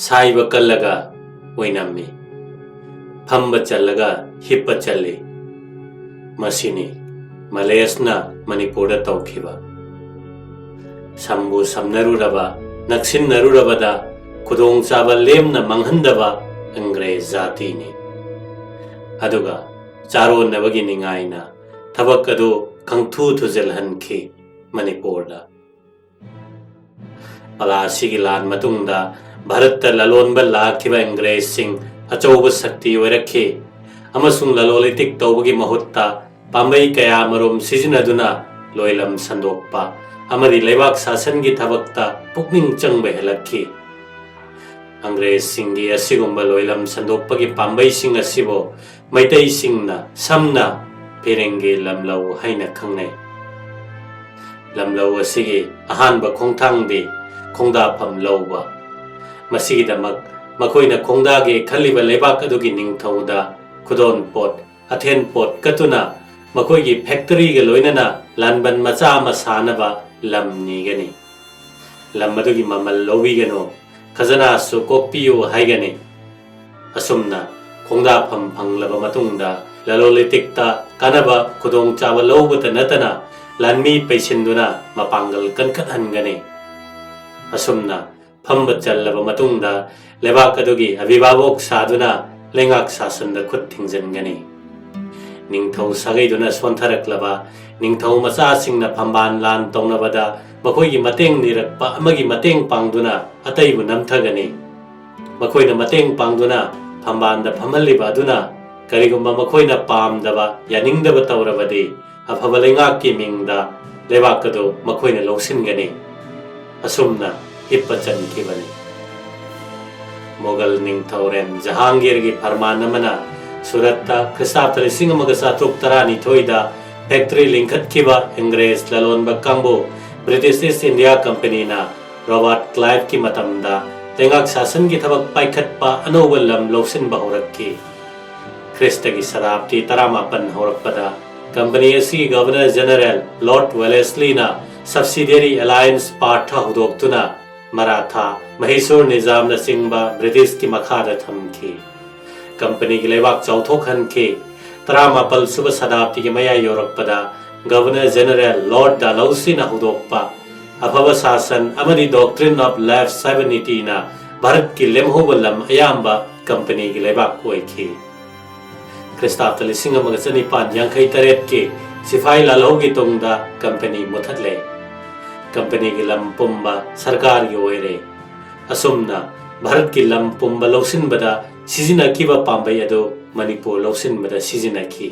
साइब कल्लगा वैनम्मी फम्ब चल्लगा हिप्प चल्ली मसिनी मलेयसना मणिपुर तौखिबा समबु समनरुरबा नक्सिनरुरबदा खुदोंग चाबा Lemna मंगहंदबा अंग्रेज जातिनी अदुगा चारोनबगी निंगाइना थबक अदु खंगथु थुजलहनखि मणिपुरदा पलासिगी लान मतुंगदा भारत ललोनब लाखिबा अंग्रेज सिंह अचौब शक्ति ओरखे अमसुंग ललोलितिक तौबगी महुत्ता पांबई कया मरोम सिजनदुना लोयलम संदोकपा अमरी लेबाक शासन की थबकता पुकनिंग चंग हेलखी अंग्रेज सिंह की असिगुंब लोयलम संदोकपगी पांबई सिंह असिबो मैतई सिंहना समना पेरेंगे लमलौ हाइना खंगने लमलौ असिगी अहानब खोंगथांगदी खोंगदाफम लौबा मसीगिदमक मखोइना खोंगदागे खल्लिबा लेबाक अदुगी निंगथौदा खुदोन पोट अथेन पोट कतुना मखोइगी फैक्टरी गे लोइनना लानबन मचा अमा सानबा लम नीगनी लम अदुगी ममल लौबिगनो खजना सु कोकपियो हाइगनी असुमना खोंगदाफम फंगलबा मतुंगदा ललोलितिकता कानबा खुदोंग चाबा लौबता नतना लानमी पैसिंदुना मपांगल कनखतहनगनी असुमना फंब चल्लब मतुंगदा लेबाक अदुगी अभिभावक सादुना लेंगाक शासन खुद थिंजनगनी निंगथौ सगैदुना सोंथरक्लबा निंगथौ मचासिंगना फंबान लान तौनबदा मखोइगी मतेंग निरक्पा अमगी मतेंग पांगदुना अतैबु नमथगनी मखोइना मतेंग पांगदुना फंबानदा फमल्लिबा अदुना करिगुंबा मखोइना पामदबा यानिंगदबा तौरबदि अफबा लेंगाककी मिंगदा लेबाक अदु मखोइना लौसिनगनी असुमना हिप्प चनखिबनी मुगल निंगथौरेन जहांगीर की फरमान अमना सूरत्ता ख्रिस्ताब्द 1992 फैक्ट्री लिंखतखिबा अंग्रेज ललोनबा कांगबो ब्रिटिश ईस्ट इंडिया कंपनी ना रॉबर्ट क्लाइव की मतमदा लेंगाक शासन की थबक पाइखतपा अनौब लम लौसिनबा होरक्की ख्रिस्त की शताब्दी 19 होरकपदा कंपनी असी गवर्नर जनरल लॉर्ड वेलेस्ली ना सब्सिडियरी अलायंस पार्ट हुदोक्तुना मराठा महिसूर निजाम न सिंबा ब्रिटिश की मखादा थमखी कंपनी की लेबाक चौथोखनखी 19 सुब शताब्दी की मया योरकपदा गवर्नर जनरल लॉर्ड डालौसी न हुदोक्पा अफब शासन अमरी डॉक्ट्रिन ऑफ लाइफ सेवनिटी ना भारत की लेमहोब लम अयाम्बा कंपनी की लेबाक ओइखी ख्रिस्ताब्द 1953 के सिपाही लालहोगी तुंगदा कंपनी मुथले कंपनी की लम पुंबा सरकार की ओइरे असुमना भारत की लम पुंबा लौसिनबदा सिजिनखिबा पांबई अदो मणिपुर लौसिनबदा सिजिनखि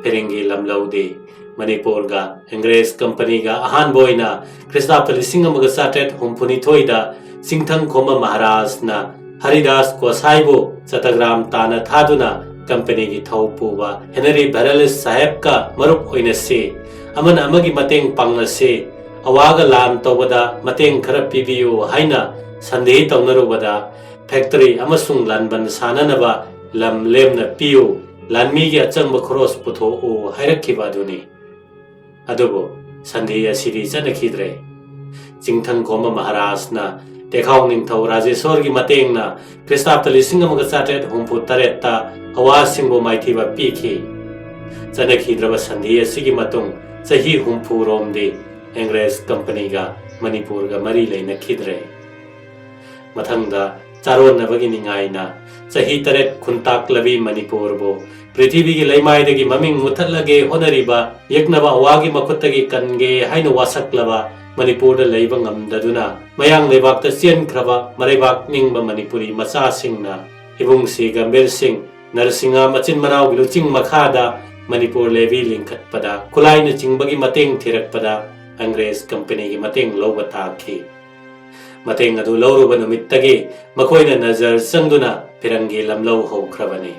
पेरेंगी लम लौदे मणिपुर गा अंग्रेज कंपनी गा अहान बोइना ख्रिस्ताब्द 1963 दा सिंथंग खोमा महाराज ना हरिदास कोसाइबो चतग्राम ताना थादुना कंपनी की थौ पुबा हेनरी भरलिस साहेब का मरुप ओइनसे अमन अमगी मतेंग पांगनसे अवागा लान तौबदा मतेंग खरा पिबियो हाइना संदेह तौनरुबदा फैक्टरी अमसुंग लानबन साननबा लम लेमना पियो लानमी की अचंब खरोस पुथो ओ हाइरखिबा दुनी अदुबो संदेह असिदी चनखिद्रे चिंथंग खोमा महाराज ना तेखाव निंथौ राजेश्वर की मतेंगना ख्रिस्ताब्द 1963 अवा सिंबो माइथिबा पीखी चनखिद्रबा संदेह असिगी मतुंग चही हुंफु रोमदे अंग्रेज कंपनी गा मणिपुर गा मरी लेनखिद्रे मथंगदा चारोनबगी निंगाइना चही 3 खुंताक्लबी मणिपुर बो पृथ्वी की लैमाइदगी ममिंग मुथलगे होनरिबा यकनबा अवागी मखुत्तगी कनगे हाइनो वासक्लबा मणिपुर लेब ngamdaduna mayang lebak ta chenkraba marebak ningba manipuri macha singna ibungsi gambir sing narsinga machin manau gilu ching makhada manipur levi lingkhat pada kulai na chingbagi mateng thirak pada अंग्रेज कंपनी की मतेंग लौबा ताखी मतेंग अदु लौरुबा नुमित्तगी मखोइना नजर संगदुना फिरंगी लमलौ हौख्रबनी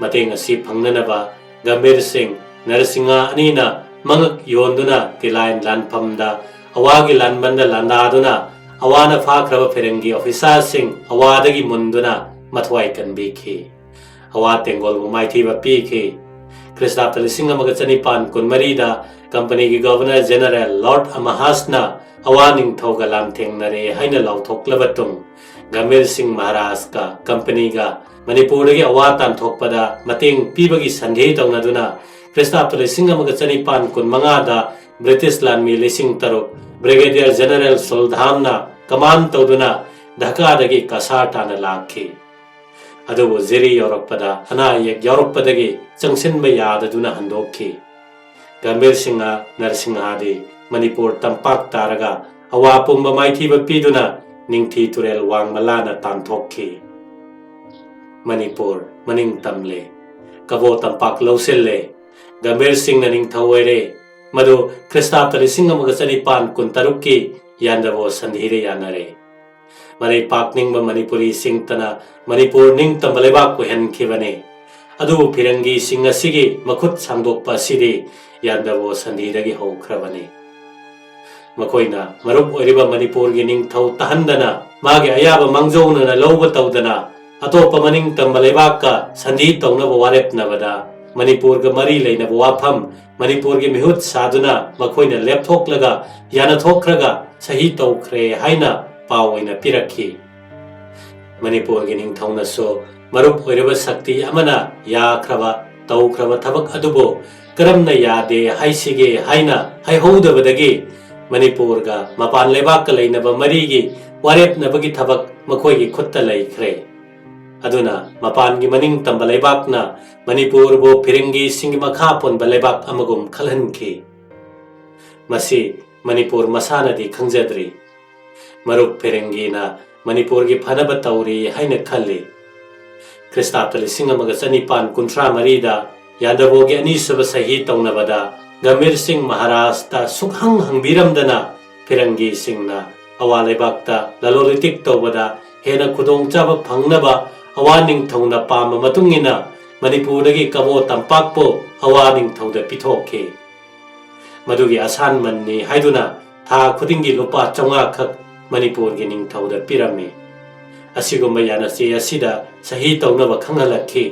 मतेंग असि फंगननबा गंभीर सिंह नरसिंहा अनीना मंगक योंदुना तिलाइन लानफमदा अवागी लानबंदा लांदादुना अवाना फाख्रबा फिरंगी ऑफिसर सिंह अवादगी मुंदुना मथवाई कनबीखी अवा तेंगोल माइथीबा पीखी ख्रिस्ताब्द 1954 कंपनी की गवर्नर जनरल लॉर्ड अमहासना awa ningthauga lamthengnare haina lauthokla tung Gamir Singh Maharaj ka company ga Manipur dagi awa tanthokpada mateng pibagi sandhi taunaduna Christopher Singh amaga chanipan kun manga da British Landmi Lising Taruk Brigadier General Soldhamna command tauduna Dhaka dagi kasartana lakhi adubu ziri yorokpada hana yek yorokpadagi changsinba yadaduna handokhi Gamir Singh Narsingha Manipur tampak taraga awa pumba maithiba piduna ningthi turel wang malana tanthokhi Manipur maning tamle kabo tampak lauselle Gamir Singh na ningthaoire madu Christopher Singh amaga chanipan kun tarukki yandavo sandhire yanare Maray pakning ba Manipuri Singh tana Manipur ning tambalebak ko henkibane adu Pirangi Singh asigi makhut sangdokpa sidi yandavo sandhidagi hokhrabane Makoina marup oiriba Manipur gi ningthau tahandana magi ayaba mangjauna na lawba tawdana atopa maning tambalebak ka sandhi tawnaba warepnabada Manipur ga mari leinaba wafam Manipur gi mihut saduna makoina lepthoklaga yana thokraga sahi tawkhre haina pawoina pirakhi Manipur gi ningthauna so marup oiriba sakti amana yakhraba tawkraba thabak adubo karamna yade haisige haina haihodabadagi Manipur ga mapan lebak ka leinaba marigi warepnabagi thabak makoigi khutta laikhre aduna mapan gi maning tamba lebakna Manipur bo Pirangi Singh makha ponba lebak amagum khalhankhi masi Manipur masana di khangjadri marup Pirangi na Manipur gi phanaba tawri haina khalli Christopher Singh amaga chanipan kunthra marida yandabo gi anisaba sahi tawnabada Gamir Singh Maharaj ta sukhang hangbiramdana Pirangi Singh na awa lebakta lalolitik tawbada hena khudong chaba phangnaba awa ningthauna pamba matungina Manipur dagi kabo tampakpo awa ningthauda pithokhe madugi asan manni haiduna tha khudingi lupa chonga khak Manipur gi ningthauda pirame asigumba yana se asida sahi tawnaba khanghalakhi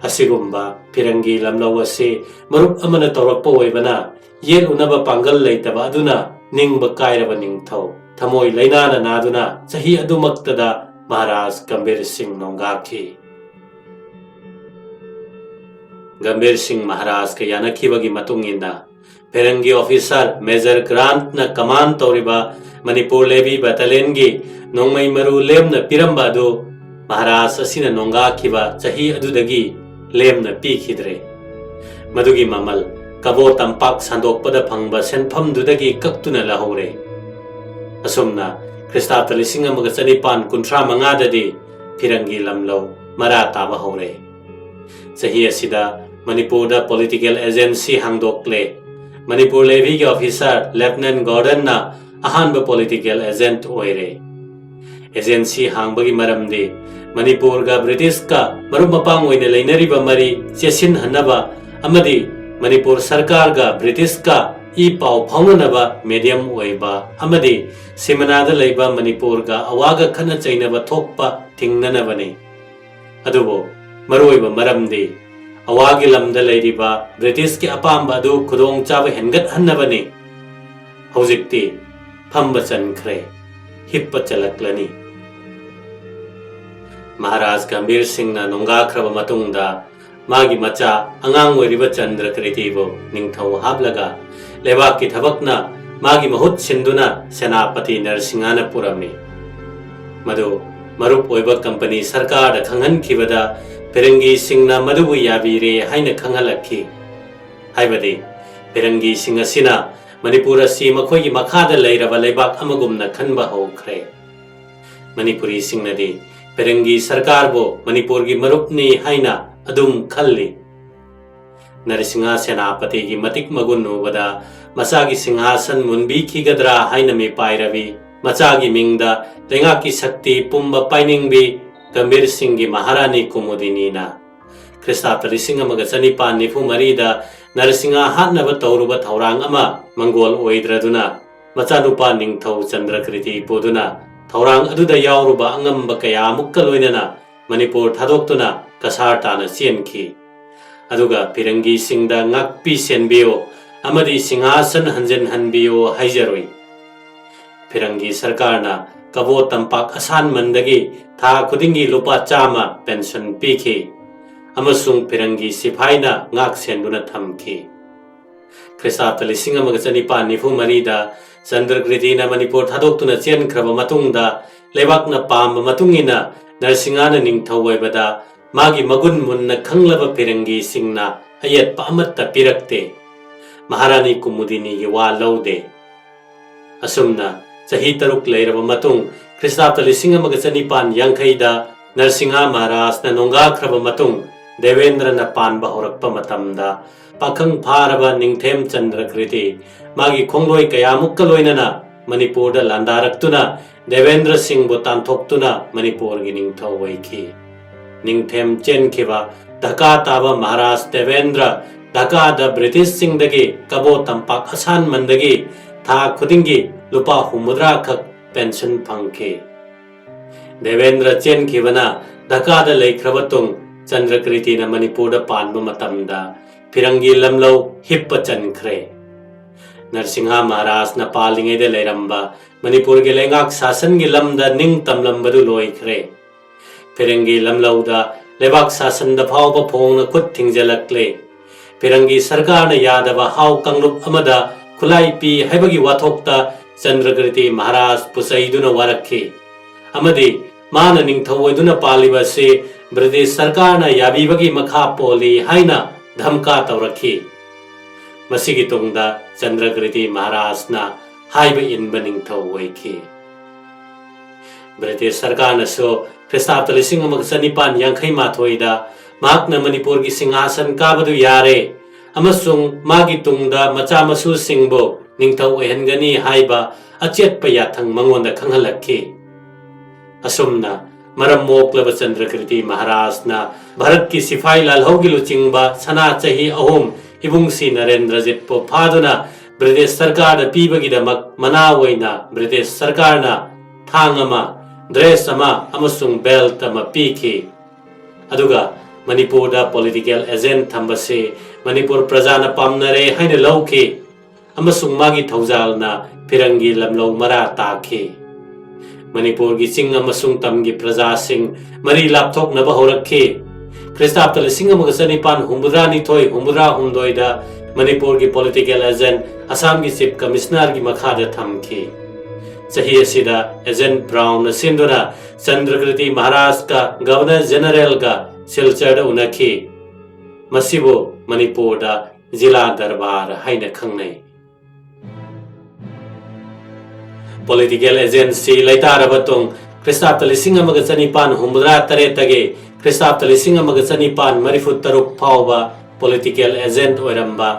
asigumba Pirangi lamlaw ase marup amana tawrakpa oibana yel unaba pangal leitaba aduna ningba kairaba ningthau thamoi lainana naduna sahi adumaktada Maharaj Gamir Singh nongakhi Gamir Singh Maharaj ka yanakibagi matungina Pirangi officer Major Grant na command tawriba Manipur Levy Battalion gi nongmai maru lemna piramba adu Maharaj asina nongakhiba sahi adudagi lemna pikhidre madugi mamal kabo tampak sandokpada phangba senpham dudagi kaktuna lahore asumna Christopher Singh amaga chanipan kunthra manga dadi Pirangi lamlaw mara taba hore sahi asida Manipur da political agency hangdokle Manipur Levy ge officer Lieutenant Gordon na ahanba political agent oire agency hangbagi maramde Manipur ga British ka marup mapang oina leinariba mari chesin hanaba amadi Manipur sarkar ga British ka I pau phaunanaba medium oiba amadi simanada leiba Manipur ga awaga khana chainaba thokpa thingnanabani adubo maroiba maramde awagi lamda leiriba British ki apamba adu khudong chaba hengat hannabani hojikti phamba chankhre hippa chalaklani Maharaj Gamir Singh na nongakhraba matungda magi macha angang oiriba Chandra Kritibo ningthau hablaga lebak ki thabakna magi mahut sinduna Senapati Narsingana purami madu marup oiba company sarkar da khanghan khibada Pirangi Singh na madubu yabire haina khanghalakhi haibadi Pirangi Singh asina Manipur asi makhoi makhada leiraba lebak amagumna khanba hokre Manipuri Singh nadi Pirangi sarkar bo Manipur gi marupni haina adum khalli Narsingha Senapati gi matik magun nubada masagi singhasan munbi khigadra haina me pairabi machagi mingda lenga ki shakti pumba painingbi Gamir Singh gi Maharani Kumudini na Christopher Singh amaga chanipan nifu marida Narsingha hatnaba tawruba thaurang ama mangol oidraduna machanupa ningthau Chandra Kriti poduna thaurang aduda yauruba angamba kaya mukka loinana Manipur thadoktuna kasar tana chenkhi aduga Pirangi Singh da ngakpi senbio amadi singhasan hanjen hanbio haijaroi फिरंगी सरकारना कबो तंपाक असान मंदगी था खुदिंगी लुपा Chama pension पीखी अमसुंग फिरंगी सिपाहीना ngak सेंदुना थमखी ख्रिस्ताब्द 1994 चंद्रकृतिना Manipur थादोक्तुना चेनख्रबा मतुंगदा लेबाकना पांबा मतुंगिना नरसिंहाना निंगथौवैबदा मागी मगुन मुन्ना खंगलबा फिरंगी सिंगना अयेतपा अमत्ता पिरक्ते महारानी कुमुदिनी की वा लौदे असुमना चही तरुक लेरबा मतुंग ख्रिस्ताब्द 1950 नरसिंहा महाराजना नोंगाख्रबा मतुंग देवेंद्रना पानबा होरकपा मतमदा पाखंग फारबा निंगथेम चंद्रकृति मागी खोंगलोय कयामुक्का लोइनना मणिपुर लांदारक्तुना देवेंद्र सिंह बु तांथोक्तुना मणिपुर की निंगथौ वैखी निंगथेम चेनखिबा धक्का ताबा महाराज देवेंद्र धक्का द ब्रिटिश सिंह दगी कबो तंपाक असान मंदगी था खुदिंगी लुपा हुमुद्रा खक पेंशन फंखे देवेंद्र चेनखिबना धक्का द लेख्रबतुंग चंद्रकृति न मणिपुर पानबा मतमदा फिरंगी लमलौ हिप्प चनख्रे नरसिंहा महाराज न पालिंगेदे लेरंबा मणिपुर के लेंगाक शासन की लमदा निंग तमलंबदु लोइख्रे फिरंगी लमलौदा लेबाक शासन द फावबा फोंगना खुद थिंगजलक्ले फिरंगी सरकार न यादबा हाउ कंगलुप अमदा खुलाई पी हैबगी वाथोक्ता चंद्रकृति महाराज पुसैदुना वारखे अमदी मान निंगथौवैदुना पालिबसे ब्रिटिश सरकार न याबीबगी मखा पोली हाइना धमका तौरखी मसीगी तुंगदा चंद्रकृति महाराजना हाइब इनब निंगथौ वैखी ब्रिटिश सरकार नसो ख्रिस्ताब्द 1954 माकना मणिपुर की सिंहासन काबदु यारे अमसुंग मागी तुंगदा मचा मसु सिंगबो निंगथौ ओहनगनी हाइबा अचेतप याथंग मंगोंदा खंगहलखी असुमना मरम मोकलब चंद्रकृति महाराजना भारत की सिपाही लालहौगी लुचिंगबा सना चही अहोम इबुंगसी नरेंद्रजित पो फादुना ब्रिटिश सरकार पीबगिदमक मना ओइना ब्रिटिश सरकारना थांगमा ड्रेस अमा अमसुंग बेल्ट अमा पीखी अदुगा मणिपुर पॉलिटिकल एजेंट थंबसे मणिपुर प्रजाना पामनरे हाइना लौखी अमसुंग मागी थौजालना फिरंगी लमलौ मरा ताखी मणिपुर की चिंग अमसुंग तमगी प्रजा सिंह मरी लापथोकनबा होरखी ख्रिस्ताब्द 1964 मणिपुर की पॉलिटिकल एजेंट असम की चीफ कमिश्नर की मखाद थमखी चही असिदा एजेंट ब्राउन सिंधुना चंद्रकृति महाराज का गवर्नर जनरल का सिलचर उनखी मसिबो मणिपुर जिला दरबार हाइना खंगनै political agency लैतारबतुंग ख्रिस्ताब्द 1953 ख्रिस्ताब्द 1953 फावबा political agent Oramba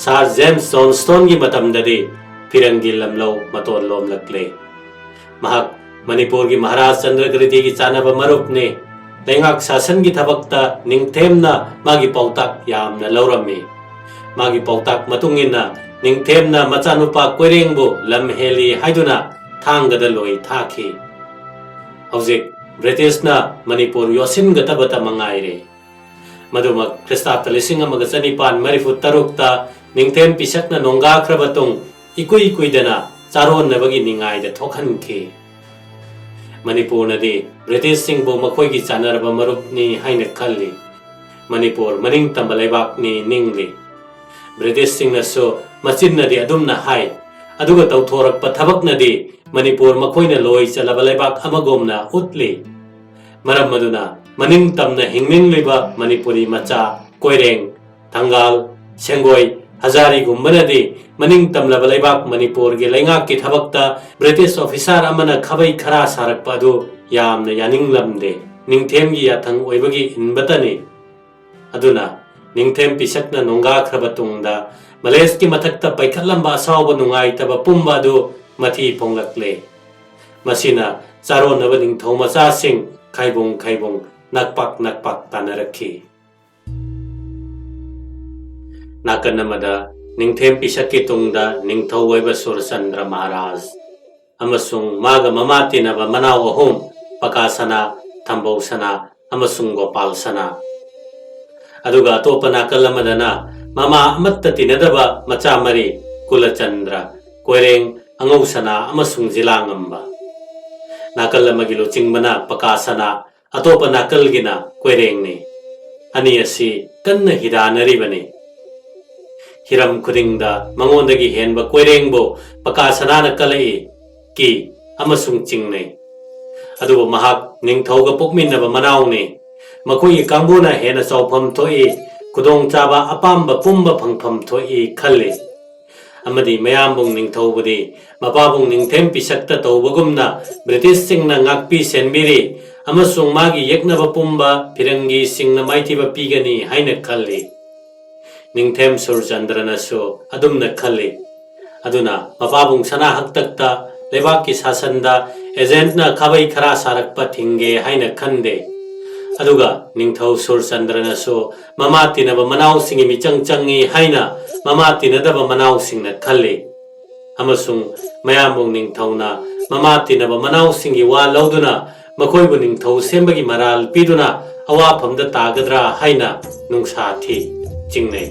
सार जेम्स जॉनस्टोन की मतमददी फिरंगी लमलौ मतोन लोम लक्ले महक मणिपुर की महाराज चंद्रकृति की चानब मरुपने लेंगाक शासन की थबक्ता निंगथेमना मागी पौताक यामना लौरम्मी मागी पौताक मतुंगिना निंगथेमना मचानुपा कोइरेंगबु लमहेली हाइदुना थांगदा लोई थाखी हौजिक ब्रिटिशना मणिपुर योसिनगतबता मंगाइरे मधुमक ख्रिस्ताब्द 1953 निंगथेम पिसकना नोंगाख्रबतुंग इकुई कुइदना चारोनबगी निंगाइदा थोखनखी मणिपुर नदी ब्रिटिश सिंह मखोई की चानरब मरुपनी हाइना खल्ली मणिपुर मनिंग तंबा लेबाकनी निंगली ब्रिटिश सिंह नसो मचिन नदी अदुमना हाई अदुगा तौथोरकपा थबक नदी मणिपुर मखोइना लोई चलबा लेबाक अमगोमना उतली मरम मदुना मनिंग तमना हिंगनिंगलिबा मणिपुरी मचा कोइरेंग थंगाल सेंगोई हजारी गुम्बनदी मनिंग तमलबा लेबाक मणिपुर के लेंगाक की थबकता ब्रिटिश ऑफिसर अमना खबै खरा सारकपा अदु यामना यानिंगलमदे निंगथेम की याथंग ओइबगी इनबतनी अदुना निंगथेम पिसकना नोंगाख्रबतुंगदा मलेस की मथक्ता पैखलंबा असावबा नुंगाइतबा पुंबा अदु मथी पोंगलक्ले मसिना चारोनब निंगथौ मचासिंग खाइबोंग नकपाक तानरखी नाकन अमदा निंगथेम पिसक्की तुंगदा निंगथौ ओइबा सुरचंद्र महाराज अमसुंग मागा ममातिनबा मनाव अहुम पकासना थंबौसना अमसुंग गोपालसना अदुगा अतोपा नाकल अमदना ममा अमत्ता तिनदबा मचा मरी Kulachandra Koireng angau sana amasung jilang amba nakal amagi lo chingbana paka sana atopa nakal gina koireng ni ani asi kanna hidanari bane hiram khudingda mangondagi henba koireng bo paka sana na kalai ki amasung chingnei adubo mahak ningthauga pokminaba manaw ni makoi kambuna hena chawpham thoi kudong chaba apamba pumba phangpham thoi khalle amadi mayambung ningthaubudi mapabung ningthem pisakta tawbagumna british singna ngakpi senbiri amasung magi yeknaba pumba pirangi singna maithiba pigani haina khalli ningthem surchandrana so adumna khalli aduna mapabung sana haktakta lebaki sasanda agentna khabai khara sarakpa thinge haina khande aduga ningthau surchandrana so mama tinaba manaw singi michang changi haina mama tinadaba manaw singna khalle amasung mayambung ningthauna mama tinaba manaw singi wa lauduna makoibu ningthau sembagi maral piduna awaphamda tagadra haina nungsa thi chingnei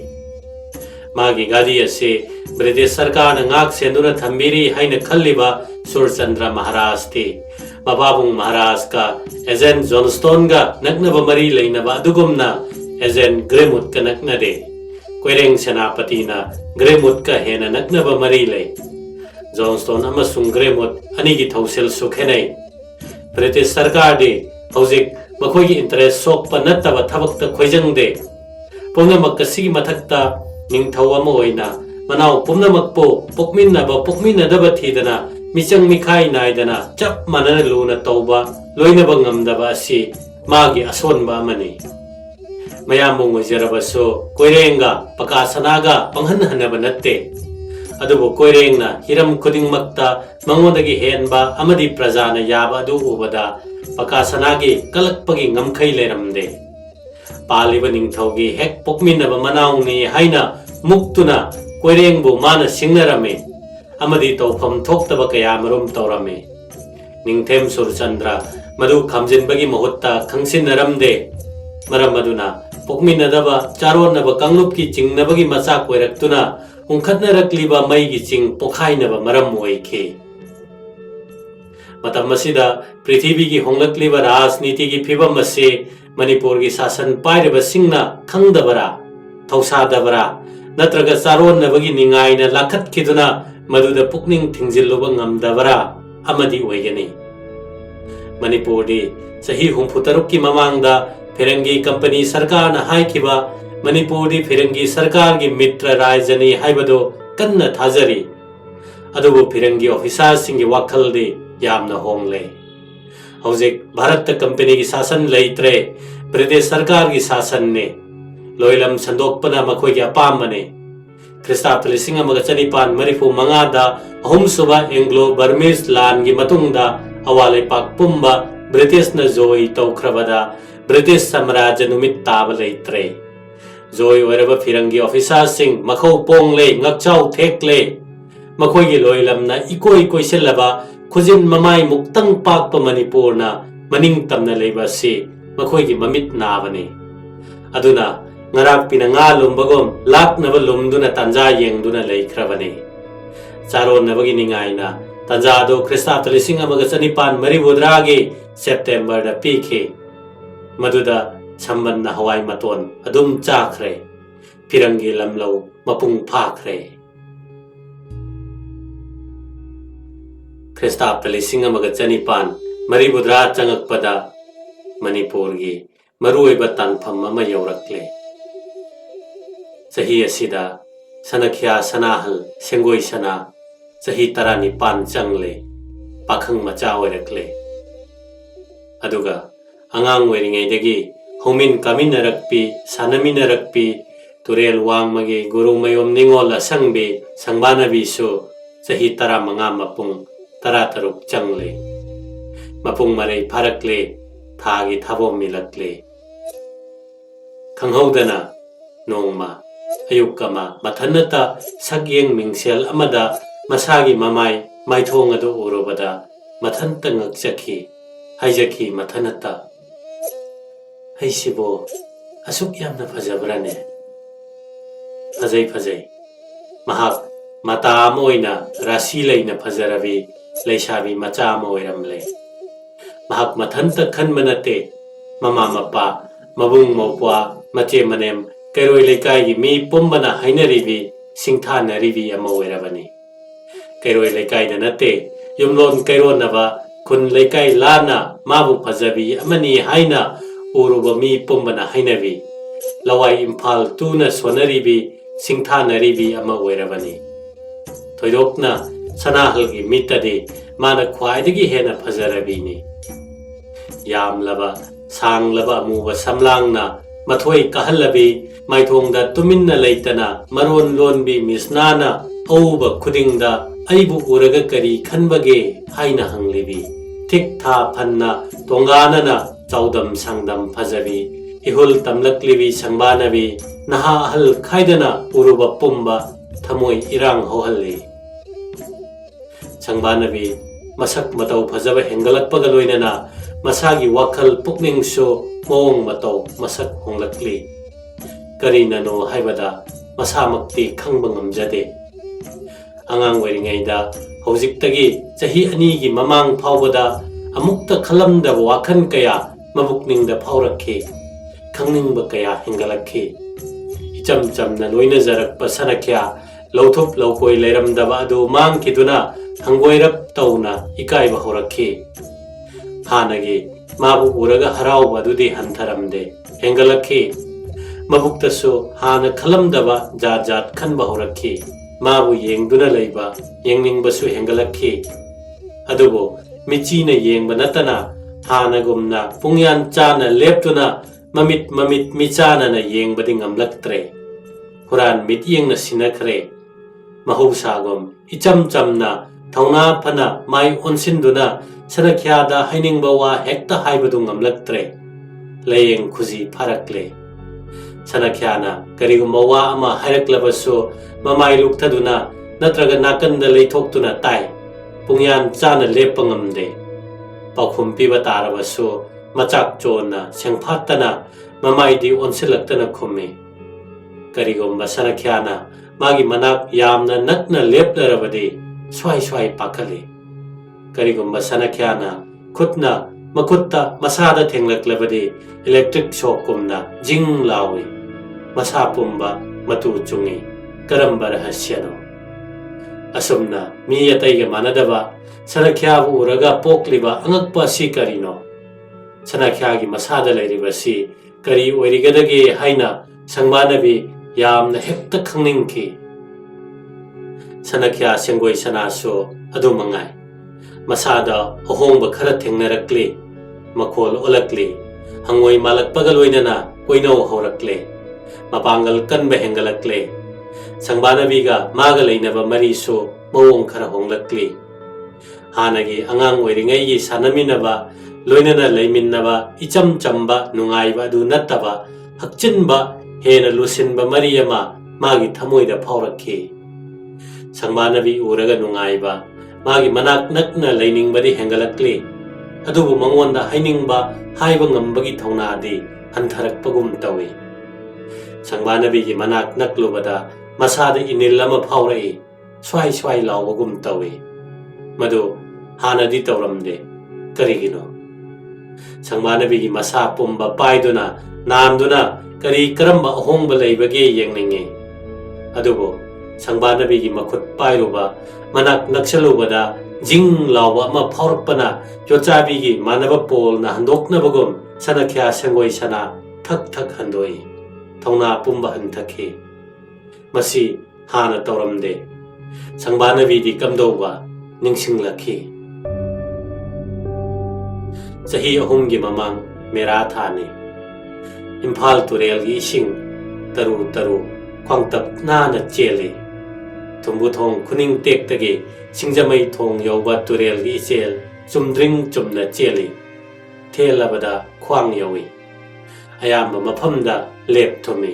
magi gadi ase british sarkar na ngak senduna thambiri haina khalliba surchandra maharaj thi mababung maharaj ka agent johnston ga naknaba mari leinaba adugumna agent gremut ka naknade koireng senapati na gremut ka hena naknaba mari lei johnston amasung gremut anigi thosel sukhenai british sarkar de hojik makhoi interest sokpa nattaba thabakta khoijangde pumnamak kasigi mathakta ningthau ama oina manaw pumnamakpo pokminnadaba thidana michang mikhai naidana chap manana luna tauba loinaba ngamdaba asi magi asonba amani mayambung ojarabaso koirenga pakasanaga panghanhanaba natte adubo koirengna hiram khudingmakta mangodagi henba amadi prajana yaba adu ubada pakasanagi kalakpagi ngamkhai leramde paliba ningthaugi hek pokminnaba manawni haina muktuna koirengbu mana singnarame amadi tawpham thoktaba kaya marum tawrame ningthem surchandra madu khamjinbagi mahutta khangsinnaramde maram maduna pokminadaba charonnaba kanglupki chingnabagi macha koiraktuna ungkhatnarakliba maigi ching pokhainaba maram oikhe matam masida prithibigi honglakliba rajnitigi phibam ase manipurgi sasan pairaba singna khangdabara thausadabara natraga charonnabagi ningaina lakhatkiduna maduda pukning thingzilluba ngamdabara amadi oigani manipurdi sahi humputarukki mamangda firangi company sarkar na haikiba manipurdi firangi sarkar gi mitra rajani haibado kanna thajari adubu firangi officer singi wakhaldi yamna hongle hojik bharat company gi sasan leitre british sarkar gi sasan ne loilam sandokpana makhoi gi apamane Krista Lising amaga chanipan marifu mangada ahum suba Anglo Burmese lan gi matungda awale pak pumba British na joy tawkrabada British samrajya numit taba leitre joy oiraba firangi officer sing makhau pongle ngakchau thekle makhoi gi loilam na ikoi silaba khujin mamai muktang pakpa manipur na maning tamna leiba si makhoi gi mamit nabane aduna ngarak pinanga lumbagom laknaba lumduna tanja yengduna leikrabane charonnabagi ningaina tanja do Krista Lising amaga chanipan maribudragi September da pikhe maduda sambanna hawai maton adum chakre pirangi lamlo mapung phakre Krista Lising amaga chanipan maribudra changakpada manipurgi maruiba tanpham ama yaurakle sahi asida sanakhya sanahal sengoi sana sahi tarani pan changle pakhang macha oirakle aduga angang oiringaidagi homin kaminarakpi sanamiнаrakpi turel wangmagi guru mayom ningol asangbe sangbanabi so sahi tara manga mapung tara taruk changle mapung marai pharakle thagi thabo milakle khanghaudana nongma ayukama mathanata sagyeng mingsel amada masagi mamai maithong adu urubada mathanta ngakchaki haijaki mathanata haisibo asuk yamna phajabrane phajai mahak mata ama oina rasi leina phajarabi leisabi macha ama oiramle mahak mathanta khanba nate mama mapa mabung mopwa mache manem kairoi lekai gi mi pumbana hainaribi singthanaribi ama oirabani kairoi lekai da nate yumlon kaironaba kun lekai lana mabu phajabi amani haina uruba mi pumbana hainabi lawai imphal tuna sonaribi singthanaribi ama oirabani thoidokna sanahalgi mitadi mana khwaidagi hena phajarabini yamlaba sanglaba amuba samlangna mathoi kahalabi maithongda tuminna leitana maron lonbi misnana auba khudingda aibu uraga kari khanbage haina hanglibi thik tha phanna tonganana chaudam sangdam phajabi ihul tamlaklibi sangbanabi naha hal khaidana uruba pumba thamoi irang hohalli sangbanabi masak matau phajaba hengalakpaga loinana masagi wakhal pukning so mong matau masak honglakli karinano haibada masamakti khangba ngamjade angang oiringaida haujiktagi chahi ani gi mamang phawbada amukta khalamda wakhan kaya mabukningda phawrakhi khangningba kaya hengalakhi icham chamna loina jarakpa sanakya lauthop laukoi leiramdaba adu mangkiduna hangoirap tauna ikaiba horakhi hanagi mabu uraga harauba adudi hantharamde hengalakhi mabuktasu hana khalamdaba jat jat khanba horakhi mabu yengduna leiba yengningbasu hengalakhi adubo michina yengba natana hanagumna pungyan chana leptuna mamit michana na yengbadi ngamlaktre huran mit yengna sinakhre mahusagum icham chamna thauna phana mai onsinduna sanakhyada hainingba wa hekta haibadu ngamlaktre layeng khuji pharakle sanakhyana karigumba wa ama hairaklabasu mamai lukthaduna natraga nakanda leithoktuna tai pungyan chana lepangamde paukhum piba tarabasu machak chona sengphattana mamai di onsilaktana khumme karigumba sanakhyana magi manak yamna nakna leplarabadi swai pakhali karigumba sanakhyana khutna makutta masada thenglaklabadi electric shock kumna jing lawi masa pumba matu chungi karamba rahasyano asumna mi yataiga manadaba sanakyabu uraga pokliba angakpa si karino sanakyagi masada leiribasi kari oirigadage haina sangmanabi yamna hekta khangningki sanakya sengoi sanaso adu mangai masada ahongba khara thengnarakli makhol olakli hangoi malakpaga loinana koinau horakle mapangal kanba hengalakle sangbanabiga maga leinaba mariso mawong khara honglakli hanagi angang oiringai gi sanaminaba loinana leiminnaba icham chamba nungaiba adu nattaba hakchinba hena lusinba mariyama magi thamoida phaurakhi sangbanabi uraga nungaiba magi manak nakna leiningbadi hengalakli adubu mangonda hainingba haiba ngambagi thaunadi hantharakpagum tawi sangbanabi gi manak naklubada masada inil lama phaurai swai lawbagum tawi madu hanadi tawramde karigino sangbanabi gi masa pumba paiduna namduna kari karamba ahongba leibage yengninge adubu sangbanabi gi makhut pairuba manak naksalubada jing lawa ama phaurakpana yochabi gi manaba pol na handoknabagum sanakya sengoi sana thak handoi thauna pumba hanthakhi masi hana tawramde sangbanabi di kamdoba ningsinglakhi chahi ahumgi mamang mera thane imphal turel gi ising taru khwangtap nana chele thumbu thong khuning tek tage singjamai thong yoba turel gi chel chumdring chumna chele thelabada khwang yowi ayamba maphamda lep thomi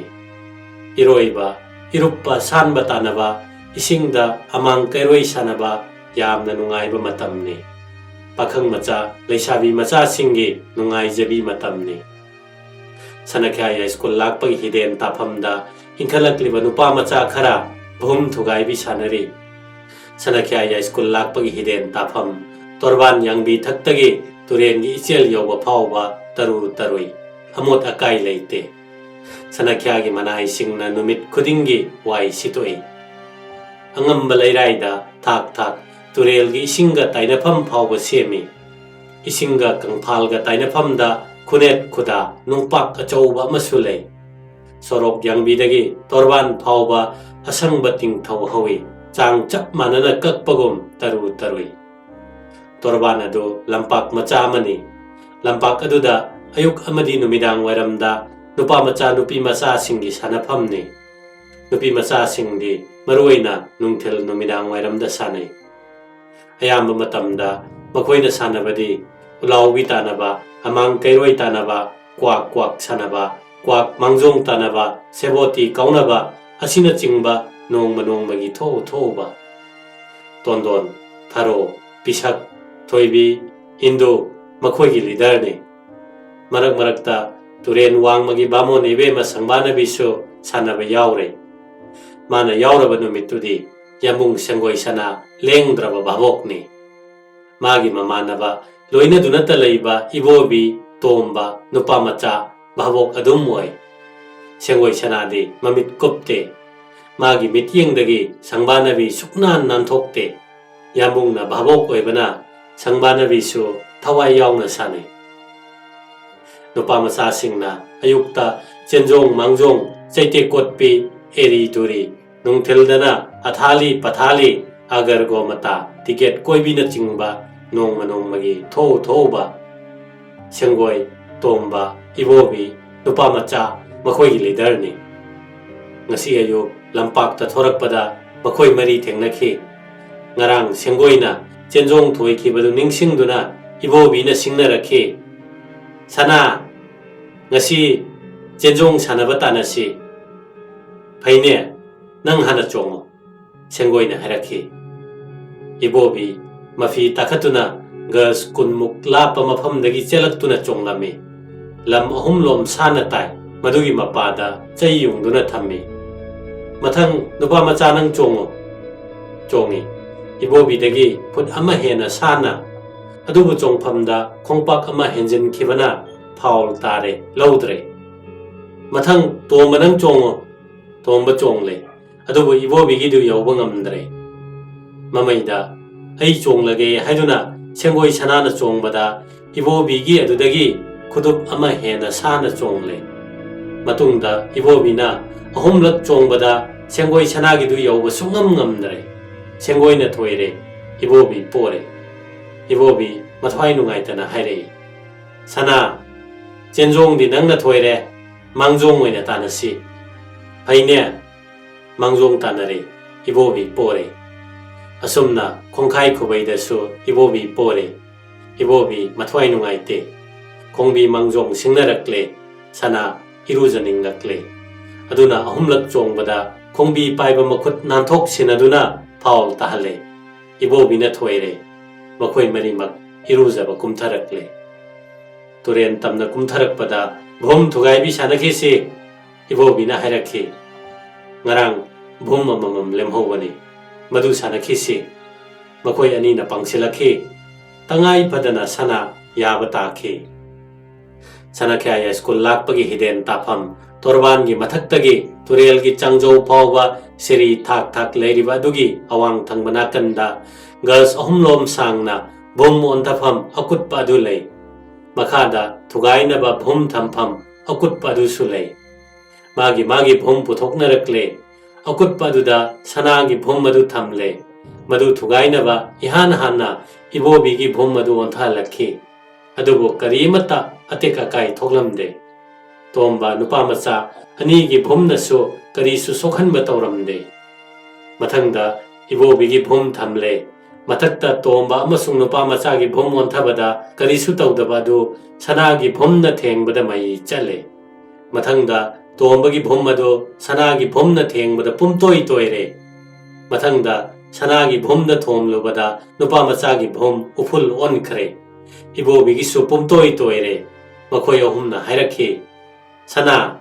iroiba iruppa sanba tanaba isingda amang kairoi sanaba yamna nungaiba matamni pakhang macha leisabi macha singi nungai jabi matamni sanakya school lakpagi hiden taphamda inkhalakliba nupa macha khara Bhum thugai bi sanari. Sanakya ya school lakpagi hiden tafam. Torban yang bi thaktagi turen gi ichel yoba phawba taru tarui. Amot akai leite. Sanakya gi manai singna numit khudingi wai sitoi. Angamba lairaida thak thak turel gi isinga tainafam phawba semi. Isinga kangphalga tainafamda kunet kuda nungpak achauba masulei. Sorok yang bidagi torban phawba asangba tingthau hawi. Chang chap manana kakpagum taru tarui. Torban adu lampak macha amani. Lampak aduda ayuk amadi numidang waramda nupa macha nupi macha singgi sanaphamni. Nupi macha singdi maruaina nungthil numidang wairamda sanai. Ayamba matamda makoina sanabadi ulaubi tanaba amang kairoi tanaba kwak kwak sanaba kwak mangjong tanaba seboti kaunaba asina chingba nongma nongmagi tho thoba. Tondon tharo pisak thoibi hindu makhoigi leader ni. Marak marakta turen wangmagi bamon ibema sangbana bisu sanaba yaure. Mana yauraba numitudi yamung Sengoi sana lengdraba babokni. Magi mamanaba loina dunata leiba ibobi tomba nupa macha babok adumoi. Sengoi sana di mamit kopte. Magi mityengdagi sangbanabi suknan nanthokte. Yamung na babok oibana sangbanabi su thawai yauna sanai. Nupa macha singna ayukta chenjong mangjong chaite kotpi eri turi nungthildana athali pathali agar go mata ticket koibi na chingba nongma nongmagi tho thoba. Sengoi tomba ibobi nupa macha makhoi leader ni. Ngasi ayu lampak ta thorakpada makhoi mari thengnakhi. Ngarang Sengoi na chenjong thoiki badu ningsingduna ibobi na singnarakhi. Sana ngasi chenjong sanaba tanasi. Phaine nang hana chongo. Sengoi na harakhi. Ibobi mafi takhatuna gas kunmuk lapa maphamdagi chelaktuna chonglami. Lam ahum lom sana tai madugi mapada chai yungduna thammi. Mathang nupa macha nang chongo. Chongi. Ibobi dagi phut ama hena sana. Adubu chongphamda khongpak ama henjin khibana phaul tare laudre. Mathang tomba nang chongo. Tomba chongle. Adubu ibobi gidu yawba ngamdre. Mamaida ai chonglage haiduna Sengoi sanana chongbada ibobi gi adudagi khudup ama hena sana chongle. Matungda ibobi na ahumlak chongbada Sengoi sanagi du yawba sungam ngamdre. Sengoi na thoire ibobi pore. Ibobi mathwai nungaitana haire. Sana chenjong di nangna thoire mangjong oina tanasi. Phaine mangjong tanare ibobi pore. Asumna khongkhai khubaidasu ibobi pore. Ibobi mathwai nungaite. Khongbi mangjong singnarakle sana irujaningakle. Aduna ahumlak chongbada khongbi paiba makhut nanthok sinaduna paul tahale. Ibobi na thoire makhoi marimak irujaba kumtharakle. Turen tamna kumtharakpada bhum thugaibi sanakhisi ibobi na hairakhi. Ngarang bhum amamam lemhowani madu sanakhisi. Makhoi ani na pangsilakhi. Tangai padana sana yabataki. Sanakya school lakpagi hiden tafam torban gi mathaktagi turel gi changjau phawba siri thak thak leiriba dugi awang thangbana kanda girls ahumlom sangna bhum ontafam akut padu lei. Makhada thugaina ba bhum thampham akut padu sulei. Magi bhum puthoknarakle. Akut paduda sanagi bhum madu thamle. Madu thugaina ba ihan hanna ibobi gi bhum madu onthalakhi. Adubu karimata ateka kai thoklamde. Tomba nupa macha ani gi bhum nasu karisu sokhanba tawramde. Mathangda ibobi gi bhum thamle. Mathakta tomba amasung nupa macha gi bhum onthabada karisu tawdaba du sanagi bhum na thengbada mai chale. Mathangda tomba gi bhum madu sanagi bhum na thengbada pumtoi toire. Mathangda sanagi bhum na thomlubada nupa macha gi bhum uful onkhre. Ibobi gi su pumtoi toire. Makhoi ahumna hairakhi. Sana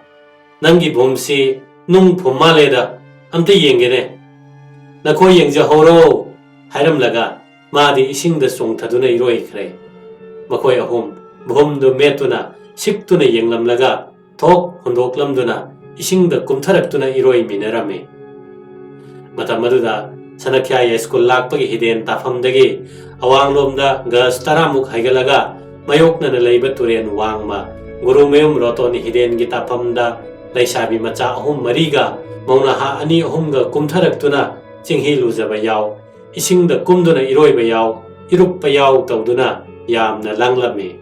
nangi bhum si nung phummaleda amte yengene Nakoi yengjahoro hairamlaga madi isingda chongthaduna iroikhre. Makoi ahum bhumdu metuna siktuna yenglamlaga thok hondoklamduna isingda kumtharaktuna iroi minarame. Matamaduda Sanakya School lakpagi hiden tafamdagi awanglomda gas taramuk haigalaga mayokna na leiba turen wangma guru mayum rotoni hiden gi tafamda laisabi macha ahum mariga mauna ha ani ahumga kumtharaktuna chinghi luzaba yaw isingda kumduna iroiba yaw iruppa yaw tawduna yamna langlame.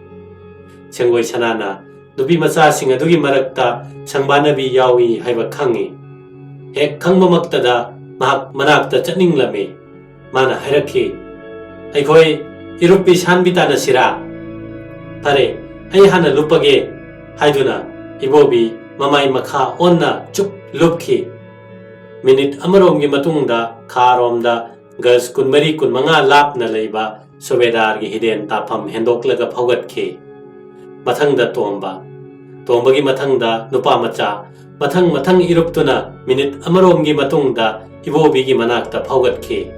Sengoi sanana nubi macha sing adugi marakta sangbanabi yawi haiba khangi. Hek khangmamaktada manakta chatninglame. Mana hairaki aikoi irupi sanbitana sira. Pare ai hana lupage haiduna ibobi mamai makha onna chup lupki. Minute amaromgi matungda kharomda gas kunmari kunmanga lapna leiba sobedar gi hiden tapam hendoklaga phogatki. Mathangda tombagi mathangda nupa macha mathang iruptuna minute amaromgi matungda ibobigi manakta phogatki.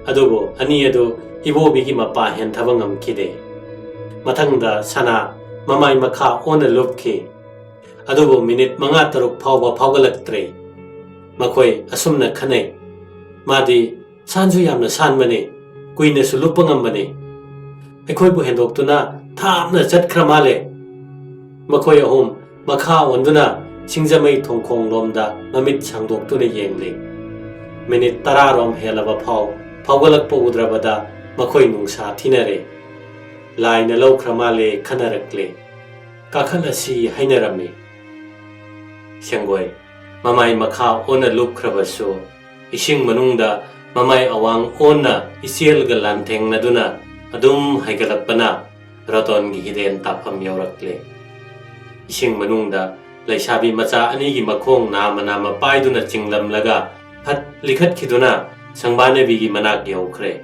Adubo ani adu ibobigi mapa hen thabangam kide. Mathangda sana mamai makha ona lupki. Adubo minute manga taruk phawba phawgalaktre. Makoi asumna khane madi sanju yamna sanmane kuine su lupangambane. Aikoi bu hendoktuna thamna chatkramale. Makoi ahum makha onduna singjamai thongkhong lomda mamit sangdoktuna yengle. Minute tararom helaba phawgalakpa udrabada makoi nungsa thinare. Laina lokramale khanarakle. Kakhalasi hainarame. Sengoi mamai makha ona lupkrabasu ising manungda mamai awang ona isielga lanthengna adum haigalakpana raton gi hiden tapam yaurakle. Ising manungda laisabi macha anigi makhong nama paiduna chinglamlaga phat likhat khiduna sangbanabi gi manak yaukre.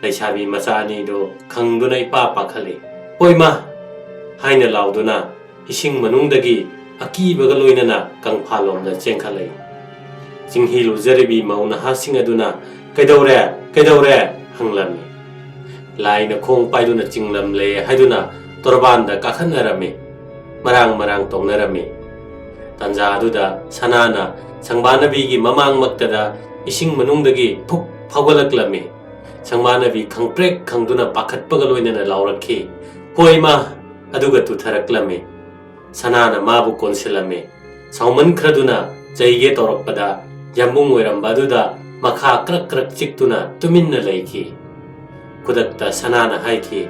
Laisabi macha ani do khangduna ipa pakhale oima haina lauduna ising manungdagi akibaga loinana kangphalomda chengkhale. Chinghi luzaribi mauna hasing aduna kaidore hanglami. Laina khong paiduna chinglamle haiduna torbanda kakhanarame. Marang tongnarame. Tanja aduda sanana sangbanabi gi mamang maktada ising manungdagi phuk phawgalaklame. Sangbanabi khangprek khangduna pakhatpaga loinana laurakhi. Hoima aduga tutharaklame. Sanana mabu konsilame. Sauman khraduna jaige torokpada yambung oirambaduna makha krak chiktuna tuminna leiki. Kudakta sanana haiki.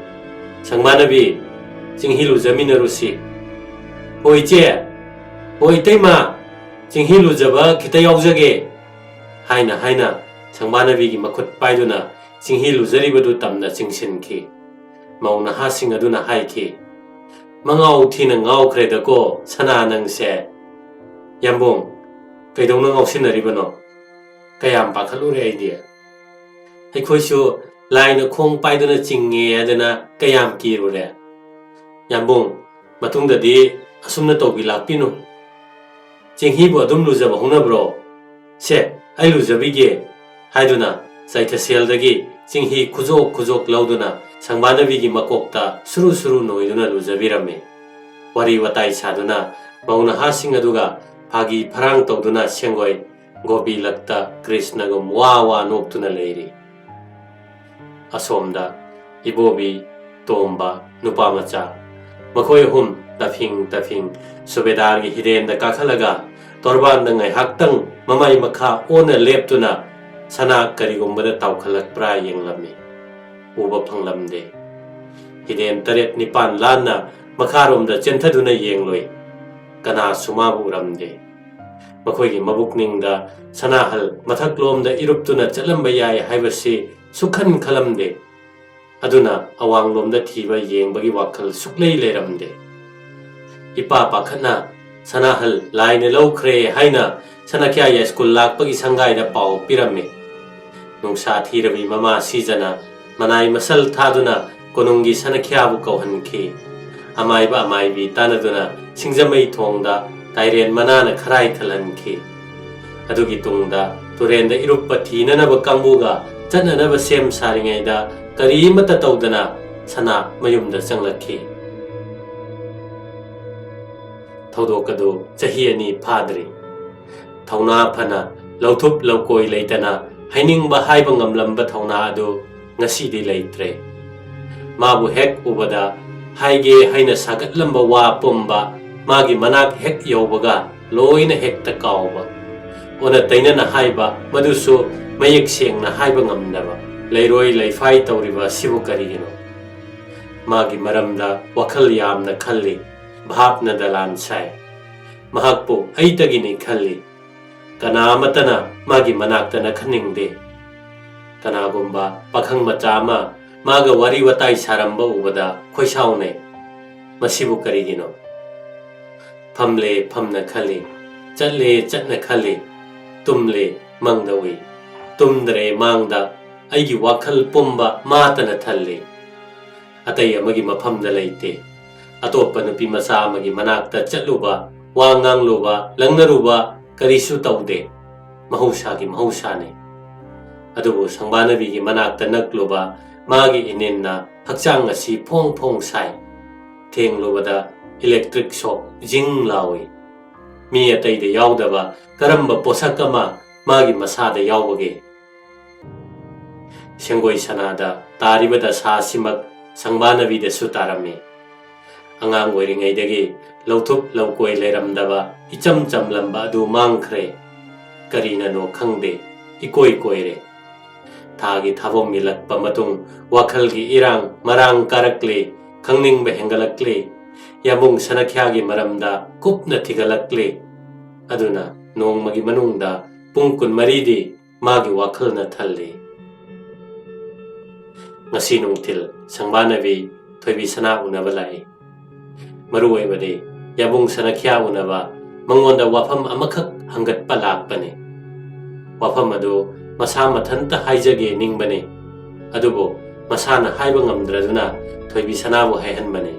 Sangbanabi chinghilu zaminarusi. Oi che, oi teima, chinghilu jaba kita yaujage. Haina sangbanabi gi makhut paiduna chinghilu zaribadu tamna chingsinki. Mauna hasing aduna haiki. Mangau thina ngau khredako sana nangse. Yambung kaidongna ngausinaribano kayam pakhalure idea. Aikhoisu laina khong paiduna chingge adana kayam kirure. Yambung matungdadi asumna tobi lakpinu. Chinghibu adum luzaba hunabro. Se ai luzabige haiduna saithaseldagi chinghi kujok lauduna sangbanabi gi makokta suru noiduna luzabirame. Wari watai saduna mauna hasing aduga phagi pharang tawduna sengoi gobi lakta krishna gum wa noktuna leiri. Asomda ibobi tomba nupamacha makoi hum tafing subedar gi hidenda kakhalaga torbanda ngai haktang mamai makha ona leptuna sana karigumbada tawkhalak pra yenglame. Uba phanglamde. Hiden taret nipan lanna makharomda chenthaduna yengloi. Kana sumabu uramde. Makhoigi mabukningda sanahal mathaklomda iruptuna chalamba yai haibasi sukhan khalamde. Aduna awanglomda thiba yengbagi wakhal suklei leramde. Ipa pakhana sanahal laina laukhre haina Sanakya School lakpagi sangaida pau pirame. Nungsa thirabi mama sijana manai masal thaduna konungi sanakyabu kauhanki. Amaibi tanaduna singjamai thongda tairen manana kharai thalanki. Adugi tungda Turenda iruppa thinanaba kangbuga chananaba sem saringaida karimata tawdana sana mayumda changlakhi. Thodokadu chahi ani phadri. Thauna phana lauthup laukoi leitana hainingba haiba ngamlamba thauna adu ngasidi leitre. Mabu hek ubada haige haina sagatlamba wa pumba magi manak hek yaubaga loina hekta kauba. Ona tainana haiba madusu mayek sengna haiba ngamnaba. Leiroi leifai tauriba sibu karigino. Magi maramda wakhal yamna khalli. Bhapna dalan sai. Mahakpo aitagini khalli. Kanamatana magi manaktana khaningde. Kanagumba pakhang machama maga wari watai saramba ubada khoisaune. Masibu karigino. Phamle phamna khalli. Chatle chatna khalli. Tumle mangdawi. Tumdre mangda aigi wakhal pumba matana thalli. Atai amagi maphamda leite. Atopa nupi masa amagi manakta chatluba wangang luba langnaruba karisu taude. Mahusagi mahusane. Adubu sangbanabi gi manakta nakluba magi inenna hakchang asi phong phong sai. Theng lubada electric shock jing lawi. Mi atai de yaudaba karamba posakama magi masada yaubage. Sengoi sanada taribada sasimak sangbanabi de sutarame. Angang oiringaidagi lauthup laukoi leiramdaba icham chamlamba adu mangkhre. Karina no khangde ikoi koire. Thagi thabom milakpa matung wakhalgi irang marang karakle khangningba hengalakle. Yamung sanakhyagi maramda kupna thigalakle. Aduna nongmagi manungda pungkun maridi magi wakhalna thalle. Ngasi nungthil sangbanabi thoibi sana unaba lai. Maruai bade yabung sanakhya unaba mangonda wafam amakak hangat palakpane. Wafam adu masa mathanta haijage ningbane. Adubo masana haiba ngamdraduna thoibi sanabu haihanbane.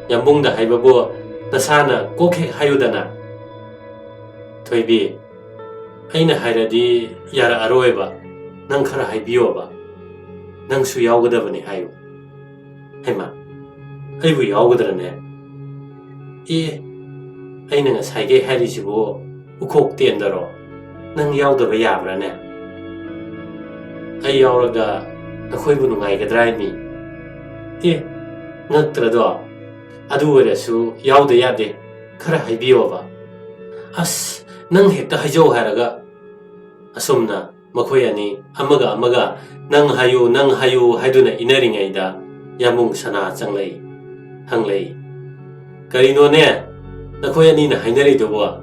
Yambungda haibabu nasana kokhe hayudana. Thoibi aina hairadi yara aroeba nang khara haibiyoba. Nangsu yaugadabane hayu. Haima aibu yaugadrane. Aina ngasai hairisibu ukhok tendaro. Nang yaudaba yabrane. Ai yauraga nakhoibu nungaigadraini. Ngaktrado adu oirasu yauda yade khara haibiyoba. As nang hekta haijau hairaga asumna makhoi ani amaga nang hayu haiduna inaringaida yamung sana changlei hanglei. Karino ne nakhoi ani na hainari dobo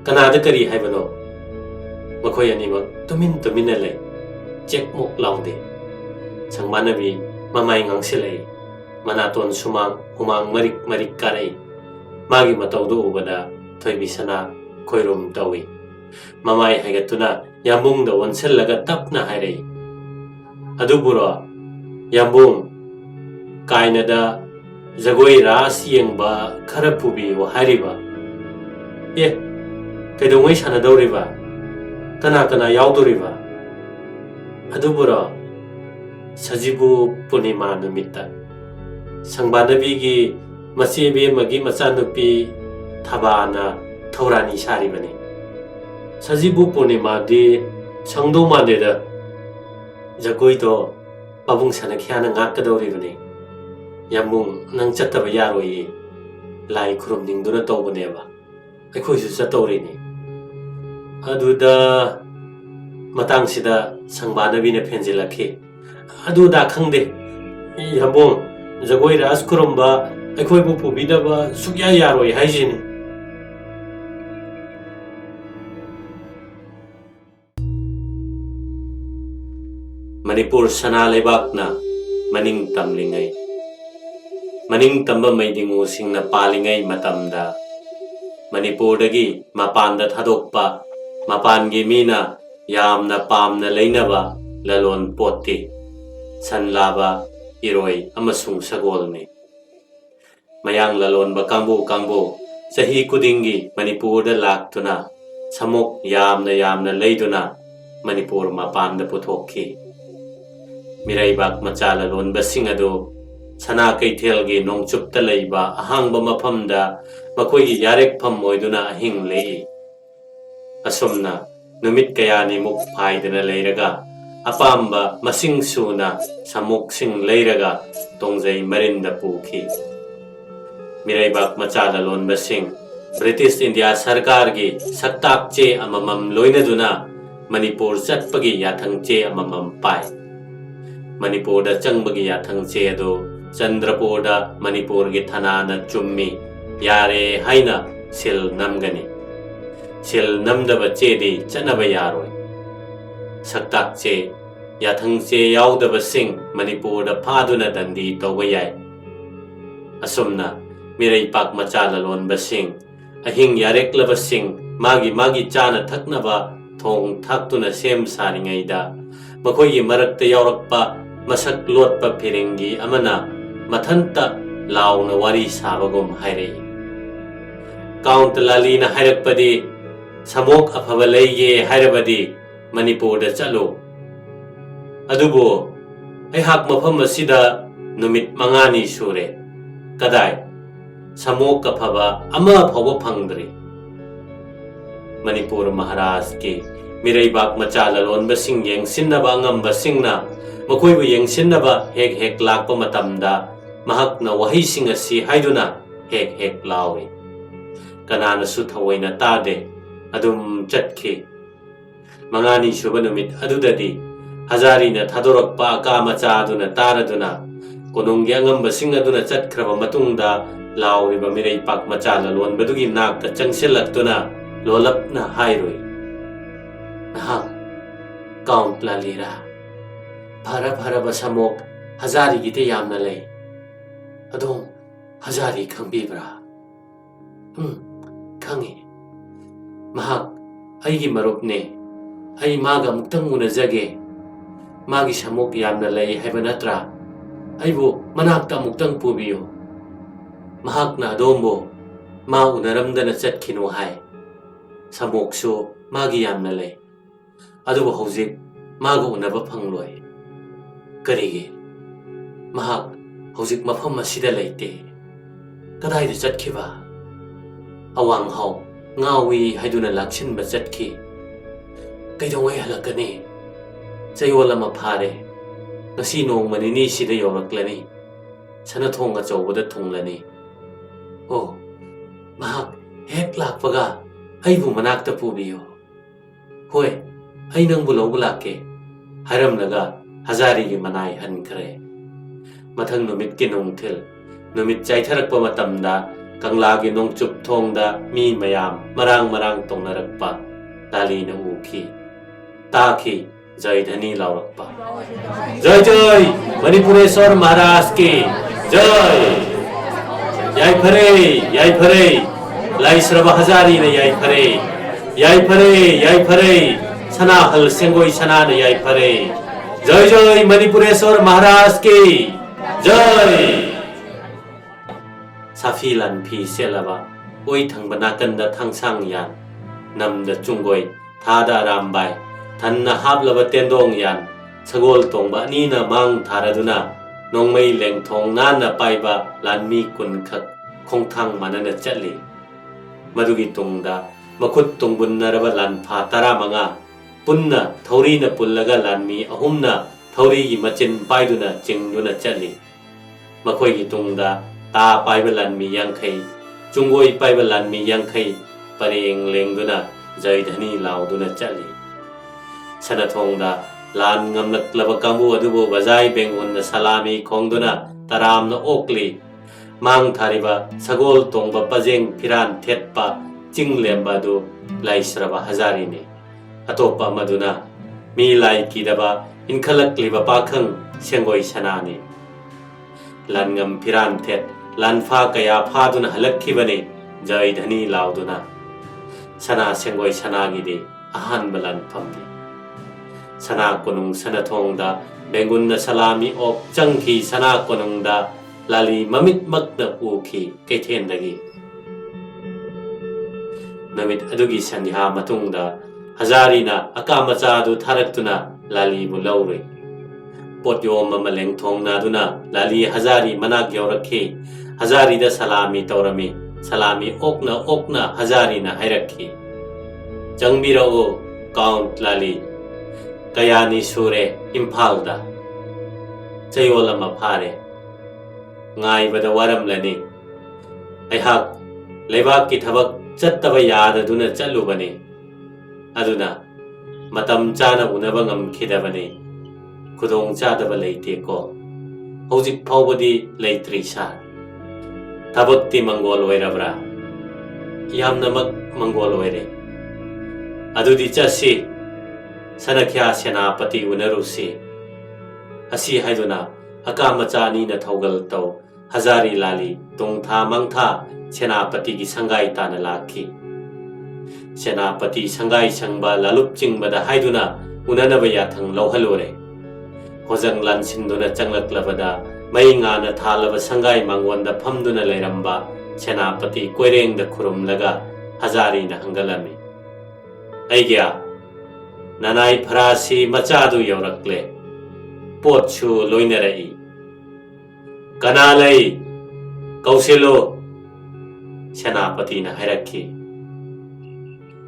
kanada kari haibano. Makhoi ani mak tumin le check mok laude. Sangbanabi mamai ngangsilei. Manaton sumang humang marik karei. Magi mataudu ubada thoibi sana khoirum tawi. Mamai haigatuna yambungda onsellaga tapna hairei. Aduburo yambung kainada jagoi ras yengba khara pubi wa hariba. Kaidongoi sanadoriba. Kana yaudoriba. Aduburo sajibu punima numitta. Sangbanabi masebe magi machanupi thabana thaurani saribane. Sajibu punima di sangdo madeda jagoi do babung sanakhyana ngakadoribane. Yambung nang chattaba yaroi lai khurumningduna tawbaneba. Aikhoisu chattorini. Aduda matangsida sangbanabi phenjilakhi. Aduda khangde. Yambung jagoi ras khurumba aikhoibu pubidaba sukya yaroi haijini. Manipur sana leibakna maning tamlingai. Maning tamba maidingu singna palingai matamda. Manipurdagi mapanda thadokpa mapangi mina yamna pamna leinaba lalon potti. Sanlaba iroi amasung sagolni. Mayang lalon ba kambu sahi kudingi Manipurda laktuna samuk yamna leiduna Manipur mapanda puthokhi Miraibak machala lon basing ado sana kaithelgi nongchupta leiba ahangba mafamda makoigi yarek pham moiduna ahing lei asumna numit kayani muk phaidana leiraga apamba masing suna samuk sing leiraga tongjai marinda pukhi Miraibak machala lon basing British India Sarkar gi saktak che amamam loinaduna Manipur chatpagi yathang che amamam pai Manipur da changbagi yathang che ado Chandrapur da Manipur gi thana na chummi yare haina sil namgani sil namdaba che di chanaba yaroi saktak che yathang che yaudaba sing Manipur da phaduna dandi tawba yai asumna Miraipak machala lon basing ahing yarek laba sing magi chana thaknaba thong thaktuna sem saringaida makhoi marakta yaurakpa masak lotpa phiringi amana mathanta launa wari sabagum haire count lalina hairakpadi samok afaba leige hairabadi Manipur da chalo adubo ai hak mafam asida numit mangani sure kadai samok afaba ama phawa phangdri Manipur Maharaj ki Miraibak machala lon basing yeng sinnaba ngam basingna makhoi bu yeng sinnaba hek lakpa matamda mahakna wahi sing asi haiduna hek lawi kanana su thawaina tade adum chatkhi mangani suba numit adudadi hazari na thadorakpa ka macha aduna taraduna kononggi angam basing aduna chatkraba matungda lawi ba Miraipak machala lon badugi nakta changsilaktuna lolapna hairoi nahak count lalira phara basamok hazari gite yamna lei adong hazari khangbibra khangi mahak aigi marupne ai maga muktang unajage magi samok yamna lei haiba natra aibu manakta muktang pubiyo mahakna adombo ma unaramdana chatkino hai samoksu magi yamna lei adubu hojik maga unaba phangloi karigi mahak hojik mafam asida leite kadai da chatkhiba awang hau ngawi haiduna laksin ba chatki kaidongwai halakani chayola ma phare ngasi nong manini sida yoraklani sana thonga chawbada thunglani oh mahak hek lakpaga aibu manakta pubiyo hoi ai nangbu lawbu lakke haramlaga hazari gi manai hankre mathang numit ki nongthil numit chaitharakpa matamda kangla gi nongchup thongda mi mayam marang tongnarakpa talina ukhi takhi jai dhani laurakpa jai Manipureshwar Maharaj ki jai yai phare laisraba hazari na yai phare sana hal Sengoi sana na yai phare jai Manipureshwar Maharaj ki jai safilan phi selaba oi thangbana kanda thangsang yan namda chungoi thada rambai thanna hablaba tendong yan sagol tongba ni na mang tharaduna nongmei lengthong nana paiba lanmi kunkhak khongthang manana chatli madugi tungda makut tungbunaraba lanpha taramanga punna thaurina pullaga lanmi ahumna thauri gi machin paiduna chingduna chatli makhoi gi tungda ta paiba lanmi yangkhai chungoi paiba lanmi yangkhai pareng lengduna jai dhani lauduna chatli sanathongda lan ngamlaklaba kambu adubu bazai bengunna salami khongduna taramna okli mang thariba sagol tongba pajeng phiran thetpa chinglemba du laisraba hazari ne atopa maduna mi lai kidaba inkhalakliba pakhang Sengoi sanani langam phiran thet lanfa kaya phaduna halakhibani jai dhani lauduna sana Sengoi sanagi de ahan balan phamni sana konung sana thongda bengunna salami ok changki sana konungda lali mamit magna ukhi kaithendagi Namit adugi sandhya matungda Hazarina akamacha adu tharaktuna Lali bu laure. Pot yom maleng thong na duna Lali Hazari manak yaurakhi. Hazari da salami taurami. Salami okna Hazari na hairakhi. Jangbirao Count Lali. Kayani sure Imphalda. Chayola mapare. Ngai bada waram lani. Aihak lebak ki thabak chattaba yada duna chalubani. Aduna matam chana unaba ngamkhidabani. Kudong chadaba leite ko. Hojik phawbadi leitri sa. Thabakti mangol oirabra. Yamnamak mangol oire. Adudi chasi Sanakya senapati unarusi. Asi haiduna akamacha ni na thogal tau Hazari Lali tungtha mangtha senapati ki sangai tana lakhi. Senapati sangai sangba lalup chingbada haiduna unanaba yathang lohhalore. Hojang lansinduna changlaklabada mainga na thalaba sangai mangwanda phamduna leiramba senapati koirengda khurumlaga Hazari na hangalami. Aigya Nanai Farasi Machadu Yorakle Potchu Loinerai Kanalai Kauselo Senapati na Hairaki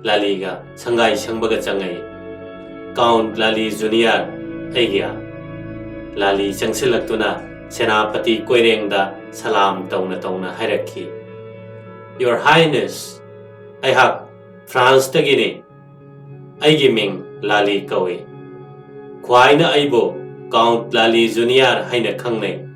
Laliga Sangai Sangbaga Changai Count Lali Junior Aigya Lali Changsilaktuna Senapati Koirengda Salam Tauna Hairaki. Your Highness Aihak France Tagini Aigi Ming Lali Kawi. Kwaina Aibo Count Lali Junior Haina Kangne.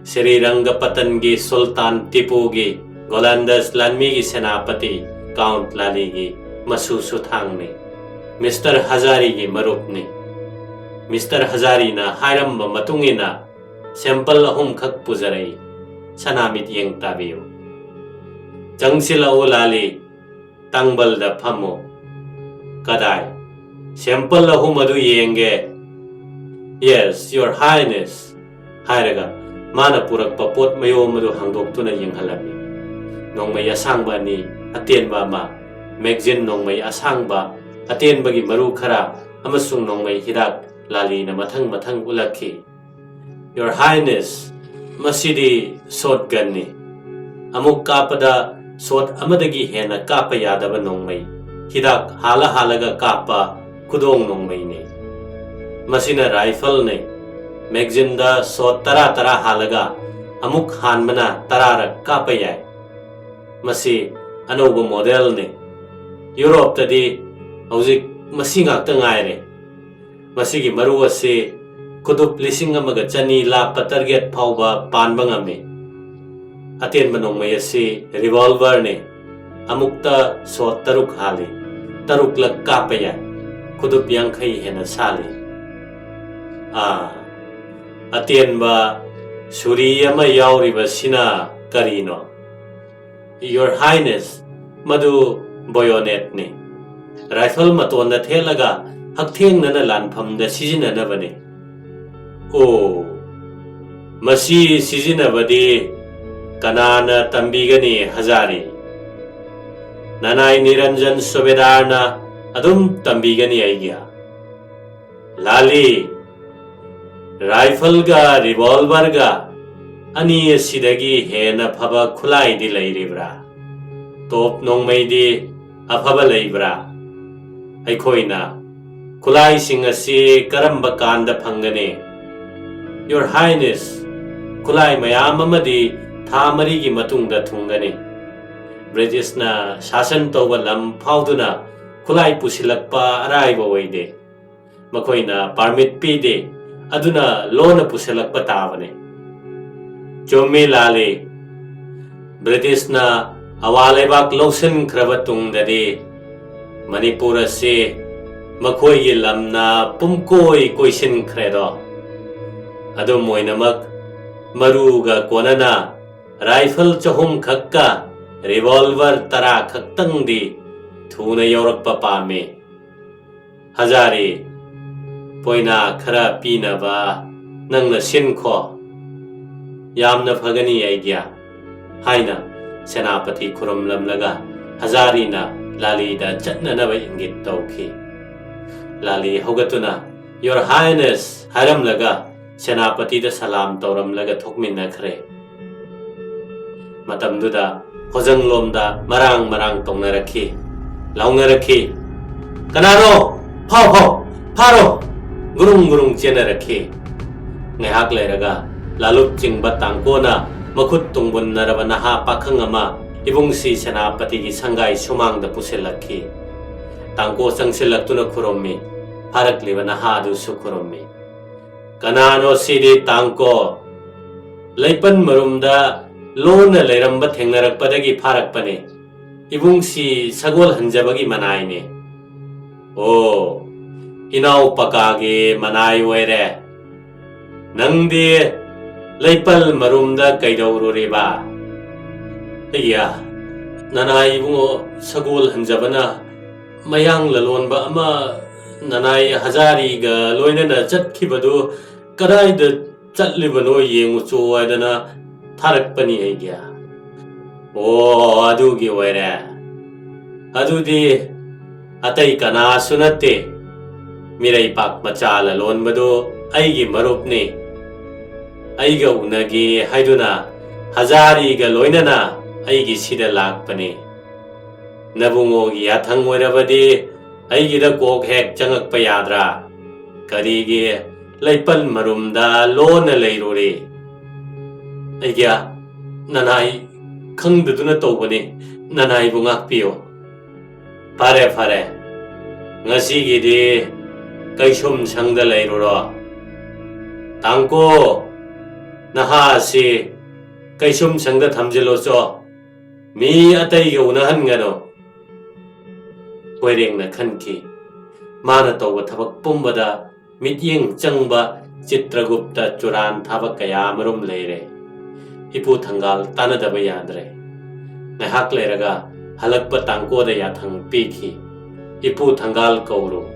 Sri Rangapatan Sultan Tipu gi Golandas Lanmi gi Senapati Count Lali gi Masusu Thangni. Mr. Hazari gi Marupni. Mr. Hazari na Hairamba Matungina Sample Ahum Khak Puzarai Sanamit Yeng Tabiyo. Jangsila O Lali Tangbal da Phamo. Kadai Sample ahum adu yenge. Yes, Your Highness. Hairaga mana purak papot mayo madu hangdoktuna yenghalami. Nong may asangba ni atenba ma. Magazine nong may asangba atenba gi maru khara amasung nong may hidak Lali na mathang ulaki. Your Highness, masidi shotgun ni. Amuk kapada shot amadagi hena kapa yadaba nong may hidak halaga kapa kudong nong may ni. Masina rifle ni. Magazine da shot tara halaga amuk hanmana tararak kapa yay. Masi anoba model ni. Europe tadi hauzik masi ngakta ngaire. Masigi maru ase kudup lising amaga chani lapa target phauba panba ngame. Aten manong may ase revolver ni. Amukta shot taruk hali. Taruk lag kapa yay. Kudup yang kay hena sali. Aten ba suri ama yauriba sina karino. Your Highness, madu bayonet ni. Rifle matonda thelaga haktheng nana lanphamda sizinanabani. Oh, masi sizinabadi kanana tambigani Hazari. Nanai Niranjan Subedarna adum tambigani aigya. Lali Rifle ga revolver ga ani sidagi hena phaba khulai di leiribra. Top nong mai di aphaba leibra. Aikhoina khulai sing asi karamba kanda phangane. Your Highness, khulai mayam amadi thamari gi matungda thungane. British na shasan tawba lam phauduna khulai pusilakpa araiba oide. Makhoina permit pide aduna lona pusilakpa tabane. Chome lale British na awalebak losen krabatung dade Manipura se makhoi lamna pumkoi koisin khredo. Adu moinamak maruga konana rifle chahum khakka revolver tara khaktang di thuna yorakpa pame. Hazari poina khara pina ba nangna sinkho yamna phagani aigya haina senapati khurum lamlaga Hazari na Lali da chatnanaba ingit tawki. Lali hogatuna, Your Highness haramlaga Senapati da salam tawramlaga thokminnakre. Matamduda hojanglomda marang tongnarakhi, laungarakhi. Kanano, pharo, gurung chenarakhi. Ngahak leraga lalup jingba tangkona makut tungbun naha pakhang ama Ibongsi Senapati ki Sengoi sumang da pusilakhi. Tangko sangsilaktuna khurommi, pharakliba naha adu sukhurommi. Kanano sidi tangko Leipan marumda lona leiramba thengnarakpadagi pharakpane. Ibongsi sagol hanjabagi manai ne. Oh, inau pakage manai oire. Nangdi leipal marumda kaidawrureba. Iya, nanai bungo sagol hanjabana mayang lalonba ama nanai hazari ga loinana chatkibadu kadaida chatlibano yengu chowaidana tharakpani aigya. Oh, adugi oire. Adudi atai kana sunate mirai pak macha lalonbado aigi marupni. Aiga unagi haiduna hazari ga loinana aigi sida lakpani. Nabungogi athang oirabadi aigi da kok hek changakpa yadra. Karigi leipal marumda lona leiruri. Aigya nanai khangduduna tawbani nanai bu ngakpiyo. Fare ngasigidi kaisum sangda leiruro. Tangko naha si kaisum sangda thamjilo so mi atai ga unahan ngano. Koireng na khanki mana tawba thabak pumbada mityeng changba Chitragupta churan thabak kaya marum leire. Ipu thangal tanadaba yadre. Ngahak leiraga halakpa tangko da yathang piki. Ipu thangal kauru.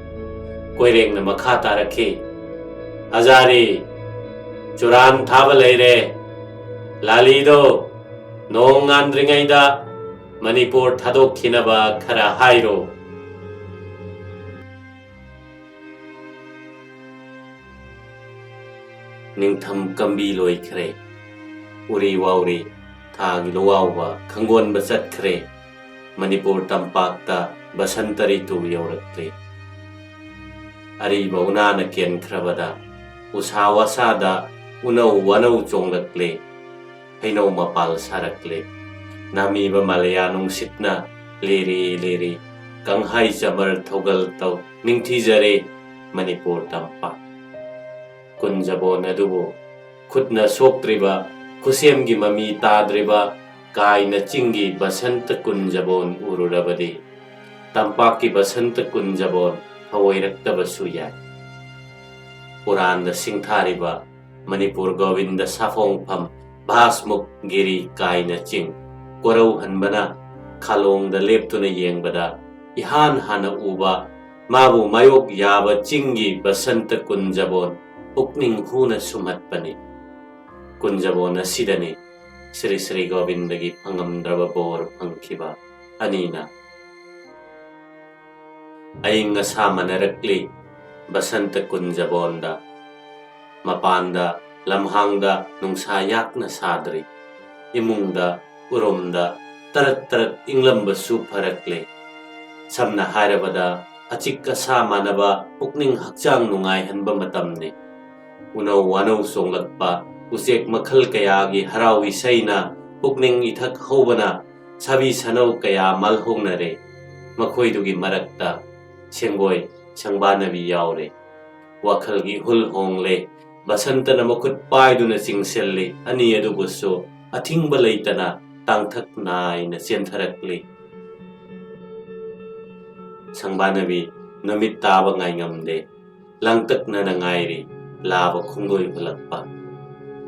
Koireng na makha tarakhi. Hazari churan thaba leire. Lalido Nong andringaida Manipur thadok kinaba khara hairo. Ningtham kambi loi khre. Uri wauri thagi luwawa khangon basat khre. Manipur tampakta basantari tu yaurakle. Ariba unana ken khrabada usawasada unau wanau chonglakle. Hainaw mapal sarakle. Namiba malayanong sitna leri kanghay jabar thogal taw ningthijare Manipur tampak. Kunjabon adubo khutna soktriba kusemgi mami tadriba kaina chingi basanta kunjabon ururabadi. Tampaki basanta kunjabon hawoiraktabasu yai. Puranda singthariba Manipur Govinda safongpham Bhasmuk giri kaina ching korau hanbana khalong da leptuna yengbada ihan hana uba mabu mayok yaba chingi basanta kunjabon ukning huna sumatpani. Kunjabon asidani Sri Govindagi pangamdraba bor pangkiba anina. Aing asama narakli basanta kunjabonda mapanda lamhangda nungsayak na sadri. Imungda, urumda, tarat inglamba su parakle. Samna harabada, achik kasama na ba ukning hakjang nungay hanba matamne. Unaw wanaw songlagpa, usek makhal kayagi harawi sayna, ukning ithak hobana, sabi sanaw kaya malhong na re. Makoydugi marakta, Sengoi, sangbanabi yaure. Wakalgi hulhong le, basanta na makut paidu na singselli ani adubuso ating balayta na tangthak nai na siyentharakli. Sangbanabi namit taba ngay ngamde langtak na nangairi laba khunggoy balakpa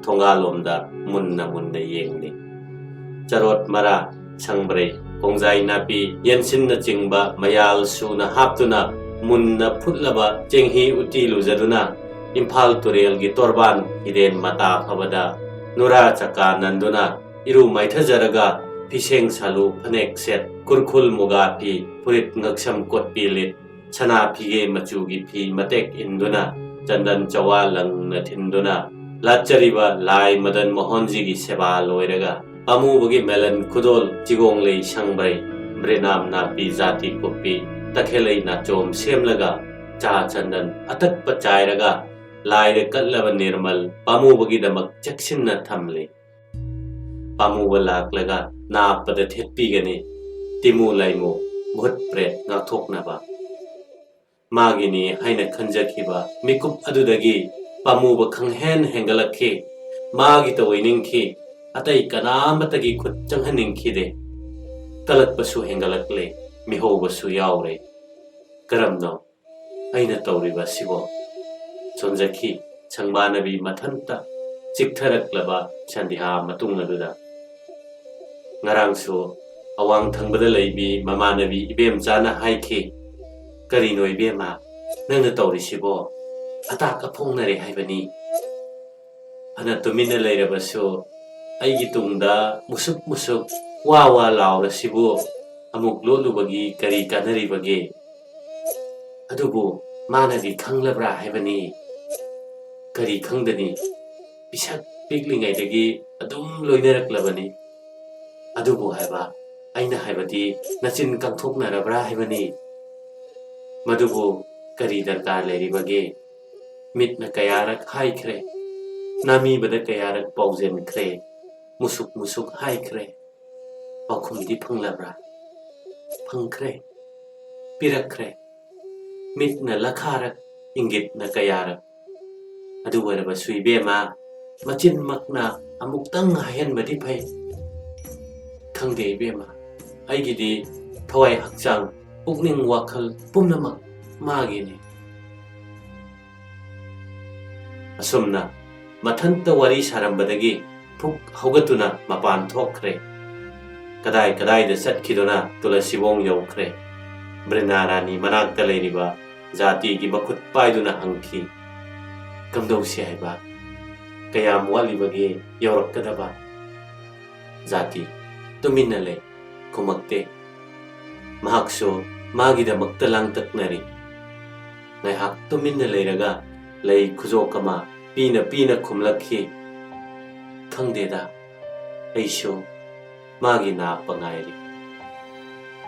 thongalomda munna yengli. Charot mara sangbre kongzai napi yensin na chingba mayal su na haptuna munna phutlaba chenghi utilu jaduna Imphal turel gi torban hiden mata phabada nura chaka nanduna iru maithajaraga Piseng salu panek set kurkul muga pi purit ngaksam kot pilit sana pige machugi pi matek induna jandan chawalang na tinduna lachariba lai madan mohanji gi seba loiraga amu bagi melan kudol jigong lei sangbai brenam na pi jati kopi takhelei na chom semlaga cha chandan atak pachairaga lai re kallaba nirmal pamu bagi damak chaksin na thamle pamu balak laga na pada thetpi gani timu laimu bhut pret na thokna ba magini haina khanjakhiba mikup adudagi pamu ba khanghen hengalakhi magi toining khi atai kanamatagi khut changhaning khi de talak pasu hengalakle miho basu yaure karamno aina tawriba sibo sonjakhi changbanabi mathanta chikthaраklaba chandiha matung aduda ngarangsu awang thangbada leibi mamanabi Ibomcha na haikhi kari noi bema nangna tawri sibo atak aphongnare haibani ana tumina leirabasu aigi tungda musuk wa laura sibu amuk lolubagi kari kanari bagi adubu manadi khanglabra haibani kari khangdani pisak piklingai dagi adum loinaraklabani adubu haiba aina haibadi nachin kangthoknarabra haibani madubu kari darkar leiribage mitna kayarak haikre nami bada kayarak pauzen kre musuk haikre pakhumdi phanglabra phangkre pirakre mitna lakharak ingit na kayarak adu waraba suibema machin makna amuktang hayan badi phai khangde bema aigidi thawai hakchang pukning wakhal pumnamak magini asumna mathanta wari sarambadagi phuk hogatuna mapan thokre kadai da satkiduna tulasibong yaukhre brenarani manakta leiriba jati gi makut paiduna hangki kamdausi haiba kayam walibagi yaurakadaba jati tuminale kumakte mahakso magida maktalang taknari ngaihak tuminna leiraga lei khujokama pina khumlakhi khangdeda aisho magi na pangairi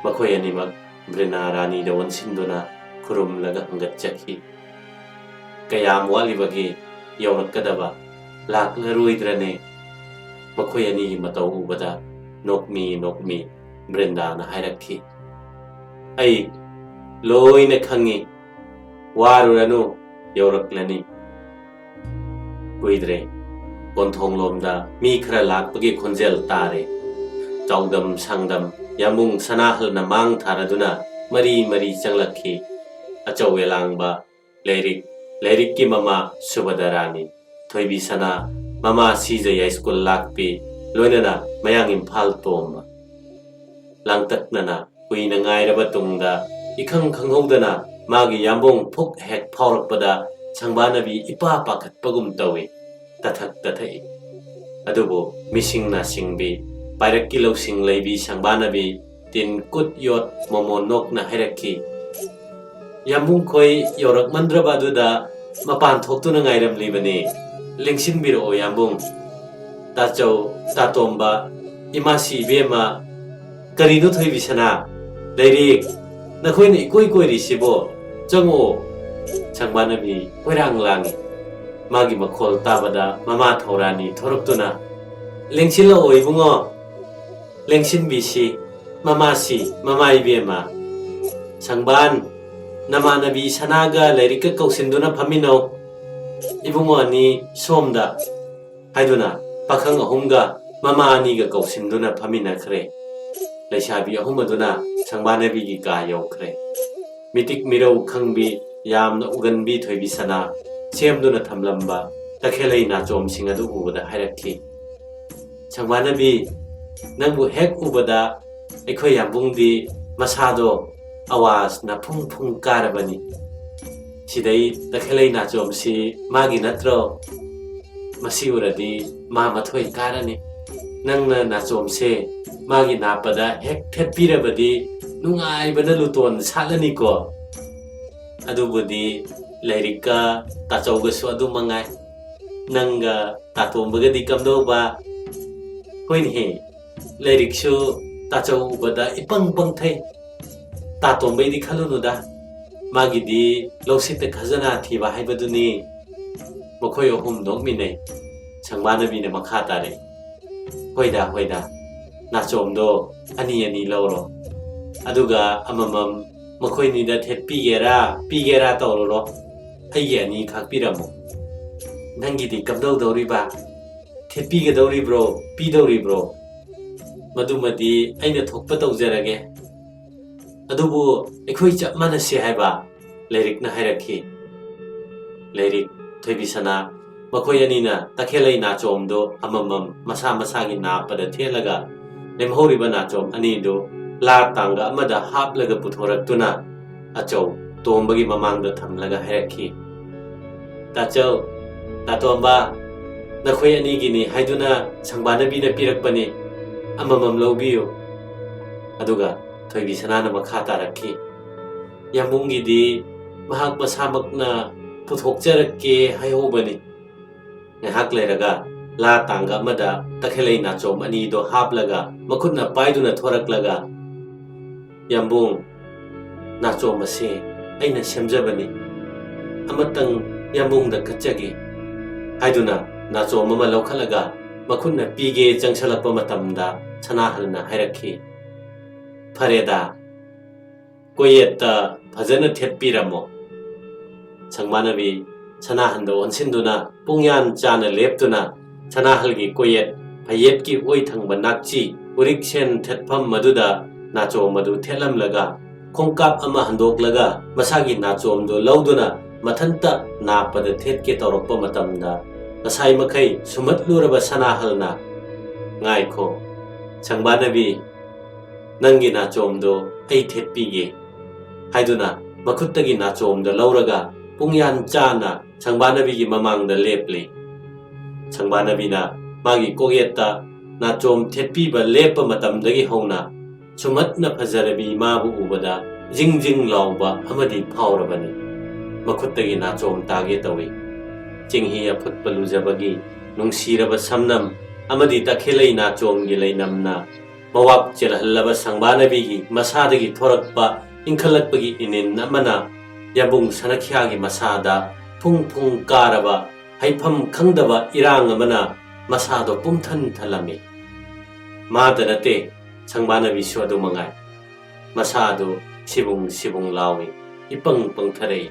makhoi animak brenarani da wansinduna khurum laga hangat chakhi kayam walibagi yaurakadaba laknaruidrane makhoi ani matau ubada nokmi brenda na hairakhi ai loina khangi waruranu yauraklani kuidre konthong lomda mi khara lakpagi khonjel tare chaudam sangdam yamung sanahal na mang tharaduna mari changlakhi achawelangba leirik ki mama subadarani thoibi sana mama sijaya school lakpi loinana mayang imphal tomba langtaknana kuina ngairaba tungda ikhang khanghodana magi yambong phuk hek phaurakpada changbanabi ipa pakhatpagum tawi tathai adubo misingna singbi pairakki losing leibi changbanabi tin kut yot momonok na hairakki yambung khoi yorak mandraba duda mapan thoktuna ngairam libani lengsinbiro yambung tachau tatomba imasi bema karino thoibi sana leirik nakhoi ni koi risibo chango changbanabi koirang langi magi makhol tabada mama thorani thoroktuna lengsila oibungo lengsin bisi mama ibema sangban namanabi sanaga leirika kausinduna phamino ibungo ani somda haiduna pakhang ahumga mama aniga kausinduna phamina khre leisabi ahumaduna sangbanabi gi ka yaukhre mitik mirau khangbi yamna uganbi thoibi sana semduna thamlamba takhelei na chom singadu ubada hairakhi sangbanabi nangbu hek ubada ekhoi yambungdi masado awas na phung karabani sidai takhelei na chom si magi natro masi uradi ma mathoi karani Nangna nachomse magi napada hek thepirabadi nungaibana luton salani ko adubudi lairika tachauga su adu mangai nanga tatombaga di kamdo ba hoin he lairiksu tachau bada ipang pang thai tatombai di khalunu da magi di losita khazana thiba haibaduni mokhoi ohum nokminai sangmana bina makha tare hoida nachomdo ani loro aduga amamam makhoi ni da pigera tawro ai ani khakpiramo nangi di kamdau dori ba thepiga dori bro pi dori bro madumadi aina thokpa tawjarage adubu ekhoi chap manase haiba lerik na hairakhi lerik thoibisana makhoi anina takhelai nachomdo amamam masa gi napada thelaga lemhoriba nachom ani do la tanga amada haplaga puthoraktuna achau tombagi mamangda thamlaga hairakhi tachau tatomba nakhoi ani gini haiduna sangbana bina pirakpani amamam lawbiyo aduga thoibi sanana makha tarakhi yamungi di mahak masamakna puthokjarakke haihobani ngahak leiraga la tanga amada takhelai nachom ani do haplaga makhutna paiduna thoraklaga yambung nachom ase aina semjabani amatang yambung da kachage haiduna nachom ama laukhalaga makhutna pige changsalakpa matamda sanahalna hairakhi fareda koyetta phajana thepiramo sangmanabi sanahanda onsinduna pungyan chana leptuna sanahalgi koyet phayetki oithangba nakchi uriksen thetpham maduda nacho madu thelamlaga khongkap ama handoklaga masagi nachomdo lauduna mathanta napada thetke tawrokpa matamda nasai makai sumatluraba sanahalna ngaikho sangbanabi nangi nachomdo ai thetpige haiduna makhuttagi nachomdo lauraga pungyan chana sangbanabi mamangda lepli sangbanabina magi koyetta nachom thetpiba lepa matamdagi hona sumatna phajarabi mabu ubada jingjing lawba amadi phawrabani makhuttagi nachom tage tawi jinghi aphutpa lujabagi nungsiraba samnam amadi takhelai nachom gi leinamna mawak chelhallaba sangbanabi masadagi thorakpa inkhalakpagi inin amana yabung sanakhyagi masada phung karaba haifam khangdaba irang amana masado pumthan thalami madanate sangbanabi swadu mangai masado sibung lawi ipang pangthare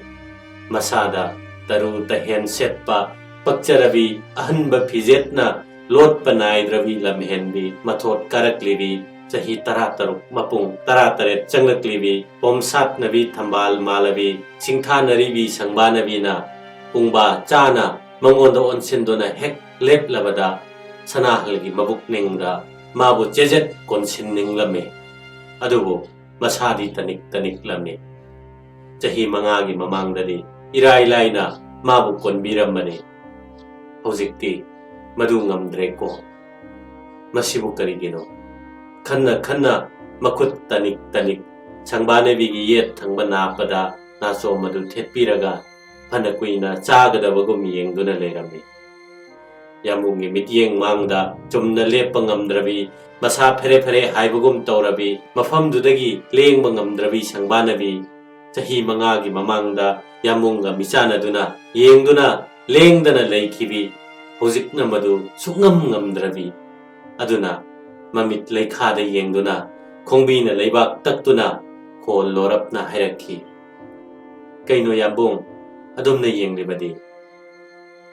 masada taru tahen setpa pakcharabi ahanba phijetna lot panai drabi lamhenbi mathot karaklibi chahi taruk mapung taret changlaklibi pomsat nabi thambal malabi singtha naribi sangbanabi na pungba chana mangondo onsindona hek lep labada sanahalgi mabuk ningda mabu jejet konsin ninglame adubu masadi tanik lame chahi mangagi mamangdadi irai laina mabu konbiramani hojikti madu ngamdre ko masibu karigino khanna makut tanik sangbanabi gi yet thangba napada naso madu thetpiraga phana kuina chagadabagum yengduna leirami yamungi mityeng mangda chumna lepa ngamdrabi masa phere haibagum tawrabi mafamdudagi lengba ngamdrabi sangbanabi chahi mangagi mamangda yamunga michanaduna yengduna lengdana leikhibi hojikna madu sungam ngamdrabi aduna mamit leikhada yengduna khongbina leibak taktuna khol lorapna hairakhi kaino yambung adumna yenglibadi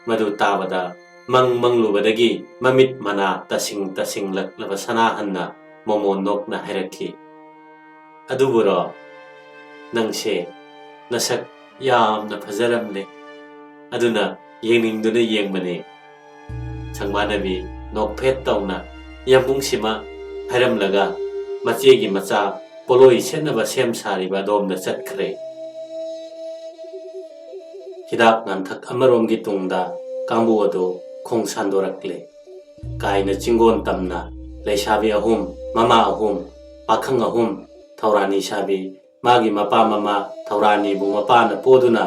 madu tabada manglubadagi mamit mana tasing laklaba sanahanna momonokna hairakhi aduburo nangse nasak yamna phajaramle aduna yengningduna yengbane sangbanabi nokphet tawna yambung sima hairamlaga machegi macha poloi senaba sem sariba domda chatkre hidak nanthak amaromgi tungda kambu adu khongsandorakle kaina chingon tamna leisabi ahum mama ahum pakhang ahum thaurani sabi magi mapa mama thaurani bu mapa na poduna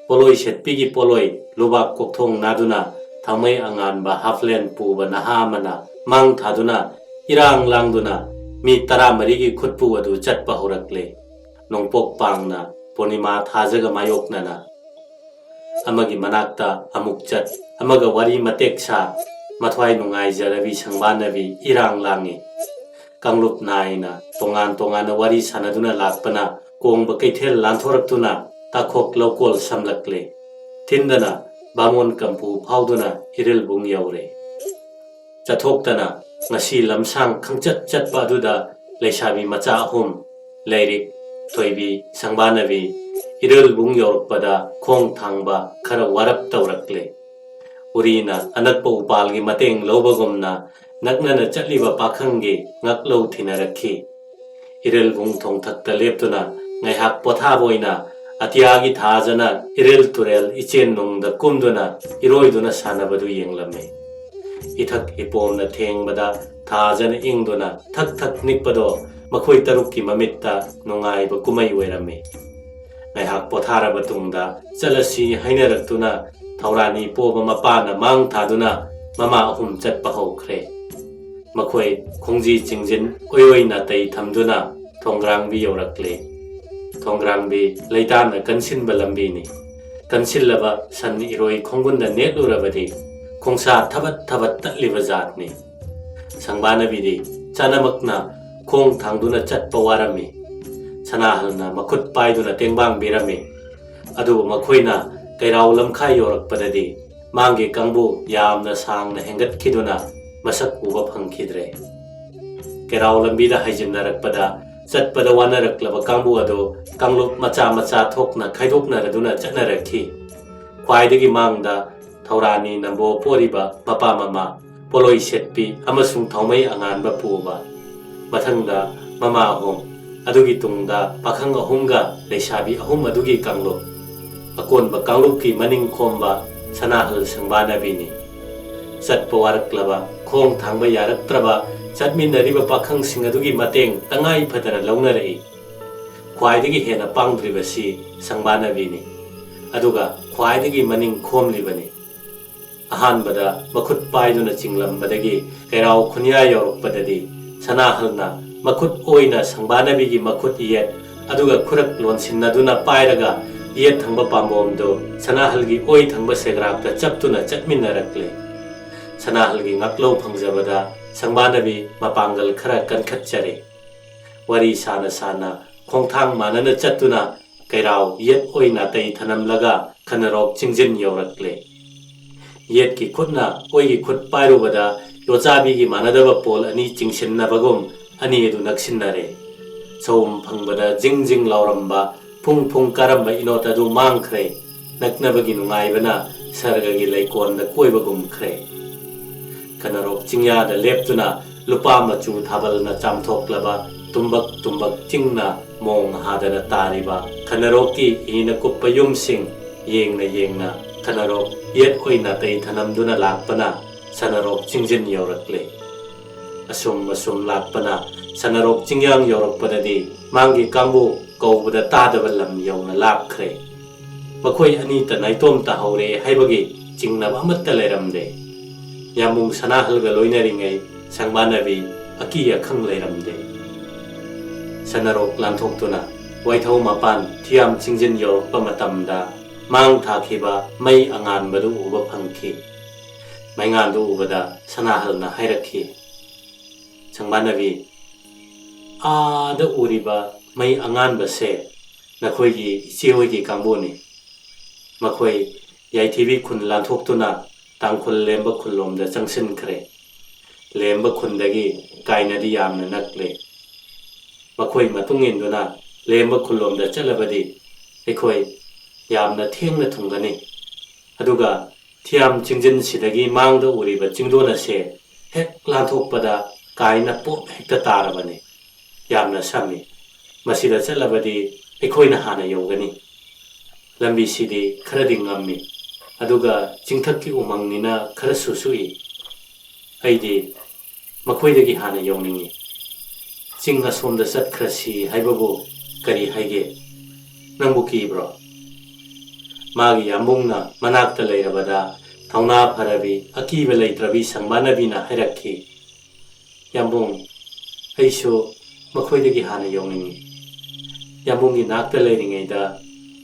poloi setpigi poloi lubak kokthong naduna thamai angan ba haflen pu ba naha mana mang thaduna irang langduna mi tara marigi khutpu adu chatpa horakle nongpok pangna ponima thajaga mayoknana amagi manakta amuk chat amaga wari matek sa mathwai nungai jarabi sangbanabi irang langi kanglup naina tongan tongana wari sanaduna lakpana kongba keithel lanthoraktuna takhok lokol samlakle thindana bamon kampu phauduna iril bung yaure chathoktana ngasi lamsang khangchat chatpa aduda leisabi macha ahum leirik thoibi sangbanabi iril bung yorpada khong thangba khara warap tawrakle urina anakpa upalgi mateng lobagomna naknana chatliba pakhangi ngaklo thinarakhi iril bung thong thakta leptuna ngaihak pothaboina atiagi thajana iril turel ichen nongda kumduna iroiduna sanabadu yenglame ithak ipomna thengbada thajana ingduna thak thak nikpado makhoi tarukki mamitta nongaiba kumai oirame ngaihak potharaba tungda chalasi hainaraktuna thaurani poba mapana mang thaduna mama ahum chatpa hokre makhoi khongji chingjin oyoina tei thamduna thongrangbi yorakle thongrangbi leitana kansinba lambini kansilaba san iroi khongunda netlurabadi khongsa thabat thabat tatliba zatni sangbanabi chanamakna khong thangduna chatpa warami sanahalna makhut paiduna tengbang birami adu makhoina kairau lamkhai yorakpadadi mangi kangbu yamna sangna hengat khiduna masak uba phangkhidre kairau lambida haijinnarakpada chatpada wanaraklaba kangbu adu kanglup macha macha thokna khaidokna raduna chatnarakhi khwaidagi mangda thaurani nambo poriba mapa mama poloi setpi amasung thaumai anganba puba mathangda mama ahum adugi tungda pakhang ahumga leisabi ahum adugi kanglup akonba kanglupki maning khomba sanahal sangbanabi chatpa waraklaba khong thangba yaraktraba chatminariba pakhang sing adugi mateng tangai phadana launarei khwaidagi hena pangdribasi sangbanabi aduga khwaidagi maning khomlibani ahanbada makhut paiduna cinglambadagi kairau khunya yorokpadadi sanahalna makhut oina sangbanabi makhut yet aduga khurak lonsinnaduna pairaga yet thangba pambomdo sanahalgi oi thangba segrakta chaptuna chatminarakle sanahalgi ngaklo phangjabada sangbanabi mapangal khara kankhatchare wari sana sana khongthang manana chatuna kairau yet oina tei thanamlaga khanarok chingjin yorakle yet ki khutna oi gi khut pairubada yochabi gi manadaba pol ani chingsinnabagum ani edu naksinnare chom phangbada jingjing lauramba phung phung karamba inota du mangkhre naknabagi nungaibana sargagi laikon da koibagum khre kanarok chingya da leptuna lupa machu thabalna chamthoklaba tumbak tumbak chingna mong hadana tariba kanaroki ina kuppayum sing yengna kanarok yet oina tei thanamduna lakpana sanarok chingjin yorakle asum lakpana sanarok chingyang yorakpadadi mangi kangbu kawbada tadaba lam yawna lapkhre makhoi ani ta naitom ta haure haibagi chingnaba amatta leiramde yamung sanahalga loinaringai sangbanabi akiya khang leiramde sanarok lanthokhtuna waithau mapan thiam chingjin yorokpa matamda mang thakhiba mai anganbadu uba phangki maingandu ubada sanahalna hairakhi sangbanabi ada uriba mai anganbase nakhoigi ichehoigi kamboni makhoi yaithibi khun lanthokhtuna tangkhul lemba khullomda changsinkhre lemba khundagi kainadi yamna nakle makhoi matunginduna lemba khullomda chalabadi ekhoi yamna thengna thungani aduga thiam chingjin sidagi mangda uriba chingdona se hek lanthokpada kaina pop hekta tarabani yamna sami masida chalabadi ekhoina hana yogani lambi sidi kharadi ngammi aduga chingthakki umangnina khara susui ꯑꯩꯗꯤ ꯃꯈꯣꯏꯗꯒꯤ ꯍꯥꯟꯅ ꯌꯧꯅꯤꯡꯉꯤ ꯆꯤꯡ ꯑꯁꯣꯝꯗ ꯆꯠꯈ꯭ꯔꯁꯤ ꯍꯥꯏꯕꯕꯨ ꯀꯔꯤ ꯍꯥꯏꯒꯦ ꯅꯪꯕꯨ ꯀꯤꯕ꯭ꯔꯣ ꯃꯥꯒꯤ ꯌꯥꯝꯕꯨꯡꯅ ꯃꯅꯥꯛꯇ ꯂꯩꯔꯕꯗ ꯊꯧꯅꯥ ꯐꯔꯕꯤ ꯑꯀꯤꯕ ꯂꯩꯇ꯭ꯔꯕꯤ ꯁꯪꯕꯥꯅꯕꯤꯅ ꯍꯥꯏꯔꯛꯈꯤ ꯌꯥꯝꯕꯨꯡ ꯑꯩꯁꯨ ꯃꯈꯣꯏꯗꯒꯤ ꯍꯥꯟꯅ ꯌꯧꯅꯤꯡꯉꯤ ꯌꯥꯝꯕꯨꯡꯒꯤ ꯅꯥꯛꯇ ꯂꯩꯔꯤꯉꯩꯗ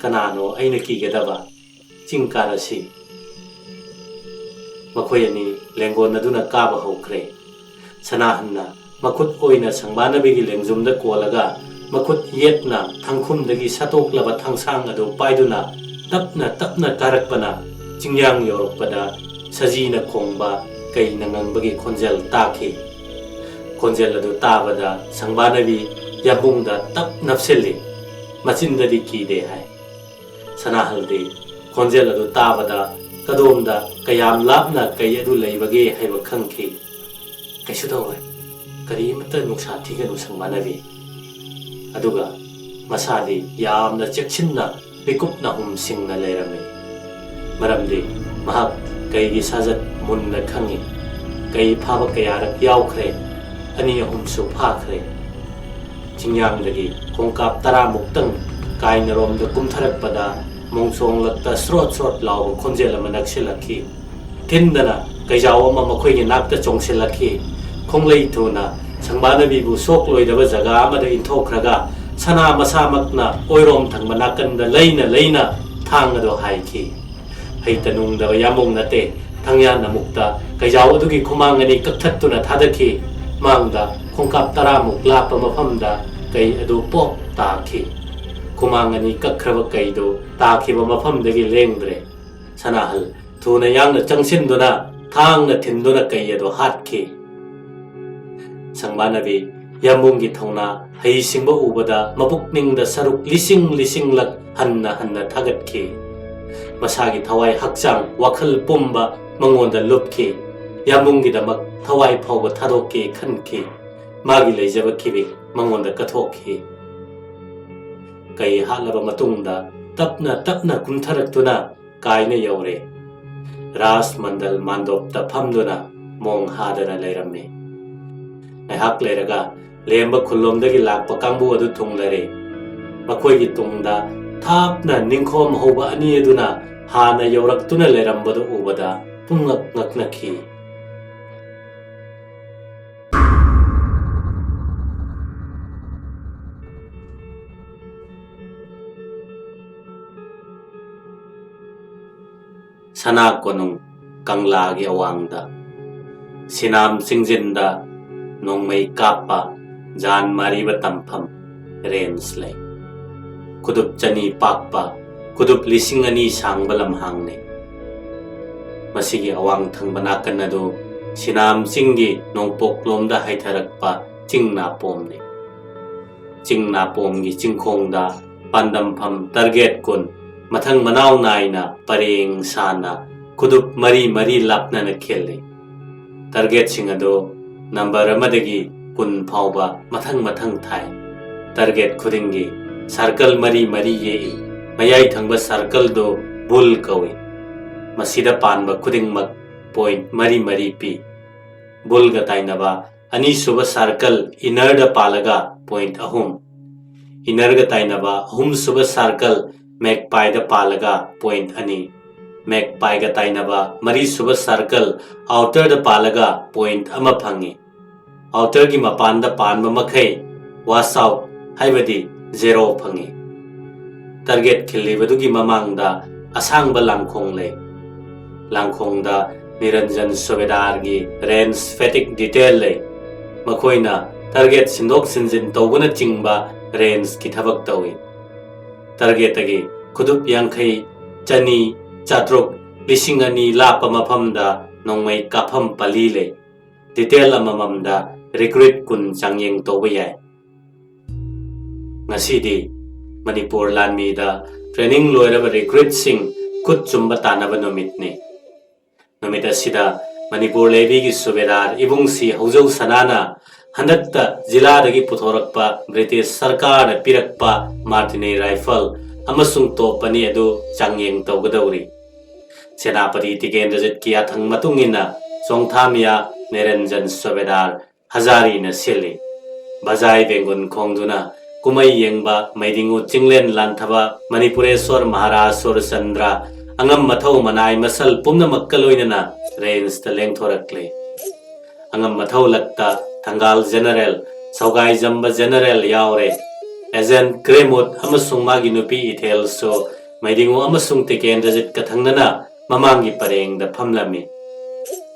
ꯀꯅꯥꯅꯣ ꯑꯩꯅ ꯀꯤꯒꯗꯕ ꯆꯤꯡ ꯀꯥꯔꯁꯤ ꯃꯈꯣꯏ ꯑꯅꯤ ꯂꯦꯡꯒꯣꯟꯅꯗꯨꯅ ꯀꯥꯕ ꯍꯧꯈ꯭ꯔꯦ ꯁꯅꯥꯍꯟꯅ ꯃꯈꯨꯠ ꯑꯣꯏꯅ ꯁꯪꯕꯥꯅꯕꯤꯒꯤ ꯂꯦꯡꯖꯨꯝꯗ ꯀꯣꯜꯂꯒ ꯃꯈꯨꯠ ꯌꯦꯠꯅ ꯊꯥꯡꯈꯨꯝꯗꯒꯤ ꯁꯠꯇꯣꯛꯂꯕ ꯊꯥꯡꯁꯥꯡ ꯑꯗꯨ ꯄꯥꯏꯗꯨꯅ ꯇꯞꯅ ꯇꯞꯅ ꯀꯥꯔꯛꯄꯅ ꯆꯤꯡꯌꯥꯡ ꯌꯧꯔꯛꯄꯗ ꯁꯖꯤꯅ ꯈꯣꯡꯕ ꯀꯩꯅ ꯉꯪꯕꯒꯤ ꯈꯣꯟꯖꯦꯜ ꯇꯥꯈꯤ ꯈꯣꯟꯖꯦꯜ ꯑꯗꯨ ꯇꯥꯕꯗ ꯁꯪꯕꯥꯅꯕꯤ ꯌꯥꯝꯕꯨꯡꯗ ꯇꯞ ꯅꯞꯁꯤꯜꯂꯤ ꯃꯆꯤꯟꯗꯗꯤ ꯀꯤꯗꯦ ꯍꯥꯏ ꯁꯅꯥꯍꯜꯗꯤ ꯈꯣꯟꯖꯦꯜ ꯑꯗꯨ ꯇꯥꯕꯗ ꯀꯗꯣꯝꯗ ꯀꯌꯥꯝ ꯂꯥꯞꯅ ꯀꯩ ꯑꯗꯨ ꯂꯩꯕꯒꯦ ꯍꯥꯏꯕ ꯈꯪꯈꯤ ꯀꯩꯁꯨ ꯇꯧꯔꯣꯏ ꯀꯔꯤꯃꯠꯇ ꯅꯨꯡꯁꯥ ꯊꯤꯒꯅꯨ ꯁꯪꯕꯥꯅꯕꯤ ꯑꯗꯨꯒ ꯃꯁꯥꯗꯤ ꯌꯥꯝꯅ ꯆꯦꯛꯁꯤꯟꯅ ꯃꯤꯀꯨꯞ ꯅꯥꯍꯨꯝ ꯁꯤꯡꯅ ꯂꯩꯔꯝꯃꯤ ꯃꯔꯝꯗꯤ ꯃꯍꯥꯛ ꯀꯩꯒꯤ ꯁꯥꯖꯠ ꯃꯨꯟꯅ ꯈꯪꯉꯤ ꯀꯩ ꯐꯥꯕ ꯀꯌꯥꯔꯛ ꯌꯥꯎꯈ꯭ꯔꯦ ꯑꯅꯤ ꯑꯍꯨꯝꯁꯨ ꯐꯥꯈ꯭ꯔꯦ ꯆꯤꯡꯌꯥꯡꯗꯒꯤ ꯈꯣꯡꯀꯥꯞ 10ꯃꯨꯛꯇꯪ ꯀꯥꯏꯅꯔꯣꯝꯗ ꯀꯨꯝꯊꯔꯛꯄꯗ ꯃꯣꯡꯁꯣꯡꯂꯛꯇ ꯁ꯭ꯔꯣꯠ ꯁ꯭ꯔꯣꯠ ꯂꯥꯎꯕ ꯈꯣꯟꯖꯦꯜ ꯑꯃ ꯅꯛꯁꯤꯜꯂꯛꯈꯤ ꯊꯤꯟꯗꯅ ꯀꯩꯖꯥꯎ ꯑꯃ ꯃꯈꯣꯏꯒꯤ ꯅꯥꯛꯇ ꯆꯣꯡꯁꯤꯜꯂꯛꯈꯤ ꯈꯣꯡꯂꯩ ꯊꯨꯅ ꯁꯪꯕꯥꯅꯕꯤꯕꯨ ꯁꯣꯛꯂꯣꯏꯗꯕ ꯖꯒꯥ ꯑꯃꯗ ꯏꯟꯊꯣꯛꯈ꯭ꯔꯒ ꯁꯅꯥ ꯃꯁꯥꯃꯛꯅ ꯑꯣꯏꯔꯣꯝ ꯊꯪꯕ ꯅꯥꯀꯟꯗ ꯂꯩꯅ ꯂꯩꯅ ꯊꯥꯡ ꯑꯗꯨ ꯍꯥꯏꯈꯤ ꯍꯩꯇ ꯅꯨꯡꯗꯕ ꯌꯥꯝꯕꯨꯡ ꯅꯠꯇꯦ ꯊꯪꯌꯥꯟ ꯑꯃꯨꯛꯇ ꯀꯩꯖꯥꯎ ꯑꯗꯨꯒꯤ ꯈꯨꯃꯥꯡ ꯑꯅꯤ ꯀꯛꯊꯠꯇꯨꯅ ꯊꯥꯗꯈꯤ ꯃꯥꯡꯗ ꯈꯣꯡꯀꯥꯞ 10ꯃꯨꯛ ꯂꯥꯞꯄ ꯃꯐꯝꯗ ꯀꯩ ꯑꯗꯨ ꯄꯣꯞ ꯇꯥꯈꯤ ꯈꯨꯃꯥꯡ ꯑꯅꯤ ꯀꯛꯈ꯭ꯔꯕ ꯀꯩꯗꯨ ꯇꯥꯈꯤꯕ ꯃꯐꯝꯗꯒꯤ ꯂꯦꯡꯗ꯭ꯔꯦ ꯁꯅꯥꯍꯜ ꯊꯨꯅ ꯌꯥꯡꯅ ꯆꯪꯁꯤꯟꯗꯨꯅ ꯊꯥꯡꯅ ꯊꯤꯟꯗꯨꯅ ꯀꯩ ꯑꯗꯨ ꯍꯥꯠꯈꯤ ꯁꯪꯕꯥꯅꯕꯤ ꯌꯥꯝꯕꯨꯡꯒꯤ ꯊꯧꯅꯥ ꯍꯩꯁꯤꯡꯕ ꯎꯕꯗ ꯃꯄꯨꯛꯅꯤꯡꯗ ꯁꯔꯨꯛ ꯂꯤꯁꯤꯡꯂꯛ ꯍꯟꯅ ꯍꯟꯅ ꯊꯥꯒꯠꯈꯤ ꯃꯁꯥꯒꯤ ꯊꯋꯥꯏ ꯍꯛꯆꯥꯡ ꯋꯥꯈꯜ ꯄꯨꯝꯕ ꯃꯉꯣꯟꯗ ꯂꯨꯞꯈꯤ ꯌꯥꯝꯕꯨꯡꯒꯤꯗꯃꯛ ꯊꯋꯥꯏ ꯐꯥꯎꯕ ꯊꯥꯗꯣꯛꯀꯦ ꯈꯟꯈꯤ ꯃꯥꯒꯤ ꯂꯩꯖꯕ ꯀꯤꯕꯤ ꯃꯉꯣꯟꯗ ꯀꯠꯊꯣꯛꯈꯤ ꯀꯩ ꯍꯥꯠꯂꯕ ꯃꯇꯨꯡꯗ ꯇꯞꯅ ꯇꯞꯅ ꯀꯨꯝꯊꯔꯛꯇꯨꯅ ꯀꯥꯏꯅ ꯌꯧꯔꯦ ꯔꯥꯖ ꯃꯟꯗꯜ ꯃꯥꯟꯗꯣꯞꯇ ꯐꯝꯗꯨꯅ ꯃꯣꯡ ꯍꯥꯗꯅ ꯂꯩꯔꯝꯃꯤ ꯉꯥꯏꯍꯥꯛ ꯂꯩꯔꯒ ꯂꯦꯝꯕ ꯈꯨꯜꯂꯣꯝꯗꯒꯤ ꯂꯥꯛꯄ ꯀꯥꯡꯕꯨ ꯑꯗꯨ ꯊꯨꯡꯂꯔꯦ ꯃꯈꯣꯏꯒꯤ ꯇꯨꯡꯗ ꯊꯥꯞꯅ ꯅꯤꯡꯈꯣꯝ ꯍꯧꯕ ꯑꯅꯤ ꯑꯗꯨꯅ ꯍꯥꯟꯅ ꯌꯧꯔꯛꯇꯨꯅ ꯂꯩꯔꯝꯕꯗꯨ ꯎꯕꯗ ꯄꯨꯡꯉꯛ ꯉꯛꯅꯈꯤ ꯁꯅꯥ ꯀꯣꯅꯨꯡ ꯀꯪꯂꯥꯒꯤ ꯑꯋꯥꯡꯗ ꯁꯤꯅꯥꯝ ꯆꯤꯡꯖꯤꯟꯗ ꯅꯣꯡꯃꯩ ꯀꯥꯞꯄ ꯖꯥꯟ ꯃꯥꯔꯤꯕ ꯇꯝꯐꯝ ꯔꯦꯟꯖ ꯂꯩ ꯈꯨꯗꯨꯞ 2 ꯄꯥꯛꯄ ꯈꯨꯗꯨꯞ 2,000 ꯁꯥꯡꯕ ꯂꯝꯍꯥꯡꯅꯤ ꯃꯁꯤꯒꯤ ꯑꯋꯥꯡ ꯊꯪꯕ ꯅꯥꯀꯟ ꯑꯗꯨ ꯁꯤꯅꯥꯝ ꯆꯤꯡꯒꯤ ꯅꯣꯡꯄꯣꯛꯂꯣꯝꯗ ꯍꯥꯏꯊꯔꯛꯄ ꯆꯤꯡ ꯅꯥꯄꯣꯝꯅꯤ ꯆꯤꯡ ꯅꯥꯄꯣꯝꯒꯤ ꯆꯤꯡꯈꯣꯡꯗ ꯄꯥꯟꯗꯝꯐꯝ ꯇꯔꯒꯦꯠ 10 ꯃꯊꯪ ꯃꯅꯥꯎ ꯅꯥꯏꯅ ꯄꯔꯦꯡ ꯁꯥꯅ ꯈꯨꯗꯨꯞ 4 ꯂꯥꯞꯅꯅ ꯈꯦꯜꯂꯤ ꯇꯔꯒꯦꯠꯁꯤꯡ ꯑꯗꯨ ꯅꯝꯕꯔ 1ꯗꯒꯤ 10 ꯐꯥꯎꯕ ꯃꯊꯪ ꯃꯊꯪ ꯊꯥꯏ ꯇꯔꯒꯦꯠ ꯈꯨꯗꯤꯡꯒꯤ ꯁꯥꯔꯀꯜ 4 ꯌꯦꯛꯏ ꯃꯌꯥꯏ ꯊꯪꯕ ꯁꯥꯔꯀꯜꯗꯨ ꯕꯨꯜ ꯀꯧꯏ ꯃꯁꯤꯗ ꯄꯥꯟꯕ ꯈꯨꯗꯤꯡꯃꯛ ꯄꯣꯏꯟꯠ 4 ꯄꯤ ꯕꯨꯜꯒ ꯇꯥꯏꯅꯕ ꯑꯅꯤꯁꯨꯕ ꯁꯥꯔꯀꯜ ꯏꯅꯔꯗ ꯄꯥꯜꯂꯒ ꯄꯣꯏꯟꯠ 3 इनरगा ताइनबा अहुमसुबा सर्कल मैगपाइदा पालगा पॉइंट 2 मैगपाइगा ताइनबा मरीसुबा सर्कल आउटर दा पालगा पॉइंट अमा फंगी आउटर की मपानदा पानबा मखै वास आउट हाइबदी 0 फंगी टारगेट खिल्लिबदुगी ममांगदा असांगबा लांखोंग ले लांखोंगदा निरंजन सुबेदार की रेंज फेटिक डिटेल ले मखोइना टारगेट सिंदोक सिंजिन तौबना चिंगबा रेंज की थबक तौई टारगेट की खुदुप यांखै चनी चात्रुक लिसिंग अनि लाप मफमदा नोंमै काफम पली ले डिटेल अमममदा रिक्रूट कुन चांगयेंग तौबा याय ngasi मणिपुर लानमीदा ट्रेनिंग लोइरबा रिक्रूट सिंग खुद चुम्बा तानबा नुमितने नुमित असिदा मणिपुर लेवी की सुबेदार इबुंगसी हौजौ सनाना हंदक्ता जिला दगी पुथोरकपा ब्रिटिश सरकार न पिरकपा मार्टिनी राइफल अमसुंग तोपनी अदु चांगयेंग तौगदौरी सेनापति तिकेंद्रजित की Athang मतुंगिना सोंगथामिया Niranjan Sobedar Hazari na sili Bazai Bengun Kongduna Kumai Yengba Maidingu Chinglen Lanthaba Manipureswar Maharaj Surchandra Angam Mathau Manai Masal Pumna Makkaloinana Reigns the Lengthorakle Angam Mathau Lakta Tangal General Saugai Jamba General Yaure Ezen Kremut Amasung Magi Nupi Ithel so Maidingu Amasung Tiken Rajit Kathangnana Mamangi Pareng the Pamlami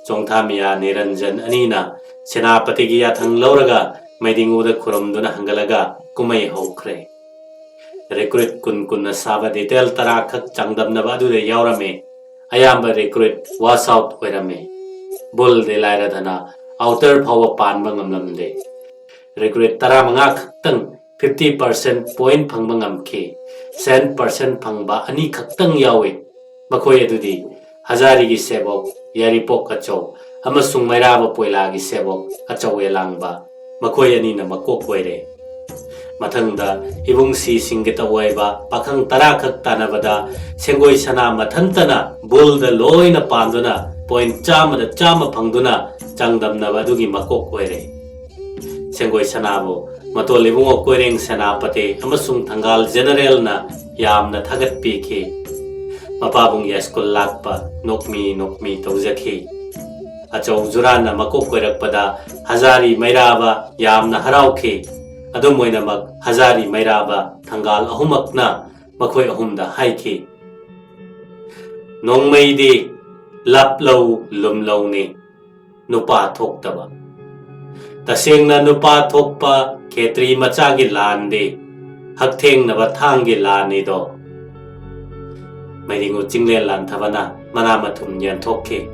Chongthamia Niranjan Anina Senapati Giyathang Lauraga Maidingu the Kurumduna Hangalaga Kumai Hokre Recruit Kun Sava Detail Tarakak Changdam Navadu de Yaurame Ayamba recruit was out Werame Bull de Lairadana Outer Power Panbangam Lamde Recruit Taramangak Tang 50% point Pangbangam K 10% Pangba Ani Kaktang Yawe Makoya Dudi Hazari Sebok Yaripok Acho Amasung Mairaba Poilagi Sebok Acho Elangba Makoya Nina Makokwere Matangda Ibungsi Singita Waiba Pakang Tarakak Tanavada Sengoi Sana Matantana Bull the Loina Panduna Point Chama the Chama Pangduna Changdam Navadugi Makokwere Sengoi Sanabo Matolibungo Quering Senapate Amasung Tangal General na Yamna Thagat Piki Mapabung Yaskul Lakpa Nokmi Tozaki Acho Zurana Makokwerakpada Hazari Mairaba Yamna Harauki Adumoinamak Hazari Mairaba Tangal Ahumakna Makoi Ahumda Haiki Nong Maidi Laplow Lumlowni Nupa Toktaba Tasengna Nupa Tokpa Ketri Machagi Landi Hakteng Nabatangi Lani do Maidingu Jingle Lantavana Manamatum Yan Toki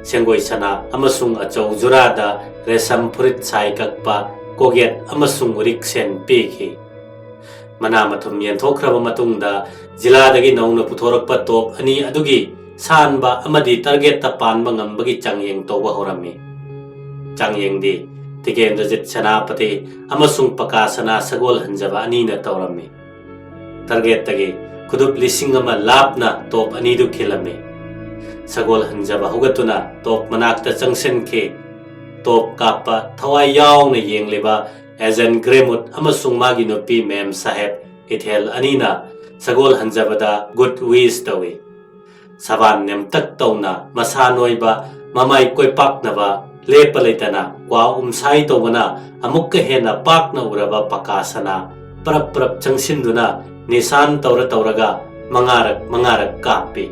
Sengoi Sana Amasung Acho Zurada Resam Purit Sai Kakpa Koget Amasung Riksen Piki Manamatum Yan Tokraba Matungda Ziladagi Nong Putorakpa Top Ani Adugi Sanba Amadi Target Tapan Mangambagi Changyeng Toba Horami Changyeng di Tiken Rajit Senapati Amasung Pakasana Sagol Hanjaba Anina Taurami Target Tagi Kudup Lisingama Lapna Top Anidu Kilame Sagol Hanjaba Hugatuna Top Manakta Changsen Ke Top Kappa Thawai Yaung na Yengliba Ezen Gremut Amasung Magi Nupi Mem Saheb Ithel Anina Sagol Hanjabada Good Wish Tawi Saban Nem Tak Tauna Masanoiba Mamai Koi Paknaba Lepalaitana Kwa Sai Tawana Amukka Hena Pakna Uraba Pakasana Prap Changsinduna Nisan Tauraga Mangarak Kapi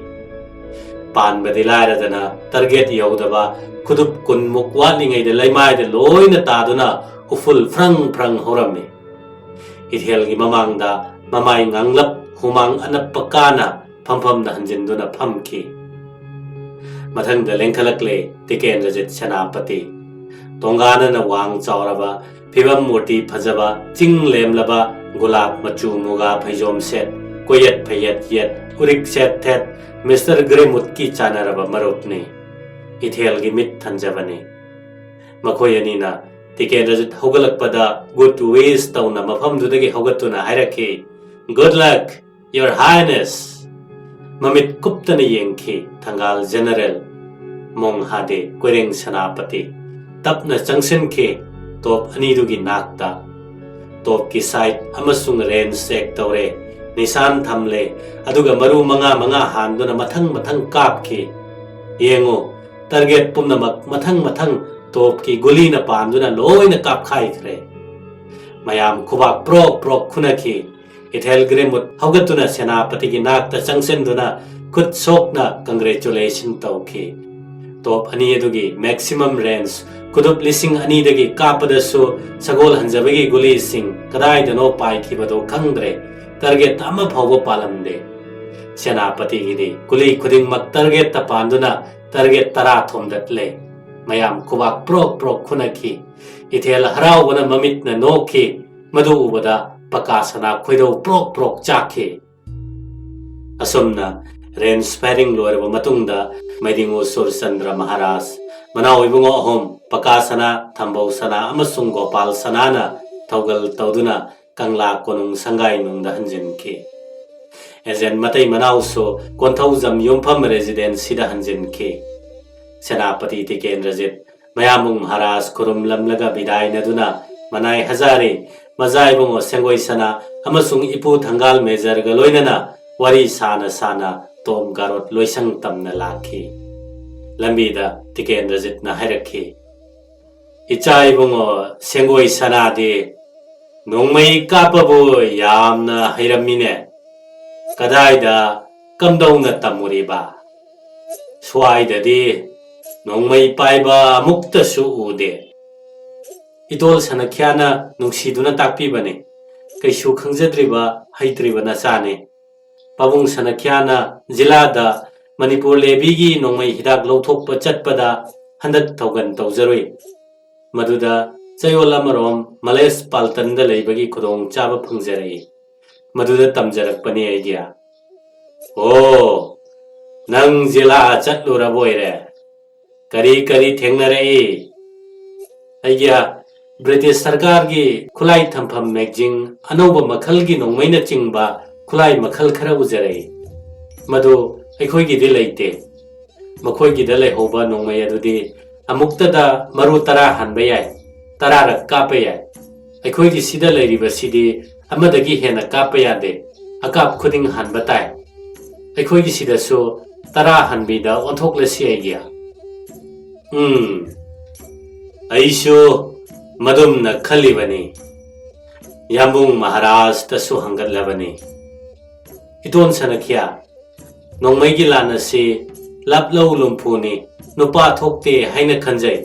Pan Badiladana Target Yodava Kudup Kun Mukwaling the Laimai the Loina Taduna Uful Prang Horame It Helgi Mamangda Mamai Nganglap Humang Anapakana Pampam Hanjinduna Pamki Matang the Lenkalakle Tiken Rajit Senapati Tongana na Wang Chauraba Pibam Murti Pajaba Ching Lemlaba Gulab Machu Muga Pajom Set Koyet Payet Yet Urik Set Tet Mr. Gremut Ki Chanaraba Marupni Ithel Gimit Tanjavani Makoyanina Tiken Rajit Hogalakpada Good Ways Tauna Mafam Dudagi Hogatuna Hiraki Good luck, Your Highness Mamit Kuptani Yenki Tangal General Mong Hade Quering Senapati Tapna Changsen Ke Top Anidugi Nakta Top Ki Site Amasung Ren Sek Taure Nisan Thamle Aduga Maru Manga Handuna Matang Kapki Yengo Target Pumnamak Matang Top Ki Gulina Panduna Loina Kap Kaikre Mayam Kubak Pro Kunaki Ithel Gremut Hogatuna Senapati Gi Nakta Changsenduna Kut Sokna Congratulation Tauki Top Ani Adugi Maximum Range Kudup Lising Ani Dagi Kapadasu Sagol Hanjabagi Guli Sing Kadai Dano Pai Kibado Kangdre Target Ama Phogo Palamde Senapati Gidi Guli Kuding Mak Target Tapanduna Target Tara Thomdatle Mayam Kubak Pro Kunaki Ithel Harau Wana Mamit na Noki Madu Ubada Pakasana Kwido Prok Chaki Asumna Ren Sparing Loraba Matungda Maidingo Surchandra Maharaj Manau Ibungo Ahom Pakasana Thambau Sana Amasung Gopal Sanana Taugal Tauduna Kangla Konung Sangai Nung da Hanjinki Ezen Matai Manau So Kontauzam Yumpam Residency da Hanjinki Senapati Tiken Rajit mayamung Maharaj kurum lamlaga bidai naduna manai hazari mazai bungo Sengoi sana amasung ipu thangal mejar ga loinana wari sana sana tom garot loisang tamna lakhi lambida Tikendrajit na hairakhi ichai bungo Sengoi sana de nongmai kapabu yamna hairamine kadaida kamdongna tamuriba swaidadi nongmai paiba mukta su ude idol sanakhyana nungsiduna takpibane kaisu khangjadriba haitriba nachane pabung sanakhyana jilada Manipur lebigi nongmai hidak lauthokpa chatpada handak thogan tawjaroi maduda chayol amarom Males paltanda leibagi khudong chaba phangjarai maduda tamjarakpani idea oh nang jila chatlura boire kari kari thengnare aigya British Sarkar gi khulai thampham magazine anoba makhal gi nongmaina chingba khulai makhal khara ujare madu aikhoi gi dilaite makhoi gi dalai hoba nongmai adudi amukta da maru tara hanba yai tara rak kapa yai aikhoi gi sida lairiba sidi amadagi hena kapa yade akap khuding hanba tai aikhoi gi sida so tara hanbida onthokla si aigya aisho madumna khalibani Yambung Maharaj tasu hangatlabani iton sanakhya nongmai gi lana se laplau lumphuni nupa thokte haina khanjai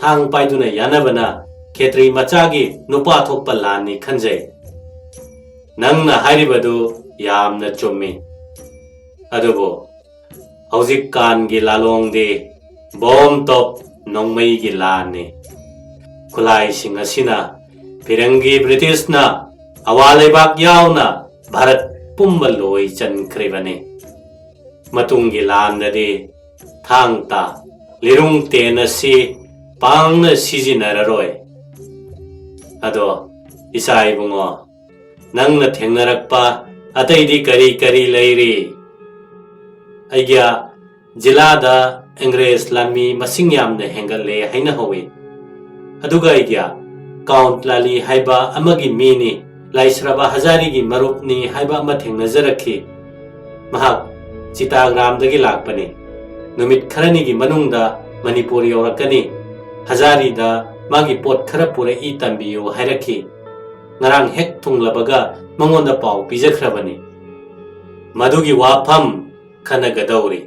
thang paiduna yanabana khetri machagi nupa thokpa lani khanjai nangna hairibadu yamna chummi adubo hauzik kan gi lalong de bom top nongmai gi lani khulai sing asina Pirangi British na awalay bakyaw na Bharat pumbaloy chan kribane matungi lan na di thang ta lirung te na si pang na sijinararoy ado isay bungo nang na thengnarakpa atay di kari kari layri aigya jilada Ingres lami masing yam na hengale haina hawi aduga aigya Count Lali haiba amagi mini Laisraba Hazari gi marupni haiba ama thengnajarakhi mahak Chittagram dagi lakpani numit kharani gi manungda Manipur yorakani Hazari da magi pot khara pura I tambiyo hairakhi ngarang hek thunglabaga mangonda pau pijakhrabani madugi wafam khanagadauri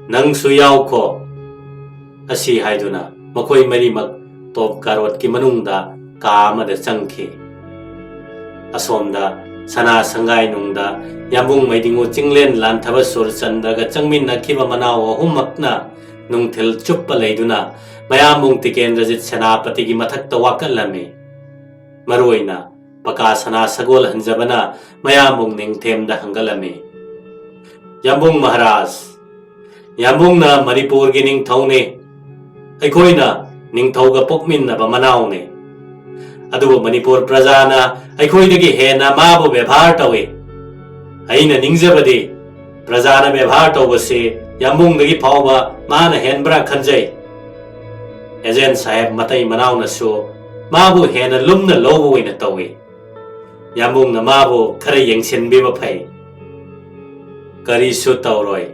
nangsu yawko asi haiduna makoi marimak top karot ki manungda kamada changkhi asomda sana sangai nungda yambung maidingu chinglen lan thaba sur chandaga changmin nakhiba manaw humakna nungthil chuppa leiduna mayamung Tikendrajit senapati gi mathakta wakalame maroina paka sana sagol hanjabana mayamung ningthemda hangalame Yambung Maharaj Yambung na Manipur gi ningthone aikoina ningthauga pokminnaba manawne adubu Manipur prajana aikhoidagi hena mabu bebhar tawi aina ningjabadi prajana bebhar tawbase Yambungdagi phawba mana henbra khanjai agent sahib matai manawna so mabu hena lumna lobu oina tawi Yambungna mabu khara yengsenbiba phai kari su tawroi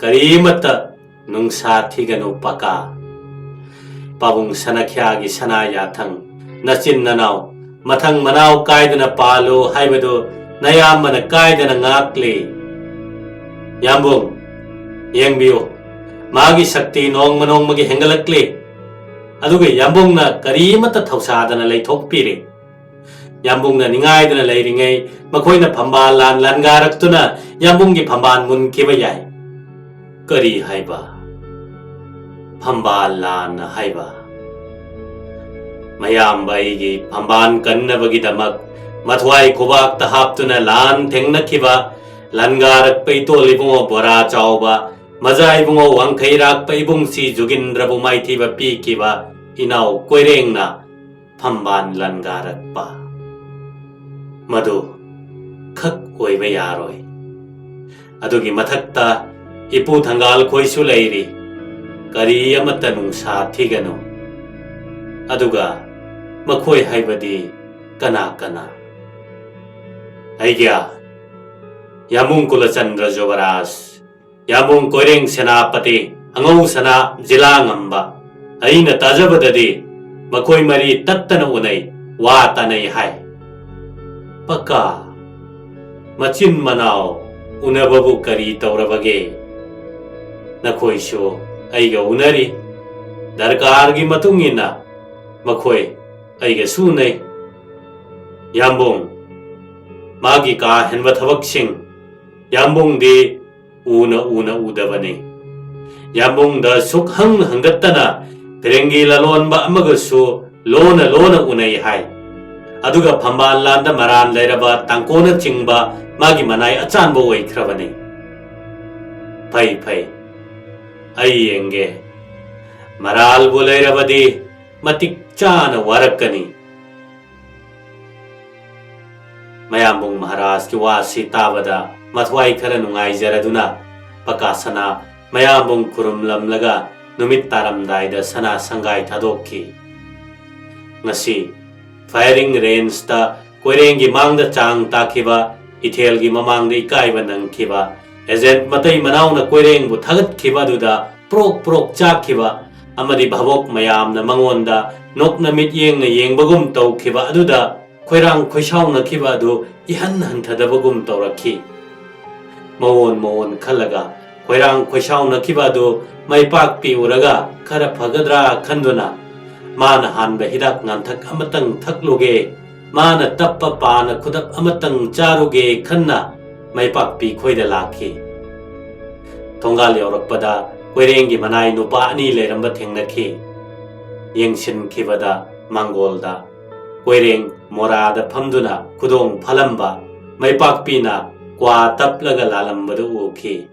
karimata nungsa thiganu paka pabung sanakhya gi sana yathang nachin nanau mathang manau kaidana palu haibadu nayamana kaidana ngakle Yambung yengbiyo magi shakti nong manong magi hengalakle aduge Yambungna karimata thausadana leithokpire Yambungna ningaidana leiringai makoina phambal lan langaraktuna Yambunggi phamban mun kiba yai kari haiba phambal lan haiba mayam baigi phamban kannabagi damak mathwai khubak ta haptuna lan thengnakiba langarak peito libungo bora chauba mazai bungo wangkhairak peibungsi jugindrabu maithiba pikiba inau koirengna phamban langarak pa madu khak oiba yaroi adugi mathakta ipu thangal khoisu leiri kari amata nungsa thiganu aduga makhoi haibadi kana kana aigya Yamung Kulachandra Jovaras Yamung Koireng Senapati Angau Sana Jila Ngamba Aina Tajabadadi Makoi Mari Tattana Unai Watanai Hai Paka Machin Manao Unababu Kari Tauravage Nakoi Sho Aiga Unari Darkargi Matungina Makoi Aiga Sunai Yambung Magi Ka Henva Thabaksing Yambung di una udavani Yambung da sukhang hangattana Pirengi lalon ba amagasu lona unai hai Aduga Pamban landa maran lairaba tangkona chingba magi manai achanbo oikhrabani Pai ai yenge Maral bu lairabadi matik chana warakani Mayambung Maharaj ki wasi tabada Mathwai khara nungai jaraduna pakasana mayambung kurum lamlaga numit taramdaida sana sangai thadokki ngasi firing range ta koirengi mangda chang takhiba ithelgi mamangda ikaiba nangkhiba agent matai manauna koireng bu thagat khiba duda prok chakhiba amadi bhavok mayamna mangonda nokna mit yengna yengbagum tawkhiba aduda koirang khoisauna khiba du ihan hanthadabagum tawrakhi Mawon Kalaga, Koirang Koishauna Kibadu, my park pi uraga, Kara Pagadra Kanduna, Mana Han Behidak Nantak Amatang Takluge, Mana Tappa Pana Kudap Amatang Charuge Kanna, my park pi Koidalaki. Tongali Orakpada, Koirengi Manai Nupani Leramba Tingnaki, Yengshin Kivada, Mangolda, Koireng, Morada Pamduna, Kudong Palamba, my park pina. Kwa taplaga lalambadu uki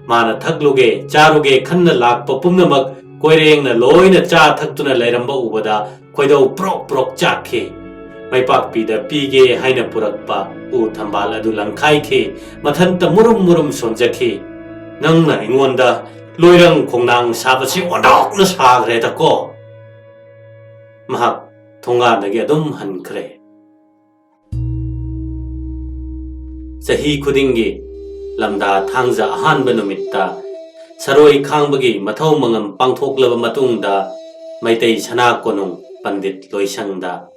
Mana thakluge charuge khanna lakpa pumnamak koirengna loina cha thaktuna lairamba ubada koidau prok chakhe maipak pida pige haina purakpa u thambal adu langkhai khe mathanta murum somjakhe nangna ingonda loirang khongnang sabasi odokna sagre ta ko mahak thonga nage adum hankre Sahi Kudingi Lamda Thangza Ahan Benumita Saroi Kangbagi Matau Mangam Pangthok Lava Matungda Maitei Sana Konung Pandit Loisangda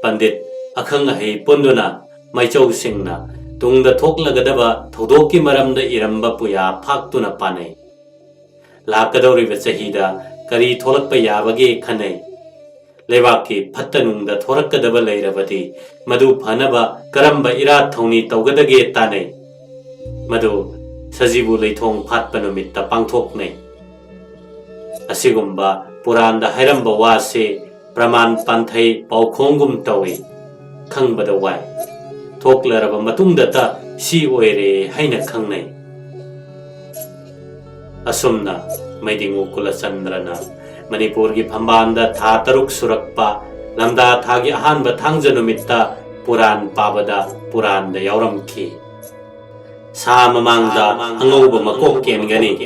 Pandit Akhangahi Punduna Maichau Singna Tungda Thoklagadava Thodoki Maramda Iramba Puya Paktuna Pane Lakadori Vasahida Kari Tholakpa Yavagi Kane Levaki Patanungda Thorakadava Lairavati Madu Panaba Karamba Ira Thoni Taugadage Tane Madu Sajibu Leithong Patpanumita Pangthokne Asigumba Puranda Hairamba Wase Praman Panthai Paukhongum Tawi Kangbada Wai Thoklaraba Matungdata Si Oire Haina Kangne Asumna Maidingu Kulachandrana Manipurgi Pambanda Tha Taruk Surakpa Lamda Thagi Ahanba Thangjanumita Puran Pabada Puran da Yauramki Sa Mamangda Angauba Makok Kengani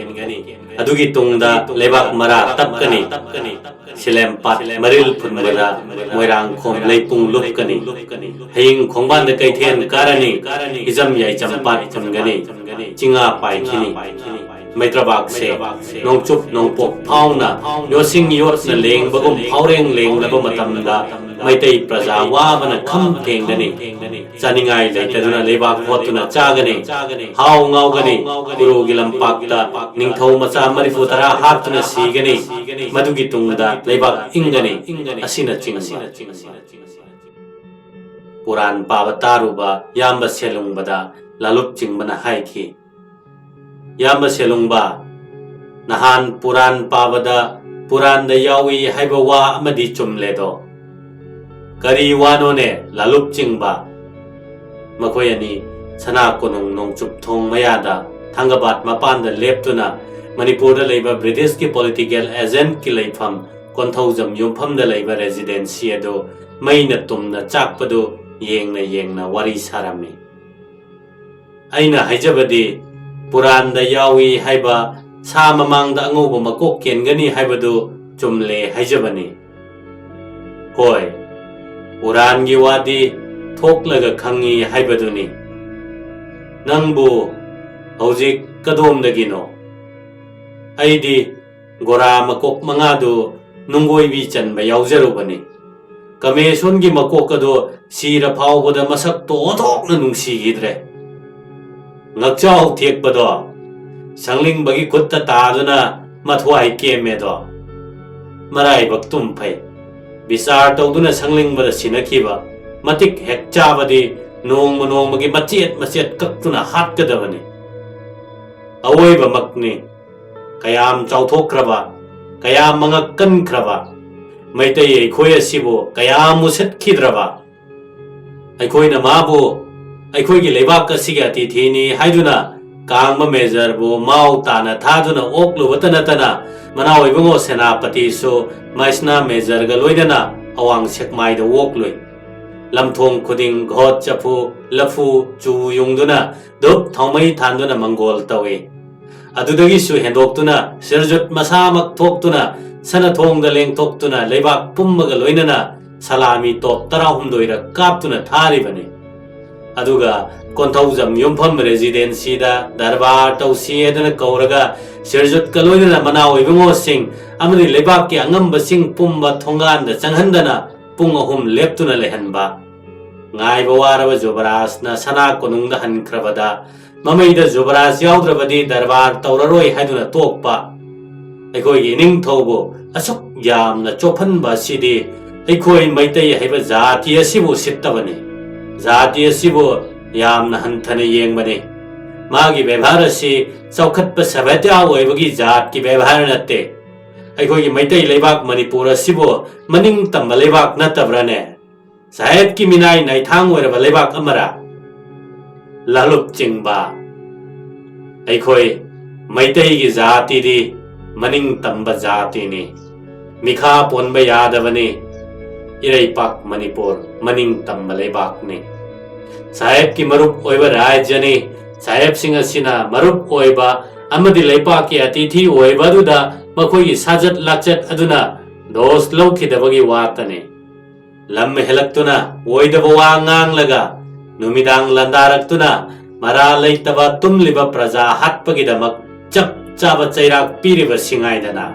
Adugi Tungda Lebak Mara Tapkani Silem Pat Maril Punbada Moirang Khom Leipung Lupkani Haying Khongbanda Kaithen Karani Izam Yai Champat Chungani Chinga Paikini Maitrabak se Nong Chup Nong Pok Pauna Yosing Yot na Leng Bagum Paureng Leng Laba Matamda Maitei Praja Wabana Kham Kengani Chaningai Leitaduna Lebak Hotuna Chagani Hau Ngaugani Guru Gilampakta Ningthau Macha Marifutara Hatuna Sigani Madugi Tungda Lebak Ingani Asina Chingba Puran Pavataruba Yamba Selungbada Lalup Chingbana Haiki Yamba Selungba Nahan Puran Pavada Puran da Yawi Haibawa Amadi Chumledo Kari Wanone Lalup Chingba Makoyani Sana Konung Nong Chup Thong Mayada Thangabat Mapanda Leptuna Manipur Labor British ki political agent ki Laifam Konthaujam Yumpham da Labor residency ado Maina Tumna Chakpado Yengna Wari Sarami Aina Haijabadi Puran da Yawi Haiba Sa Mamangda Anguba Makok Kengani Haibadu Chumle Haijabani Hoi, Urangi wadi thoklaga khangi haibaduni. Nangbu hojik kadomdagino. Aidi gora makok mangadu nungoi bi chanba yauzarubani. Kamesongi makok ado sira phawbada masak to thokna nungsigidre. Ngakchau thiekbado sangling bagi kutta taduna mathwai kemedo. Marai baktum phai. Bisar tawduna sangling bada sinakiba matik hek chabadi nong magi macet kaktuna hatkadabani. Awoiba makni kayam chauthokraba kayam mangakkan kraba maitai aikhoi asibu kayam musetkidraba aikhoina mabu aikhoi gi lebak asiga tithini haiduna kangma mejar bu mau tana thaduna oklu watanatana manao ibungo senapati so maisna mejar ga loidana awang sekmai da wokloi lamthong khuding ghot chapu lafu chu yungduna dup thomai thanduna mangol tawe adudagi su hendoktuna sirjut masamak thoktuna sana thongda leng thoktuna lebak pummaga loinana salami top tarahumdoira kaptuna thari bane aduga konthaujam yumpham residency da darbar tausi edana kauraga sirjut kaloinana manao ibungo sing amani lebak ki angamba sing pumba thongan da changhandana pung ahum leptuna lehanba ngaiba waraba jobarasna sana konungda hankrabada Mamaida Zubaras Yaudrabadi Darbar Tauraroi Haduna Tokpa Aikoi Ning Tobo Asuk Yam na Chopan Basidi Aikoi Maitai Haiba Zati Asibu Sitabani Zati Asibu Yam na Hantane Yengbani Magi Bevarasi Saukat Pasabata Webagi Zat ki Bevaranate Aikoi Maitai Lebak Manipura Sibu Maning Tambalebak Natabrane Sahib ki Minai Naithang Weraba Lebak Amara Lalup Jingba Aikoi Maitai gi Zati di Maning Tamba Zati ni Mikha Ponba Yadavani Iraipak Manipur Maning Tamba Lebak ni Sahib ki Marup Oiba Rajani Sahib Singh Asina Marup Oiba Amadi Leipak ki Atithi Oiba Duda Makoi gi Sajat Lakchat Aduna Dos Laukidabagi Watane Lam Helaktuna Oidaba Wangang Laga Numidang Landaraktuna Mara Laitaba Tumliba Praja Hatpagidamak Chap Chaba Chairak Piriba Singaidana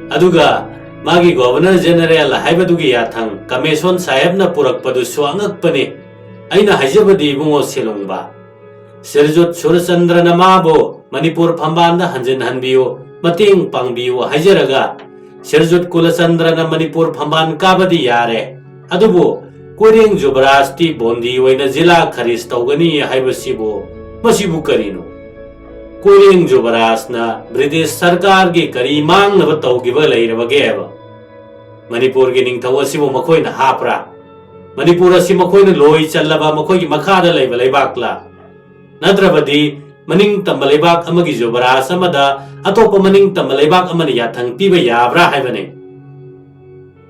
Aduga Magi Governor General Haibadugi Yathang Kameson Sahebna Purakpadu Swangakpani Aina Hajabadi Bungo Silungba Sirjut Surachandra Namabo Manipur Pambanda Hanjin Hanbiyo Mating Pangbiyo Hajaraga Sirjut Kulachandra Manipur Pamban Kabadi Yare Adubu Kuring Jubarasti Bondi Waina Zila Kharis Taugani Haibasibu Masibu Karino Kuring Jubarasna British Sarkar gi Kari Mang Nava Taugiba Lairabageva Manipur gi Ningtawasibu Makoina Hapra Manipur asi Makoina Loi Chalaba Makoi Makada Laiba Laibakla Nadrabadi Maning Tambalebak Amagi Jubaras Amada Atopa Maning Tambalebak Amani Yathang Piba Yabra Haibane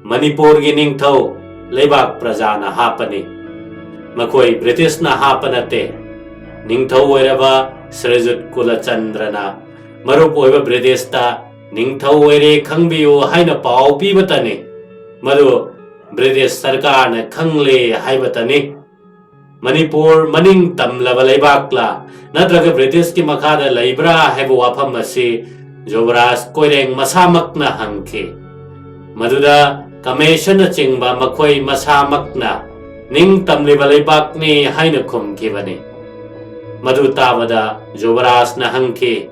Manipur gi Ningtau Lebak Prajana Hapani Makoi British na Hapanate Ningthau Oiraba Srejut Kulachandrana Marup Oiba British ta Ningthau Oire Khangbiyo Haina Pau Pibatani Madu British Sarkarna Khangle Haibatani Manipur Maning Tamlaba Lebakla Nadraga British ki Makada Laibra Haibu Wafam Asi Jobras Koireng Masamakna Hangke Maduda Kameshana Chingba Makoi Masamakna Ning Tamliba Lebakni Haina Kumkibani Madu Tabada Jobaras na Hangki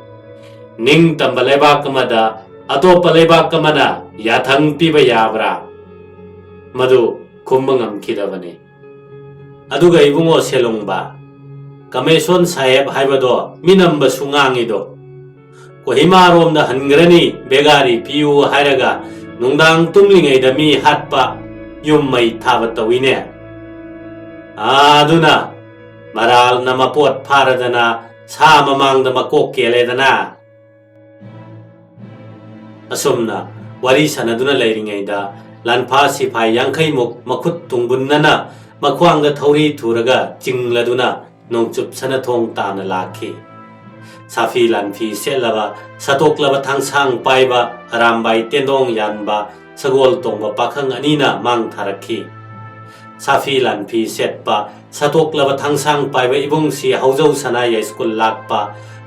Ning Tambalebakmada Atopa Lebakamana Yathang Piba Yabra Madu Kumbangam Kidavani Aduga Ibungo Selungba Kameson Saheb Haibado Minamba Sungangido Kohimarom na Hangrani Begari Piu Hairaga Nungdang tumlingay dami hatpa yung may tabatawine. Aduna maral na mapot para dana sa mamang na makokele dana. Asumna wari sana duna layringay da lanpa sipay yangkay muk makut tungbun na na makwang da tauri turaga jingla duna nung chup sana thong ta na laki. Safi lanfi selaba satok laba thangsang paiba arambai tendong yanba sagol tongba pakhang anina mang tharakhi safi lanphi setpa satok laba thangsang paiba ibungsi haujau sana ya school lakpa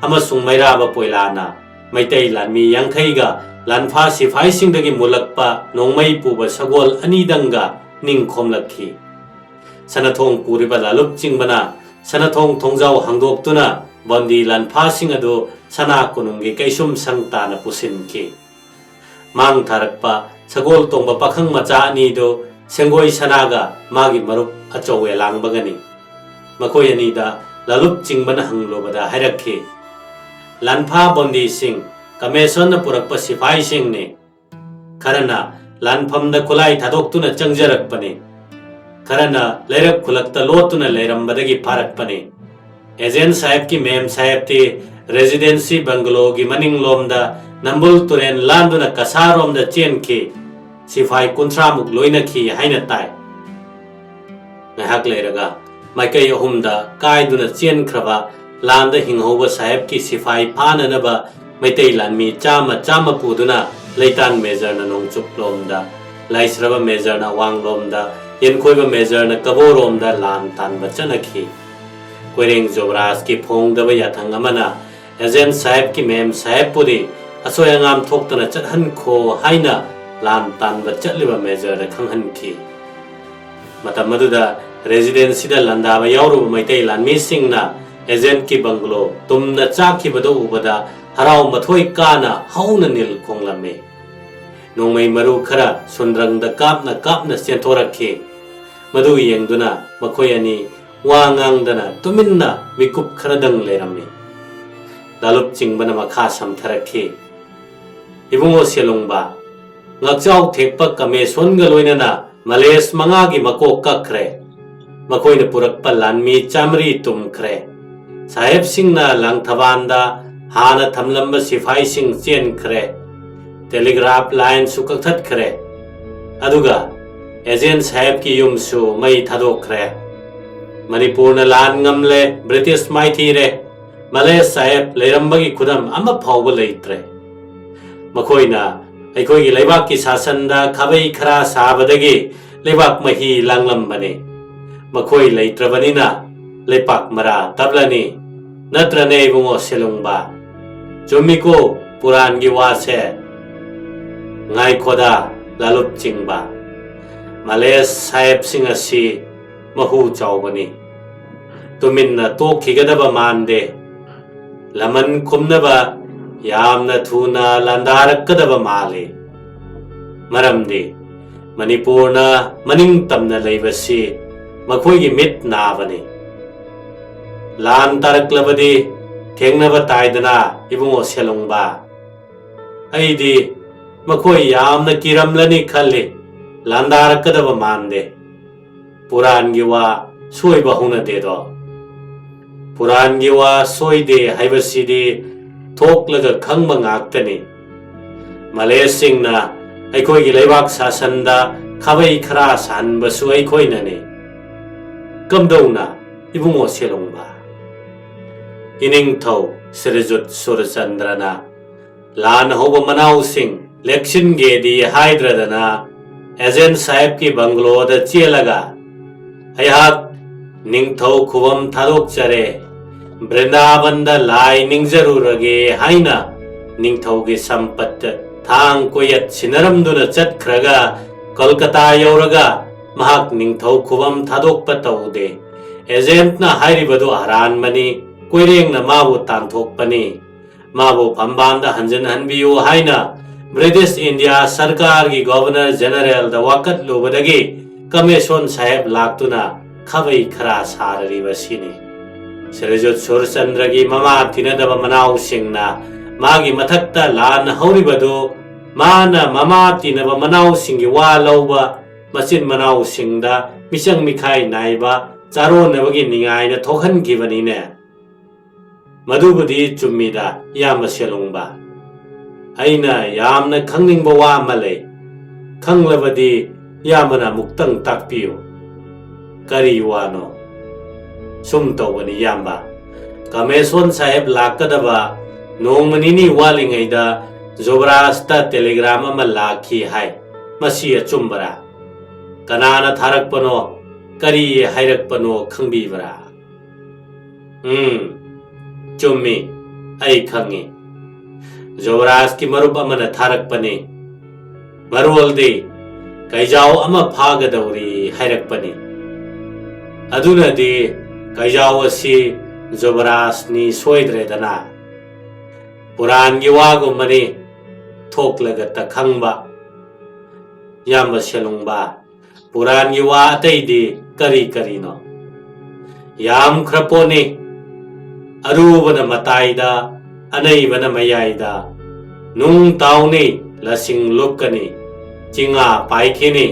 amasung mairaba poilana maitai lanmi yankhaiga lanpha sifai singdagi mulakpa nongmai puba sagol anidanga ningkhomlakhi sanathong puriba lalup chingbana sanathong thongjau hangdoktuna bondi lanpha sing adu sana kunungi kaisum sangtana pusinki mang tharakpa sagol tongba pakhang macha ani do Sengoi sanaga magi marup achowe langbagani makoi ani da lalup chingbana hanglobada hairakhi lanpha bondi sing kameson na purakpa sipai sing ne karana lanpham da kulai thadoktuna changjarakpane karana leirak khulakta lotuna leirambadagi pharakpane agent sahib ki mem sahib te residency bungalow gi maning lomda nambul turen landuna kasarom da chenki sifai kuntra muk loina khi haina tai ngahak leiraga maikai ahumda kaiduna chen khraba landa hinghoba sahib ki sifai phana naba maitai lanmi chama puduna leitan major na nongchup lomda laisraba major na wanglomda yenkhoiba major na kaboromda lan tanba chanakhi koireng jobras ki phongdaba yathang amana agent sahib ki mem sahib puri asoyangam thoktana chathan kho haina lan tanba chatliba major da khanghanki matamaduda residency da landaba yawruba maitai lanmi singna agent ki bungalow tumna chakhibado ubada harau mathoi kana hauna nil khonglame nongmai maru khara sundrangda kapna senthorakhi madu yengduna makhoi ani wangangdana tuminna mikup kharadang lerame dalup chingbana makha samtharakhi ibungo selongba ngakchau thekpa kame songa loinana males mangagi makok kakre makoina purakpa lanmi chamri tumkhre sahib singna langthabanda hana thamlamba sifai sing chen khre telegraph line su kakhat khre aduga agent sahib ki yum su mai thadok khre manipurna lan ngamle british mai thire malay sahib leirambagi khudam ama phawba leitre makoina aikoi gi leibak ki sasanda khabai khara sabadagi leibak mahi langlambane makoi leitrabanina leipak mara tablani natrane ibungo selungba jomiko puran gi wase ngai khoda lalup chingba malay sahib singasi mahu chawbani tuminna to khigadaba mande laman khumnaba yamna thuna landarakadaba male maramdi manipurna maning tamna leibasi makhoi gi mit nabani lan taraklabadi thengnaba taidana ibungo selongba aidi makhoi yamna kiramlani khalli landarakadaba mande puran gi wa soiba huna de do puran gi wa soide haibasidi thoklaga khangba ngaktani malay singna aikoi gi leibak sasanda khabai khara sanba su aikoi nani kamdona ibungo selongba ining thau sirjut surchandrana lan hoba manau sing election ge di haidradana agent sahib ki bungalow da chelaga ayhat ningthau khubam thadok chare Vrindavan da lai ningjarurage haina ningthau gi sampat thang koyat sinaramduna chatkhraga Kolkata yauraga mahak ningthau khubam thadokpa taude agent na hairibadu haran mani koireng na mabu tanthokpani mabu phambanda hanjan hanbiyu haina British India Sarkar gi Governor General da wakat lobadagi Commission Sahib laktuna khabai khara sarari basini Sirajut Surchandra gi mama tinadaba manau singna magi mathakta lan hauribadu mana mama tinaba manau singi wa lauba machin manau singda misang mikhai naiba charo nabagi ningai na thokhan gibani ne madubudi chummida yama selungba aina yamna khangningba wa malai khanglabadi yamana muktang takpiyo kari wano sum tawani yamba Commission Sahib lakadaba nong manini walingaida zobrasta telegram ama lakhi hai मसी अचुम्बरा कनाना थारकपनो करी हायरकपनो खंगबीबरा चुम्मी आई खंगे जोबराज की मरुप अमना थारकपने मरुवलदे कैजाव अमा फागदौरी हायरकपने अदुनदे कैजाव असि जोबराजनी सोयद्रेदना पुराणगी वागुमने थोकलगा तखंगबा याम सेलुंगबा पुराणगी वा अतैदि करी करीनो याम ख्रपोने अरुबन मताइदा अनैबन मयाइदा नुंग ताउने लसिंग लुकने चिंगा पाइखेने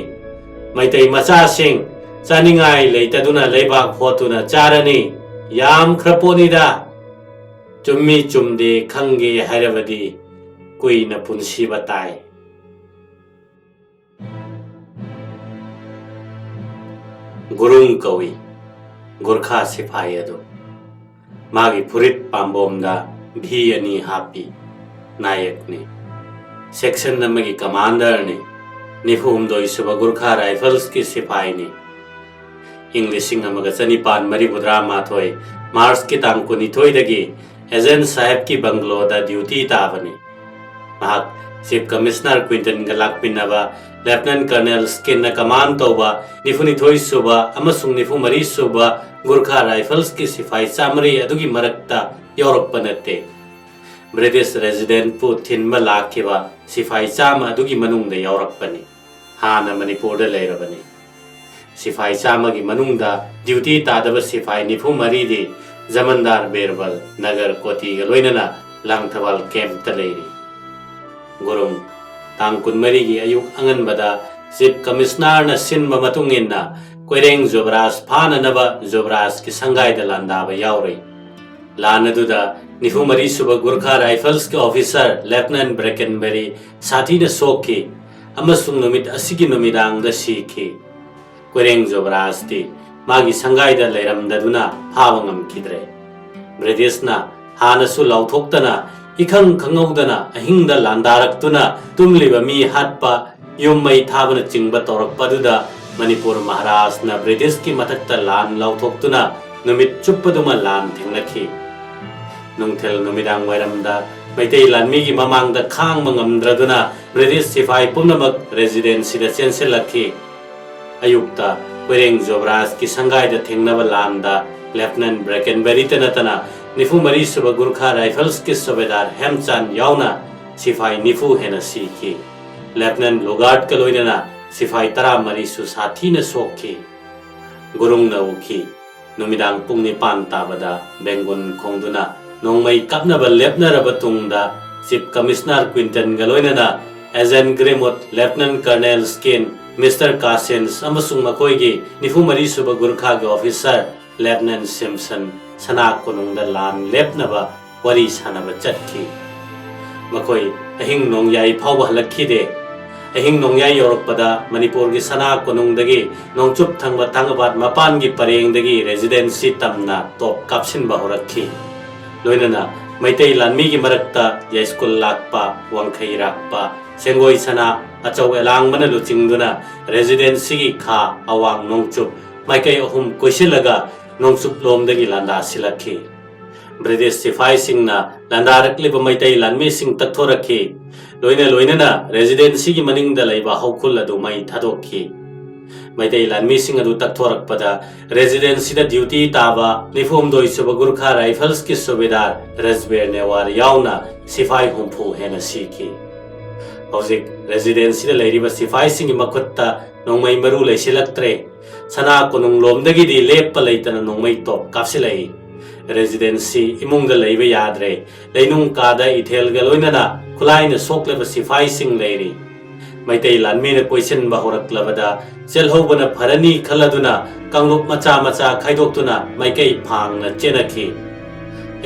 मैतै मचासिंग चानिंगाई लैतदुना लैबाक फोतुना चारने याम ख्रपोनिदा चुम्मी चुमदे खंगे हैरबदी कुइना पुंसी बताए गुरुंग कवि गुरखा सिपाही अदो मागी फुरित पाम्बोमदा भी अनि हापी नायक ने सेक्शन नंबर कमांडर ने निफुमदोई सुब गुरखा राइफल्स की सिपाही ने इंग्लिशिंग अमग चनिपान मरी बुद्रा माथोय मार्च की तांग कुनिथोयदगी एजेंट साहेब की बंगलोदा ड्यूटी ताबने महाक चीफ कमिश्नर क्विंटन गलाकपिनबा लेफ्टिनेंट कर्नल स्किन कमान तौबा निफुनिथोय सुबा अमसुंग निफु मरी सुबा गुरखा राइफल्स की सिपाही चामरी अदुगी मरक्ता यौरकपनते ब्रिटिश रेजिडेंट पु थिनबा लाखिबा सिपाही चामा अदुगी मनुंगदा यौरकपने हाना मणिपुर दा लेरबने सिपाही चामगी मनुंगदा ड्यूटी तादबा सिपाही निफु मरी दे जमनदार बेरबल नगर कोती लोइनना लांगथवाल कैंप ता लेरी गुरुंग तांग कुनमरी की अयुक अंगनबदा चीफ कमिश्नर न सिनबा मतुंगिन्ना कोइरेंग जोबराज फाननबा जोबराज की संगाइदा लांदाबा यावरई लानदुदा निफुमरी सुबह गुरखा राइफल्स के ऑफिसर लेफ्टिनेंट ब्रेकनबेरी साथी ने सोखी अमसुंग नुमित असिगी नुमिदांग द सीखी कोइरेंग जोबराज ती मागी संगाइदा लेरमददुना फावंगम किद्रे ब्रिटिशना हानसु लौथोक्तना इखंग खंगौदना अहिंगदा लांदारक्तुना तुमलिबा मी हाटपा युमई थाबना चिंगबा तौरकपदुदा मणिपुर महाराष्ट्र ब्रिटिश की मथक्ता लान लौथोक्तुना नुमित चुप्पदुमा लान थेंगनखी नुंगथेल नुमिदांग वैरमदा मैतै लानमी की ममांगदा खांग मंगमद्रदुना ब्रिटिश सिपाही पुनमक रेजिडेंसीदा चेंसेलखी अयुक्ता कोइरेंग जोबराज की संगाइदा थेंगनबा लानदा लेफ्टिनेंट ब्रेकनबेरी तनतना निफु मरी सुब गुरखा राइफल्स के सूबेदार हेमचांद यावना सिपाही निफु हेना सीखी लेफ्टिनेंट लोगार्ड का लोइनना सिपाही तरा मरी सु साथी न सोखी गुरुंग न उखी नुमिदांग पुंग निपान ताबदा बेंगुन खोंगदुना नोंगमई कपनबा लेपनरबा तुंगदा चीफ कमिश्नर क्विंटन का लोइनना agent Grimwood lieutenant colonel Skene mister Cossins अमसुंग मकोइगी निफु मरी सुब गुरखा के ऑफिसर लेफ्टिनेंट सिम्पसन सना कोनुंगदा लान लेपनबा वरी सानबा चटखी मकोई अहिंग नोंगयाई फावबा हलखिदे अहिंग नोंगयाई यौरकपदा मणिपुर की सना कोनुंगदगी नोंगचुप थंगबा थांगबाद मपान की परेंगदगी रेजिडेंसी तमना टॉप कापसिनबा होरखी लोइनना मैतै लानमी की मरक्ता यास्कुल लाकपा वांखै राकपा सेंगोई सना अचौ एलांगबना लुचिंगदुना रेजिडेंसी की खा अवांग नोंगचुप माइकै अहुम कोइसिलगा नोंगचुप लोमदगी लांदा सिलखी ब्रिटिश सिपाही सिंगना लांदारकलिबा मैतै लानमी सिंग तक्थोरखी लोइनना रेजिडेंसी की मनिंगदा लैबा हौखुल अदु मै थादोखी मैतै लानमी सिंग अदु तक्थोरकपदा रेजिडेंसी दा ड्यूटी ताबा निफुमदोई सुब गुरखा राइफल्स की सूबेदार रजबेर नेवार यावना सिपाही हुंफु हेना सीखी हौजिक रेजिडेंसी दा लैरिबा सिपाही सिंग मखुत्ता नोंमै मरु लैसिलक्त्रे सना कोनुंग लोमदगी लेप लेतना नोंमै टॉप कापसिलै रेजिडेंसी इमुंगदा लैबा याद्रे लैनुंग कादा इथेलगा लोइनना खुलाइना सोक्लेबा सिपाही सिंग लैरी मैतै लानमीना कोइसिनबा होरक्लबदा चेलहौबना फरनी खलदुना कांगलुप मचा मचा खाइदोक्तुना मैकै फांगना चेनखी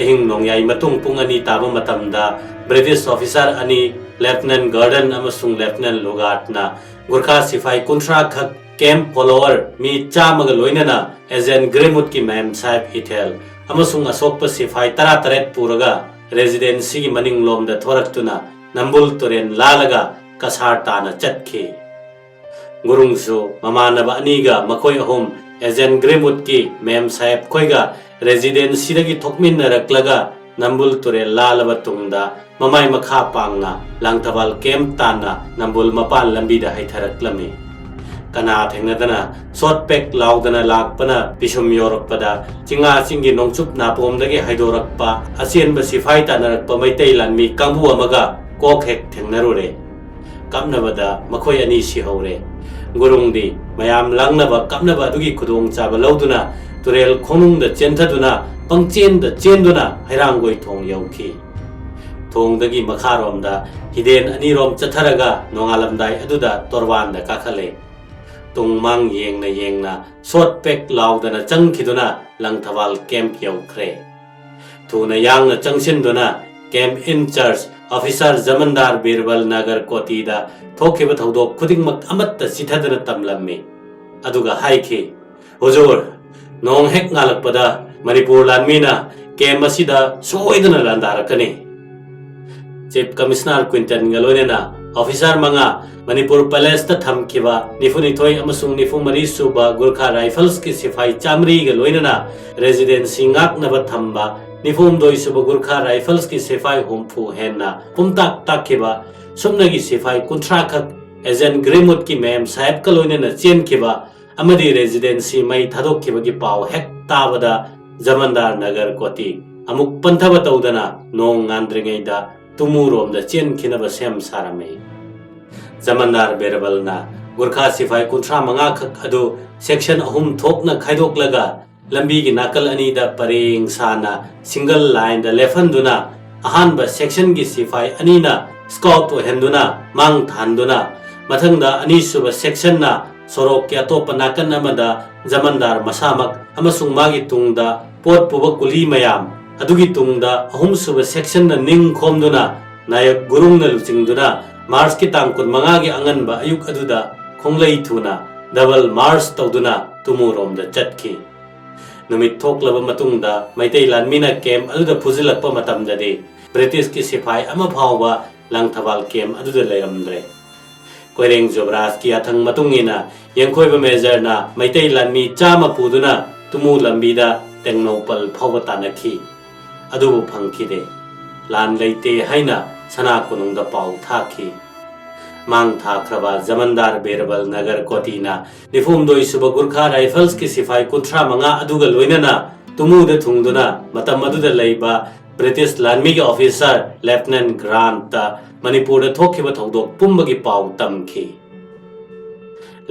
अहिंग नोंगयाई मतुंग पुंग अनि ताबा मतमदा ब्रिटिश ऑफिसर अनि लेफ्टिनेंट गार्डन अमसुंग लेफ्टिनेंट लोगार्टना गुरखा सिपाही कुंथ्रा खक कैंप फॉलोअर मी चामग लोइनना एजेंट ग्रेमुट की मैम साहेब इथेल अमसुंग अशोक सिपाही तरा तरेत पुरगा रेजिडेंसी की मनिंग लोमदा थोरक्तुना नंबुल तुरेन लालगा कसार ताना चटखी Gurungsu mamanaba aniga makoi ahum ejen gremut ki mem saib koiga residency dagi thokmin naraklaga nambul ture lalaba tungda mamai makha pangna langtawal kem tana nambul mapan lambi da haitharaklami kana thengnadana short pack laudana lakpana pisum yorakpada chinga chingi nongchup napom dagi haidorakpa asienba sifai tanarakpa maitai lanmi kangbu amaga kokhek thengnarure kamnabada makhoi ani si hore gurungdi mayam langnaba kamnaba adugi khudong chaba lauduna turel khonungda chenthaduna pangchen chenduna hairangoi thong yauki thongdagi makharomda hiden anirom chatharaga nongalamdai aduda torwanda kakhale tungmang yengna short pack laudana changkhiduna langthawal camp yaukre thuna yangna changsinduna camp in charge officer zamandar birbal nagar koti da thokiba thodok khudingmak amatta sithadana tamlammi aduga haiki huzur nong hek ngalakpada manipur lanmina camp asida soidana landarakani chief commissioner quinton ngaloinena officer manga manipur palace ta thamkiba nifuni amasung nifumari suba gurkha rifles ki sifai chamri galoinena residency ngaknaba thamba nifum doi suba gurkha rifles ki sifai humpu henna pumtak takiba sumnagi sifai kuntra khak ejen gremut ki mem saib kaloinena chen kiba amadi residency mai thadok kiba gi paw hek tabada zamandar nagar koti amuk panthaba tawdana nong ngandringei da tumurom da chen kinaba sem sarame zamandar berbalna gurkha sifai kuntra manga khak adu section ahum thokna khaidoklaga lambi gi nakal ani da pareng sana single line da lefanduna ahanba section gi sifai ani na scout to henduna mang thanduna mathangda ani suba section na sorok kya to panakan amada zamandar masamak amasung magi tungda pot puba kuli mayam adugi tungda ahum suba section na ning khomduna nayak gurung na luchingduna mars ki tangkun mangagi anganba ayuk aduda khonglei thuna double mars tawduna tumurom da chatki numit thoklaba matungda maitai lanmina camp aduda phuzilakpa matamdadi british ki sifai ama phawba langthawal camp aduda leiramdre koireng jobraj ki athang matungina yengkhoiba major na maitai lanmi chama puduna tumu lambida tengnopal phawba tanakhi adubu phangkhide lan leite haina sana kunungda pau thakhi mang thakraba zamandar berbal nagar kotina nifum doi suba gurkha rifles ki sifai kuntra manga aduga loinana tumu de thungduna matam aduda leiba british lanmi ki officer lieutenant grant ta manipur da thokhiba thodok pumbagi pau tamki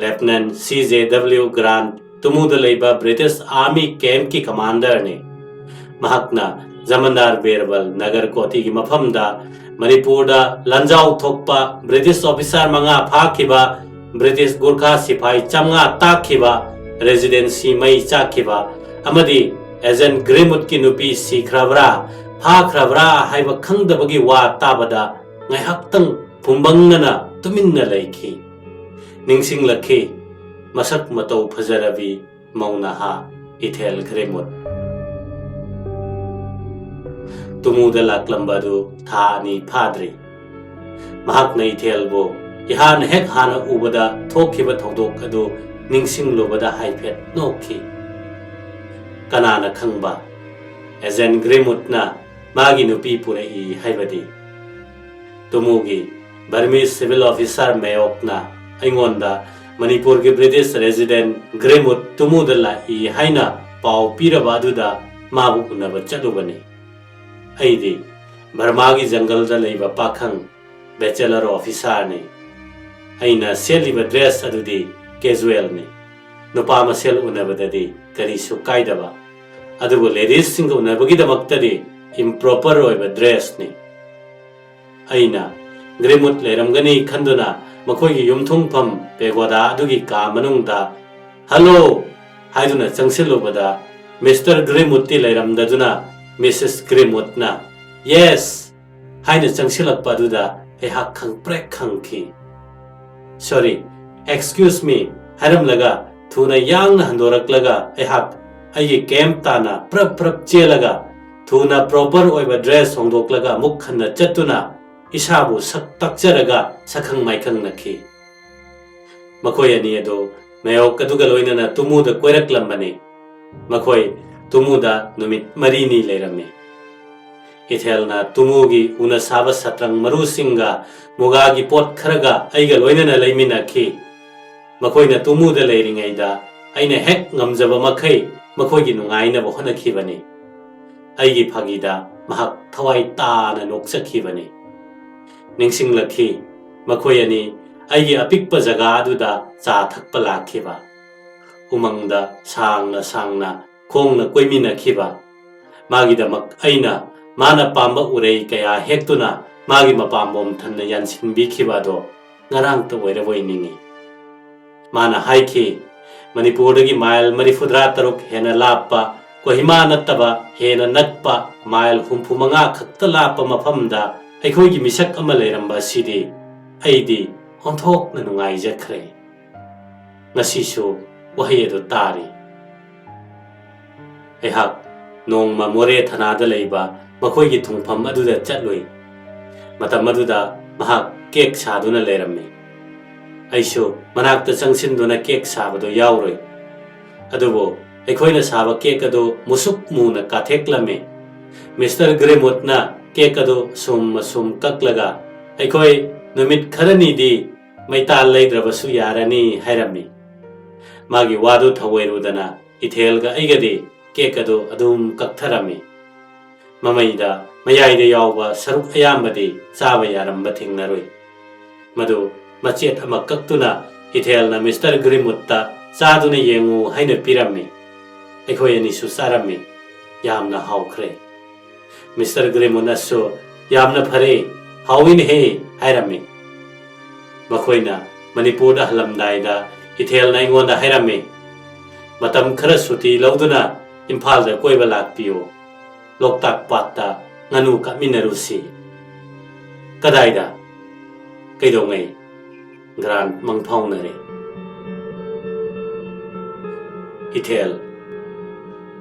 lieutenant CJW grant tumu da leiba british army camp ki commander ne mahakna zamandar berbal nagar koti ki mafamda manipur da lanjau thokpa british officer manga phakhiba british gurkha sifai chamnga takhiba residency mai chakhiba amadi agent gremut ki nupi sikhrabra phakhrabra haiba khangdabagi wa tabada ngaihaktang phumbangna tuminna leikhi ningsing lakhi masak matau phajarabi mauna ha ithel gremut tumuda laklambadu thani phadri mahak nei thelbo ihan hek hana ubada thokhiba thodok adu ningsing lobada haiphet nokhi kanana khangba ejen gremutna magi nupi purei haibadi tumugi Burmese civil officer mayokna aingonda manipur ki british resident gremut tumudala I haina pau piraba aduda mabu unaba chadubani aidi Burma ki jungle da leiba pakhang bachelor officer ne aina seliba dress adudi casual ne nupa masel unabadadi kari su kaidaba adubu ladies sing unabagi damaktadi improper oiba dress ne aina gremut leiramgani khanduna makhoi gi yumthungpham pegoda adugi ka manungda hello haiduna changsilubada Mr. Gremutti leiramdaduna Mrs. Gremutna yes haina changsilakpa aduda ehak khang prek khangki sorry excuse me haramlaga thuna yangna handoraklaga ehak ai camp tana prap chelaga thuna proper oiba dress hongdoklaga mukhanna chatuna isabu sak takjaraga sakhang maikhang nakhi Makoi ani ado mayok aduga loinana tumuda koiraklambani. Makoi tumuda numit marini leirame. Ithelna tumugi una saba satrang maru singa mugagi pot kharaga aiga loinana leiminakhi. Makoina tumuda leiringaida aina hek ngamjaba makhai makoigi nungainaba honakhibani. Aigi phagida mahak thawai taana noksakhibani. Ningsinglakhi makoi ani aigi apikpa jaga aduda cha thakpa lakhiba. Umangda sangna khongna koiminakhiba. Magidamak aina mana pamba urei kaya hektuna magi mapambom thanna yansinbikhiba do ngarang to oiraboiningi. Mana haiki Manipurdagi mile marifudra taruk hena lapa Kohima nattaba hena nakpa mile humpumanga khakta lapa mafamda aikhoigi misak ama leiramba sidi aidi honthok na nungai jakhre. Ngasisu wahi edo tari. Aihak nongma more thanada leiba makhoigi thungpham aduda chatloi. Matam aduda mahak cake saduna leiramme. Aisu manakta changsinduna cake sabado yauroi. Adubo aikhoina saba cake ado musuk muna katheklame. Mr. Gremotna cake ado sum kaklaga aikhoi numit kharani di maital leidrabasu yarani hairami. Magi wadu thawairudana ithelga aigadi cake ado adum kaktharami. Mamaida mayaida yawba saruk ayambadi saba yaramba thingnaroi. Madu machet ama kaktuna ithelna Mr. Grimutta saduna yengu haina pirami. Aikhoi ani su sarami yamna haukhre. Mr. Grimuna so yamna phare hawin he hairami. Makhoina Manipurda halamdaida ithelna ingonda hairami. Matam khara suti lauduna Imphalda koiba lakpiyo. Loktak patta nganu kaminarusi. Kadaida kaidongai Grand mangthawnare. Ithel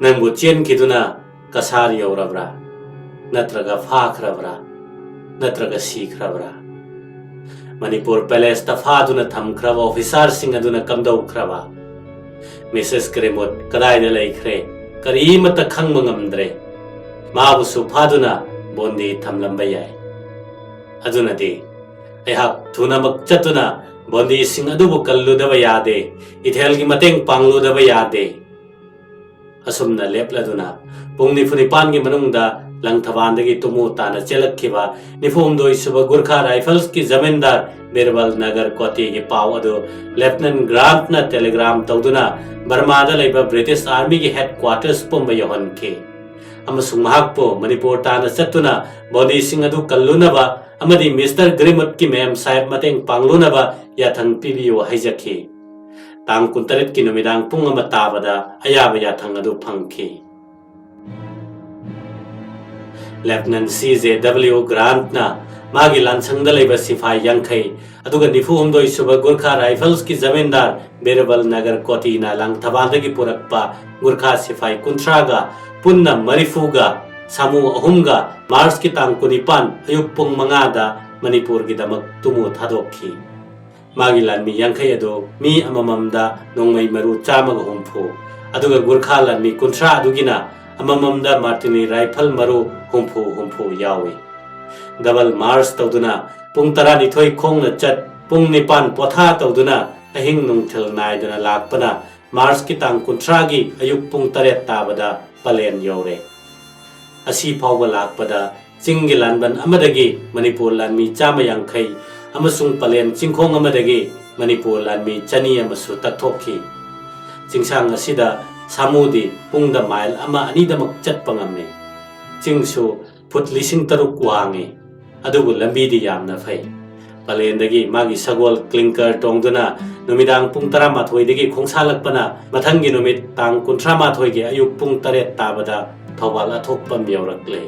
nangbu chen kiduna kasar yaurabra natraga phakrabra natraga sikhrabra. Manipur Palace ta phaduna thamkraba officer sing aduna kamdaukraba. Mrs. Gremot kadaida leikhre karimata khangma ngamdre. Mabusu phaduna bondi thamlamba yai. Adunadi aihak thunamak chatuna bondi sing adubu kalludaba yade ithelgi mateng pangludaba yade. Asumna lepladuna pungni funipangi manungda langthabandagi tumu tana chelakhiba nifumdoi suba Gurkha Rifles ki zamindar Birbal Nagar Koti ki paw adu Lieutenant Grant na telegram tawduna Burmada leiba British Army ki headquarters pumba yohan ki. Amasung mahakpo Manipur tana chatuna bondi sing adu kallunaba amadi Mr. Grimot ki mem sahib mateng panglunaba yathang pibiyo haijakhi. Tang kuntarit ki numidang pung ama tabada ayaba yathang adu phangki. Lieutenant C.J.W. Grant na magi lansangda leiba sifai yankhai aduga nifumdoi suba Gurkha Rifles ki zamindar Birbal Nagar Koti na langthabandagi purakpa Gurkha sifai kuntraga punna marifuga samu ahumga Mars ki tang kunipan ayuk pung mangada Manipur ki damak tumu thadokhi. Magi lanmi yankhai ado mi amamamda nongmai maru chamaga humpu aduga Gurkha lanmi kuntra adugina amamamda Martini rifle maru humpu yawi. Double Mars tawduna pung tara nithoi khongna chat pung nipan potha tawduna ahing nungthil naiduna lakpana Mars ki tang kuntragi ayuk pung taret tabada palen yore. Asi phawba lakpada chingi lanban amadagi Manipur lanmi chama yankhai amasung palen chingkhong amadagi Manipur lanmi chani amasu tathokhi. Chingsang asida samudi pungda mile ama anidamak chatpa ngamne. Chingsu put lising taruk wangi adugu lambidi yamna fai. Palendagi magi sagol clinker tongduna numidang pung 12 dagi khongsalakpana mathangi numit tang 13 gi ayuk pung 8 tabada thawal athokpam yaurakle.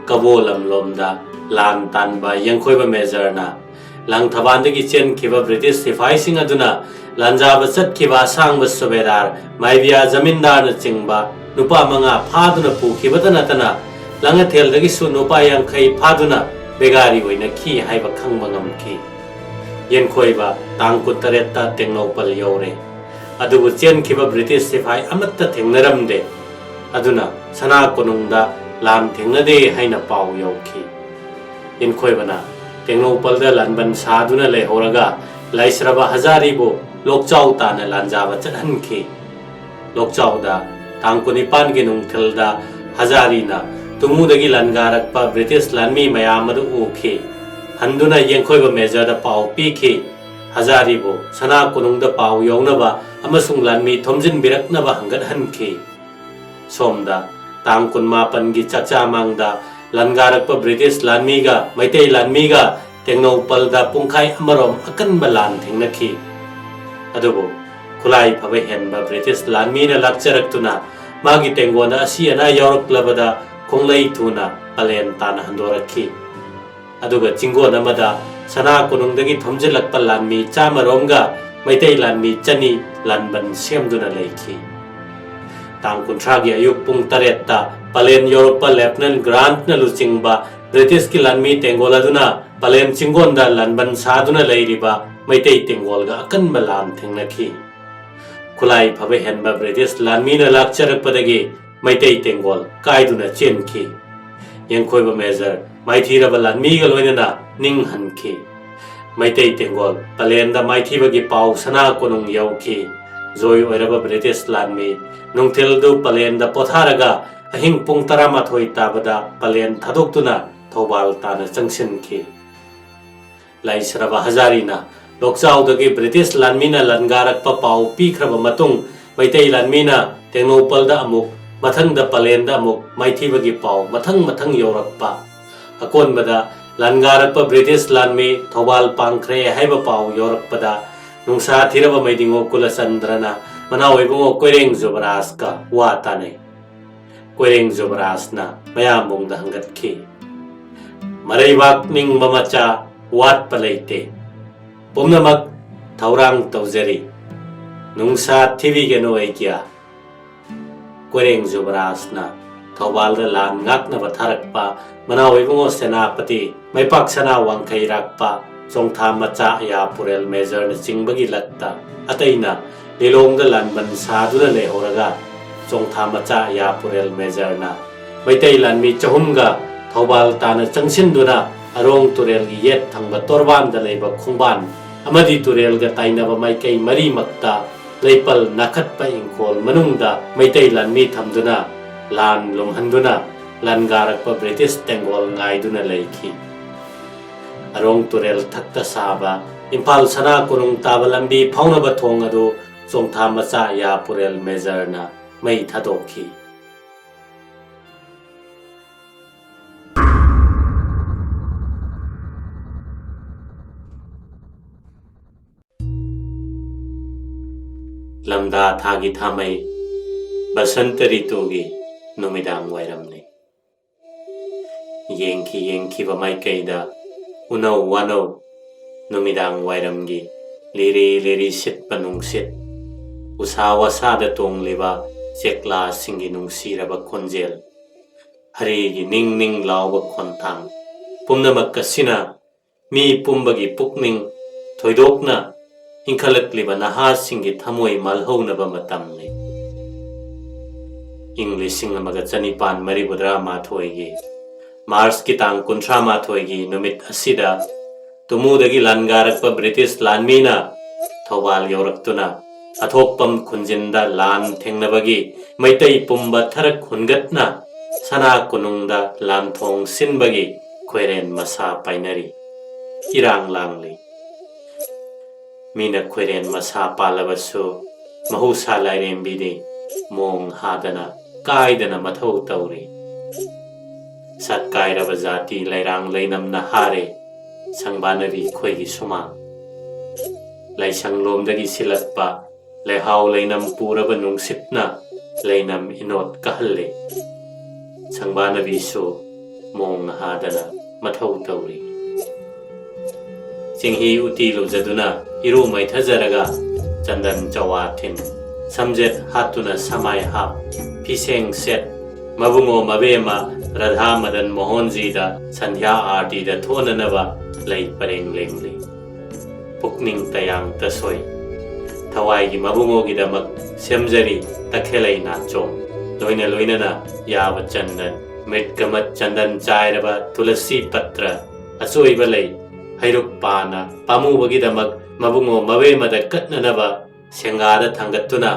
Kabolam lomda lan tanba yangkhoiba majorna lang thabandagi chen khiba British sifai sing aduna lanjaba chatkhiba sangba subedar maibia zamindar na chingba nupa manga phaduna pukhibata natana langa theldagi su nupa yankhai phaduna begari hoina khi haiba khangba ngamki. เย็นคอยบะตางกุตเรตตาเต็งโนปลโยเรอดูเจียนคิบะบริติสสิฟายอมตะเถงนรำเดอดูนะสนากุนุงดาลานเถงนเดให้นาเปาโยคีเย็นคอยบะนะเต็งโนปลเดลันบันซาดุนะเลยโหระกาไลสระบะฮซารีโบโลกเจ้าตานะลันจาบะจัดหันคีโลกเจ้าดาตางกุนิปานกินุงเทลดาฮซารีนาตุมูดกิลันการักปะบริติสลันมีมายามดูโอคีฮันดุนะยังคอยบะเมจาดาเปาปีคีฮซารีโบสนากุนุงดาเปาโยนะบะอามาสุงลันมีทอมจินบิรักนะบะหังกัดหันคีสมดาตางกุนมาปันกิจักจามังดาลันการักปะบริติสลันมีกาไม่เตยลันมีกาเต็งโนปลดาปุงไคอมารมอกันบาลานเถงนักคีอดูโบคุไลพะเวเห็นบะบริติสลันมีนะลักเจรักตุนะมากิเต็งโกนะอาชีนะยอร์กลบดาคงเลยทูนะปะเลนตานะฮันโดรักคีอดูกะจิงโกนะมาดาสนากุนุงดกิทอมจิลักปะลันมีจามารมกาไม่เตยลันมีจันีลันบันเซียมดุนะเลยคีตางกุนทรากิอายุปุงตะเรตตาปะเลนยอร์ปะเลฟนันกรานต์นะลุจิงบะบริติสกิลันมีเต็งโกลาดุนะปะเลนจิงโกนดาลันบันซาดุนะเลยริบะไม่เตยเต็งโกลกะอกันบาลานเถงนักคีคุไลพะเวเห็นบะบริติสลันมีนะลักเจรักปะดกีไม่เตยเต็งโกลกายดุนะเจนคียังคอยบะเมเจอร์ไม่ทีระบลันมีกลวยนะนิ่งหันคีไม่เตยเต็งโกลปะเลนดาไม่ทีบกิเปาสนากุนุงเยาวคีโจยอระบะบริติสลันมีนุงเทลดูปะเลนดาปทารกะอหิงปุงตรามาถอยตาบดาปะเลนทัดกตุนะทบาลตานะจังสินคีไลสระบะฮซารีนะโลกเจ้าดกิบริติสลันมีนะลันการักปะเปาปีครบมาตุงไม่เตยลันมีนะเต็งโนปลดาอมุกมาทั้งดาปะเลนดาอมุกไม่ทีบกิเปามาทั้งยอรักปะอากอนบดาลันการักปะบริติสลันมีทบาลปังเครให้บะเปายอรักปะดานุงสาธิระบะไม่ดิงโอกุลสันดรนะมันเอาไว้บงโอกุเรงจุบราสกะวาตาเนกุเรงจุบราสนะมายามบงดาหังกัดคีมาเรวักนิงบะมาจาวัดปะเลยเตปุ่มนมักทาวรังตาวเจรีนุงสาธิวิเกโนเอกียกุเรงจุบราสนะทวาลลานงักนะบะทารักปะมันเอาไว้บงโอเสนาปฏิไม่ปักสนาวังไครักปะทรงทำมาจ่ายาปุเรลเมเจอร์นจิงบกิลัตตาอัตย์นะเลลงดลันบันซาดุนะเลโอระกาทรงทำมาจ่ายาปุเรลเมเจอร์นะไม่เตยลันมีจหุมกาทบาลตานะจังสินดุนะอารมณ์ตุเรลกิเยตทั้งบัตรวันดะเลยบักคงบานอามาดีตุเรลกะไตนะบะไม่ไกมารีมักตาเลยปัลนักขัดไปอิงโคลมนุงดาไม่เตยลันมีทำดุนะลานลมหันดุนะลันการักปะบริติสเตงโกลง่ายดุนะเลยคีอารมณ์ตุเรลทักตะซาบะอิมพัลสนากุนุงตาบลัมบีพาวนะบะทงอดูทรงทำมาจ่ายาปุเรลเมเจอร์นะไม่ทัดโอคีลำดาทากิทำไมบัสันตริตูกีนุมิดังไวรัมเนยังคีบะไม่เกยดาอุณาวานาวนุมิดังไวรัมกีลิริสิทปนุงสิทอุสาวาซาดตงเลวะเจกลาสิงกินุงสีระบะคนเจลฮรีกินิ่งลาวบะคนทังปุ่มนมักกสินะมีปุ่มบกิปุกนิ่งถอยดกนะอิงขลักลิบะนะฮาสิงกิทำวยมัลโฮนะบะมาตัมเลยอิงลิสิงละมะกะจันิปานมริบุดรามาถอยกีมาร์สกิตังกุนทรามาถอยกีนุมิตอสิดาตุมูดกิลันการักปะบริติสลานมีนะทวาลยอรักตุนะอทบปัมคุนจินดาลานเทงนะบกีไม่เตยปุ่มบัทรักขุนกัดนะสนากุนุงดาลานทองสินบกีควยเรนมาซาไปนรีอิรังลังลีมีนักควยเรนมาซาปาลบัสโซมหุสาลายเรนบีเดมองหาดนะกายดนะมาทาวตาวรีสัตกายระบจาตีไลรังไลนำนะฮาเรสังบานวีควยกิสุมาไลสังลมดกิสิลัตปะไลฮาวไลนำปูระบนุงสิบนะไลนำอินอดกะฮัลเลสังบานวีโซมองหาดนะมาทาวตาวรีสิงฮีอุติลุจดุนะอิรูไม่ทะจรกะจันดันจาวาทินสัมเจตฮัตุนะสมัยฮับพิเศษเซตมาบุงโอมาเบมารัฐามาดันโมฮอนจีดาสัญญาอาร์ดีดาโทนนบะไลปะเรงเลงเล pukning tayang tasoy thawai gi mabungo gi damak semjari takhelai na chom loina na yawa chandan met kamat chandan chairaba tulasi patra asoi balai hairuk pana pamu bagi damak mabungo mawe mada katnanaba sengada thangatuna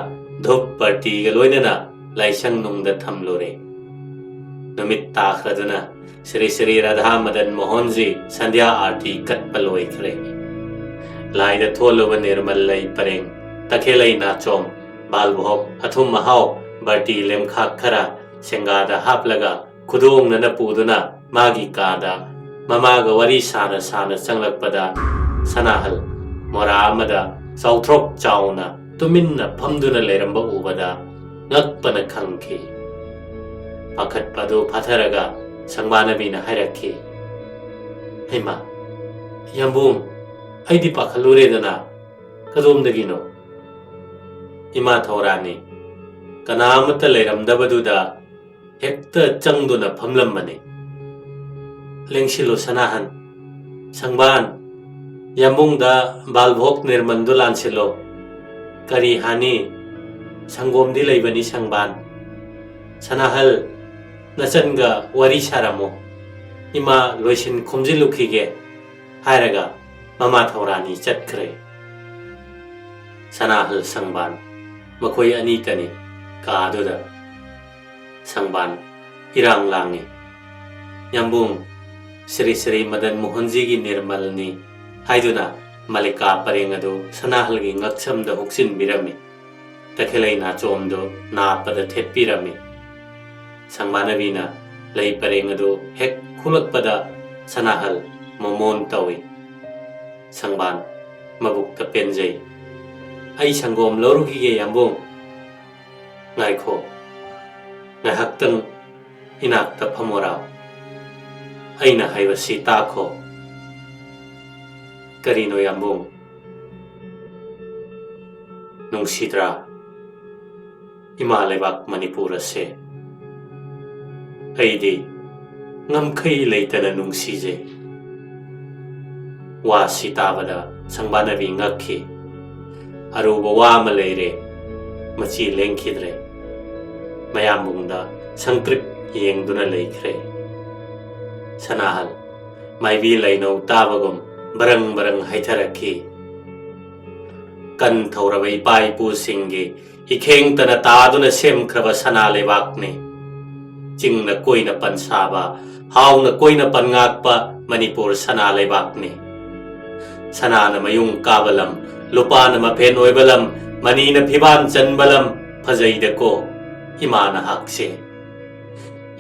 dhup party ga loina na laisang nungda thamlore numit takhraduna Sri Sri Radha Madan Mohanji Sandhya Aarti katpaloi kre laida tholoba nirmal lai pareng takhelai na chom balbhok athum mahau barti lemkha khara sengada haplaga khudong nana puduna magi kada mamaga wari sana changlakpada sanahal mora amada sauthrok chauna tuminna phamduna leramba ubada ngakpana khangki pakhat padu phatharaga Sangmanabina hairaki Hema Yambung Aidi pakhalure dana kadum dagino Ima thorani kanamata leiramdabaduda hekta changduna phamlammani lengsilo sanahan sangban Yambungda balbhok nirmandu lansilo kari hani sangomdi leibani sangban sanahal Nasanga wari saramo ima loisin khomjilukige hairaga mama thorani chatkre sanahal sangban makoi ani tani kaduda sangban irang langi Yambung Sri Sri Madan Mohanji gi nirmalni haiduna malika parengadu sanahal gi ngaksamda huksin birami takhelai na chomdo na pada thepirami Sangmanabina lay parengadu hek khulakpada sanahal momon tawi sangban mabukta penjay ay sanggom loruhige Yambung ngai kho ngai haktang inakta phamoraw ay na haywa sita kho karino Yambung nungsidra imalebak Manipura se Aidi ngamkai leitana nungsije wa sitabada sangbanabi ngakhi aruba wa malaire machi lengkhidre mayamungda sangtrip yengduna leikre sanahal maibi laino tabagum barang haitharakhi kan thaurawai pai pu singge ikheng tana taduna semkhraba sana lebakne Jingna koina pan saba hauna koina pan ngakpa Manipur sana leibakni sana na mayung kabalam lupa na mapen oibalam mani na phiban chanbalam phajaida ko imana hakse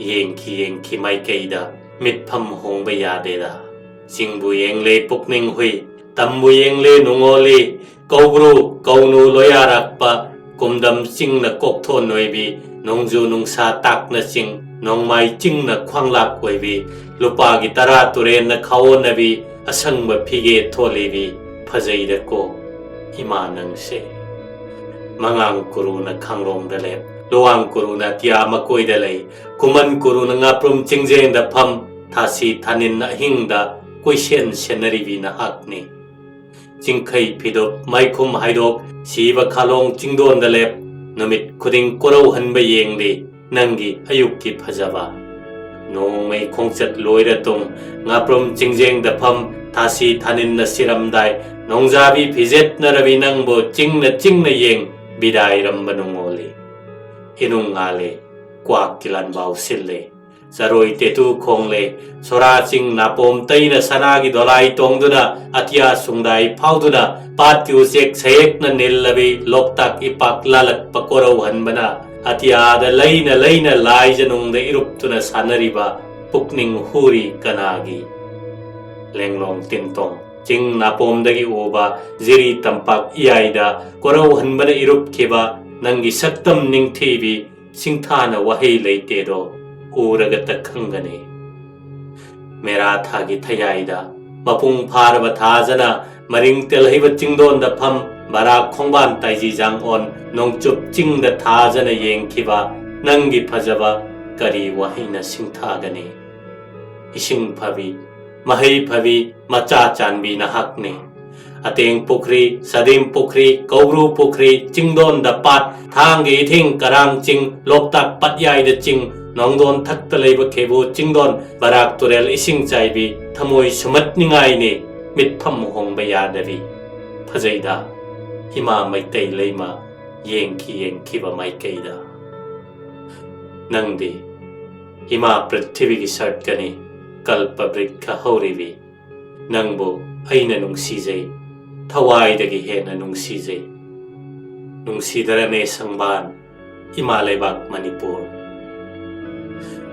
yengki mai keida mitpham hongba yadeda singbu yengle pukning hui tambu yengle nungole kaubru kaunu loyarakpa kumdam singna kokthon noibi Nongju nungsa tak na sing nong mai ching na khwanglak koibi lupa gi tara turen na khawo nabi asangba phige tholebi phajai ko ima nang se mangang kuru na khangrong da lep loang kuru na tia makoi da lei kuman kuru na ngaprum chingjen da pham thasi thanin na hingda koisen senari bi na hakni chingkhai phidop maikhum haidok siba khalong chingdon da lep Namit kuding korau hanba yengli nangi ayukki phajaba nong mai khongchat loira tung ngaprom jingjeng da pham thasi thanin na siramdai nongjabi phijet na rabi nangbo chingna yeng bidai rambanungoli inung ngale kwak kilan bau sille saroi tetu khongle sora ching napom taina sanagi dolai tongduna atia sungdai phauduna patyu sek sek na nillabi loktak ipak lalak pakorau hanbana atia da laina lai janung da iruptuna sanariba pukning huri kanagi lenglong tingtong ching napom dagi uba ziri tampak iaida korau hanbana irup kheba nangi saktam ningthibi singthana wahei leite do uragata khangani mera thagi thayaida mapung pharaba thajana maring telhiba chingdon da pham bara khongban taiji jang on nongchup chingda thajana yengkhiba nangi phajaba kari wahina singthagani ising phabi mahai phabi macha chanbi na hakne Ateng Pukri, Sadim Pukri, Kauru Pukri, Chingdon da Pat, Thangi Thing Karang Ching, Loktak Patyai the Ching, Nongdon Taktaleba Kebu, Chingdon, Barak Turel Ising Chaibi, Tamoi Sumat Ningai ni, Mit Pam Hong Bayadavi, Pazaida, Hima Maitei Lema, Yenki Yenkiba Maikaida. Nangdi, Hima Prithivigi Sartkani, Kalpabrik Kahorivi, Nangbo, Aina Nung Sizay, Tawai dagi hena nung sizay. Nung sidarane sangban, Himalay-bak Manipur.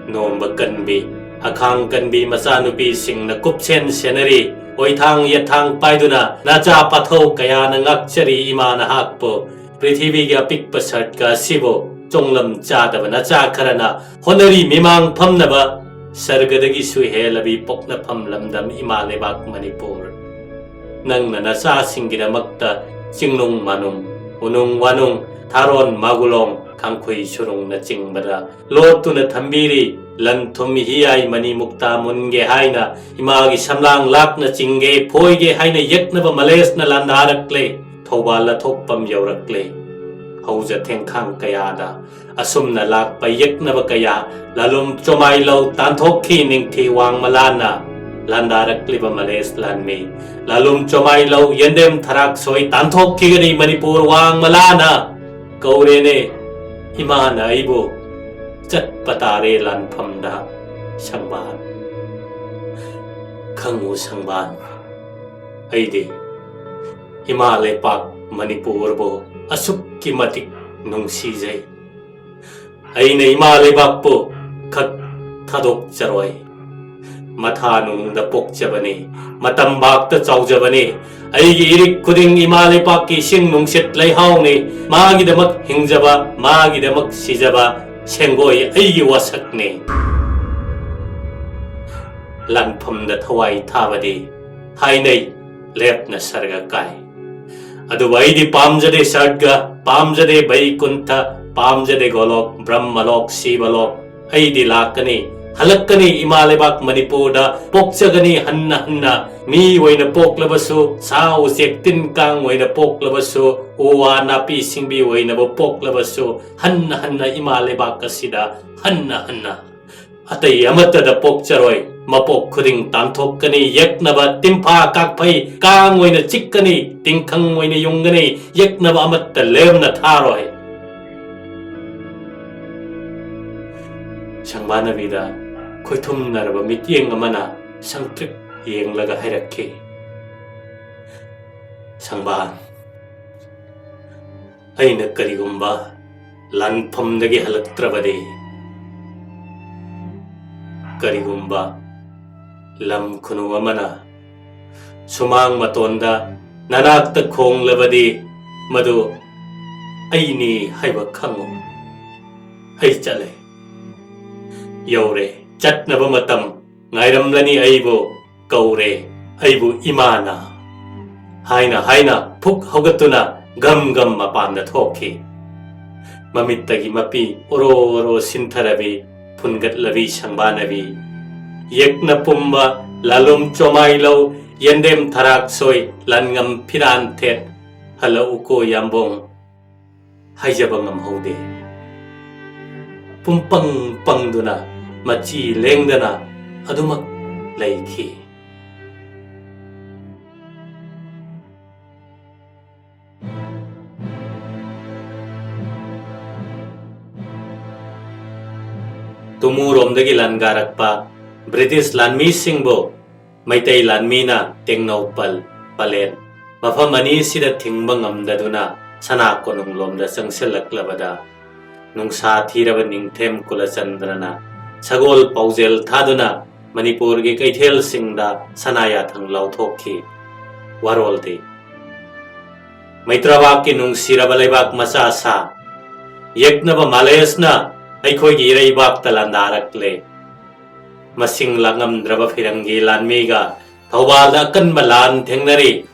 Noong magkanbi, akhang kanbi masanubi sing nakupsen senari, oithang yathang paiduna, nacha patho kaya nangakchari ima na hakpo, Prithivi ga pikpasart ka sibo, chonglam chadaba nacha karana, honari mimang pamnaba, sargadagi suhelabi pokna pamlamdam Himalay-bak Manipur. Nang nanasa singgida magta singnung manung unung wanung taron magulong kangkoy surong na cingbada lotu na thambiri lan thumihiyay mani mukta munge haina imagi samlang lak na cingge poige haina yekna ba males na landarakle thobala thokpam yaurakle hauja thengkhang kayada asum na lak pa yekna ba kaya lalum chomai lo tanthokhi ningthi wang malana Landarak liba males lanme lalum chomai lau yendem tharak soi tanthok kigani Manipur wang malana kaurene imana ibo chat patare lan phamda sangban khangu sangban aide Himalay-bak Manipur bo asukki matik nung sijay aina Himalay-bak po khak thadok charoi Mathanung da pokjabani, matambak da chaujabani, aigi irik kuding Himalay-bak ki sing nungsit layhaw ni, magi damak hingjaba, magi damak sijaba, Sengoi aigi wasak ni. Lanpam da thawai thabadi, hainay lep na sarga kai. Adubai di pamjade sarga, pamjade Vaikuntha, pamjade golok, Brahmalok, Sivalok, ay di lakani, Halakani Himalay-bak Manipur da pokchagani hanna hanna mi waina poklabasu sa usek tinkang waina poklabasu uwa napi singbi waina bo poklabasu hanna hanna Himalay-bak kasida hanna hanna atay amata da pokcharoi mapok khuding tanthokani yeknaba timpa kakpai kang waina chikkani tingkhang waina yungani yeknaba amatta lemna tharoi Sangmana vida Koitum naraba mityeng amana sangtrik yeng laga hairakki Sangban Aina karigumba lanpamdagi halaktrabadi Karigumba lam kunu amana Sumang matonda nanakta khong labadi Madu aini haiba khangu Hai chale Yaure Chatnaba matam ngairamlani aibo kaure aibu imana haina phuk hogatuna gam mapanda thoki mamittagi mapi oro sintharabi phungatlabi sangbanabi yekna pumba lalum chomai lau yendem tharak soi langam phiran thet hala uko yambong haijaba ngam hode pumpang pangduna Machi lengdana adumak laiki. Tumurom-dagi langarakpa British lanmi singbo Maitay lanmi na tengnawpal palet mafam ani sida tingbang amdaduna sana konong lomda sangsilaklabada nung sa thiraba ningthem kula chandrana Sagol paujel thaduna Manipur gi kaithel singda sanaya thang lauthokhi warolde Maitrabak ki nung sirabalebak masasa yeknaba malayasna aikhoi gi ireibak talandarakle masing langam draba phirangi lanmega thawbalda kan balan thengnari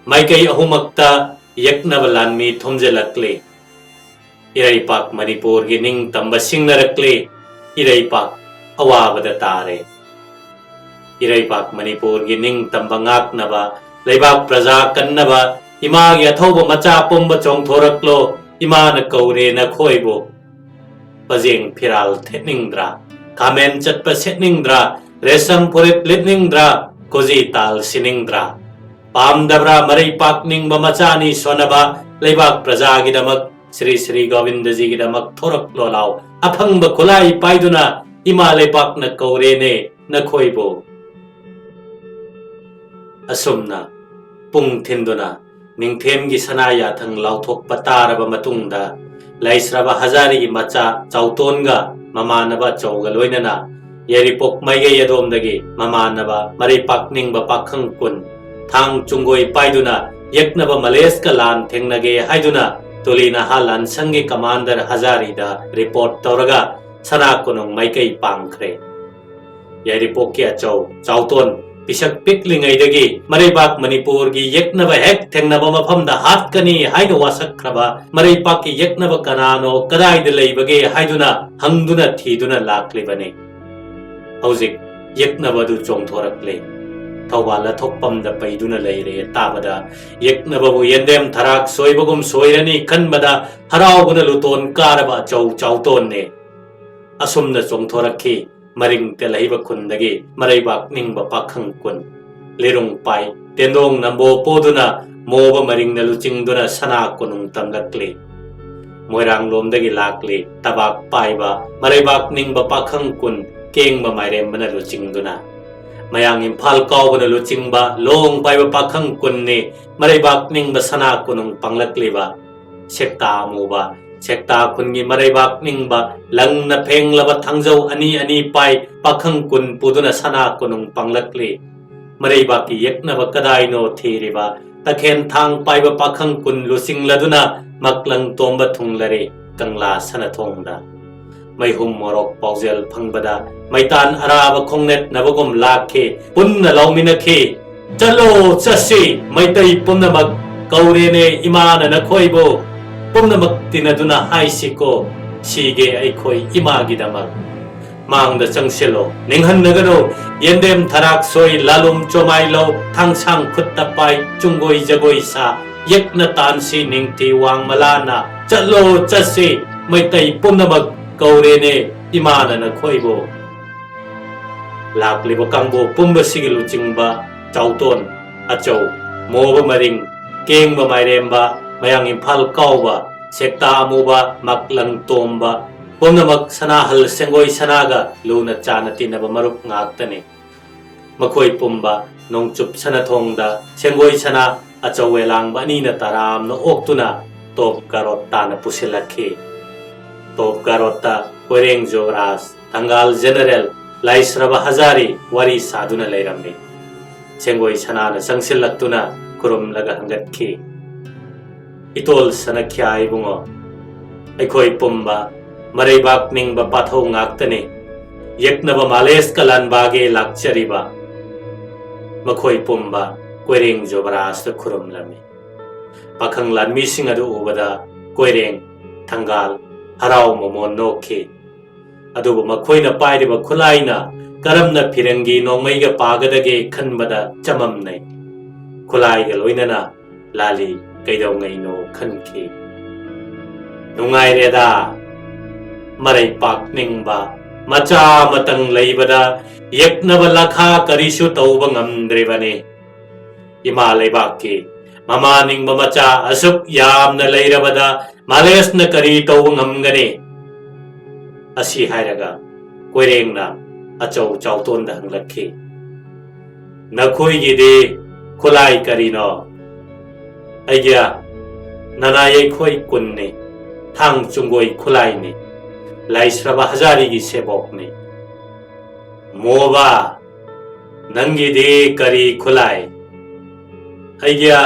maikai ahumakta yeknaba lanmi thomjelakle iraipak Manipur gi ning tamba singnarakle Iraipak awabada tare Iraipak Manipur gi ning tambangak naba leibak praja kannaba imagi athauba macha pumba chongthoraklo imana kaure na khoibo pajeng phiral theningdra kamen chatpa setningdra resam purit litningdra koji tal siningdra pamdabra marai pakning mamachani sonaba leibak praja gidamak Sri Sri Govindaji gidamak thoraklo law aphangba khulai paiduna ima leibak na kaure ne na khoibo asumna pung thinduna ningthemgi sanaya thang lauthok pataraba matungda laisraba hazari gi macha chautonga mamanaba chauga loinana yaripok maige yadomdagi mamanaba mari pakningba pakhang kun thang chungoi paiduna yeknaba maleska lan thengnage haiduna tolina halan sangi commander hazari da report tauraga sana kunung maikai pangkhre yaripok ki achau chauton pisak piklingaidagi maribak manipur gi yeknaba hek thengnaba mafamda hatkani haina wasakraba maribak ki yeknaba kanano kadaida leibage haiduna hangduna thiduna laklibane hauzik yeknaba du chongthorakle thawala thokpamda paiduna leire tabada yeknaba bu yendem tharak soibagum soirani kanbada harauguna luton karaba chau chauton ne asumna chongthorakhi maring telaiba khundagi maraibak ningba pakhang kun lerung pai tendong nambo poduna moba maring na luchingduna sana kunung tamlakle moirang lomdagi lakle tabak paiba maraibak ningba pakhang kun kengba mairem bana luchingduna mayang imphal kawbana luchingba long paiba pakhang kun ne maraibak ningba sana kunung panglakleba sekta moba sekta kungi maraibak ningba langna phenglaba thangjau ani pai pakhang kun puduna sana kunung panglakle maraibak ki yeknaba kadaino thiriba takhen thang paiba pakhang kun lusingladuna maklang tomba thunglare kangla sana thongda maihum morok paujel phangbada maitan araba khongnet nabagom lakhe punna lauminakhe chalo chasi maitai punnamak kaurene imana na khoibo pumnamak tinaduna haisiko sige aikhoi imagidamak mangda changselo ninghannagano yendem tharak soi lalum chomailo thangsang khutta pai chungoi jagoi sa yekna tansi ningti wang malana chalo chasi maitai pumnamak kaurene imana na khoibo lakliba kangbo pumba sigilu chingba chauton achau moba maring kengba mairemba mayang imphal kauba sekta amuba maklang tomba pumnamak sanahal sengoi sanaga luna chana tinaba marup ngaktane makhoi pumba nongchup sanathongda sengoi sana achawelang bani na taram no oktuna top karot tana pusilakhe top karota koreng jogras tangal general laisraba hazari wari saduna leiramne sengoi sana na sangsilaktuna kurum laga hangatkhe itol sanakhya ibungo aikhoi pumba maraibak ningba pathau ngaktane yeknaba males kalan bage lakchariba makhoi pumba koireng jobras ta khurumlami pakhang lan mi sing adu ubada koireng thangal harau momon nokhe adubu makhoina pairiba khulaina karamna phirangi nongmaiga pagadage khanbada chamamnai khulaiga loinana lali kaidau ngaino khanki nungai reda marai pak ningba macha matang leibada yeknaba lakha karisu tauba ngamdrebane ima leibaki mama ningba macha asuk yamna leirabada malesna kari tauba ngamgane asi hairaga koirengna achau chautonda hanglakhi nakhoi gide khulai karino aigya nanayai khoi kunne thang chungoi khulai ne laisraba hazari gi sebok ne moba nangi de kari khulai aigya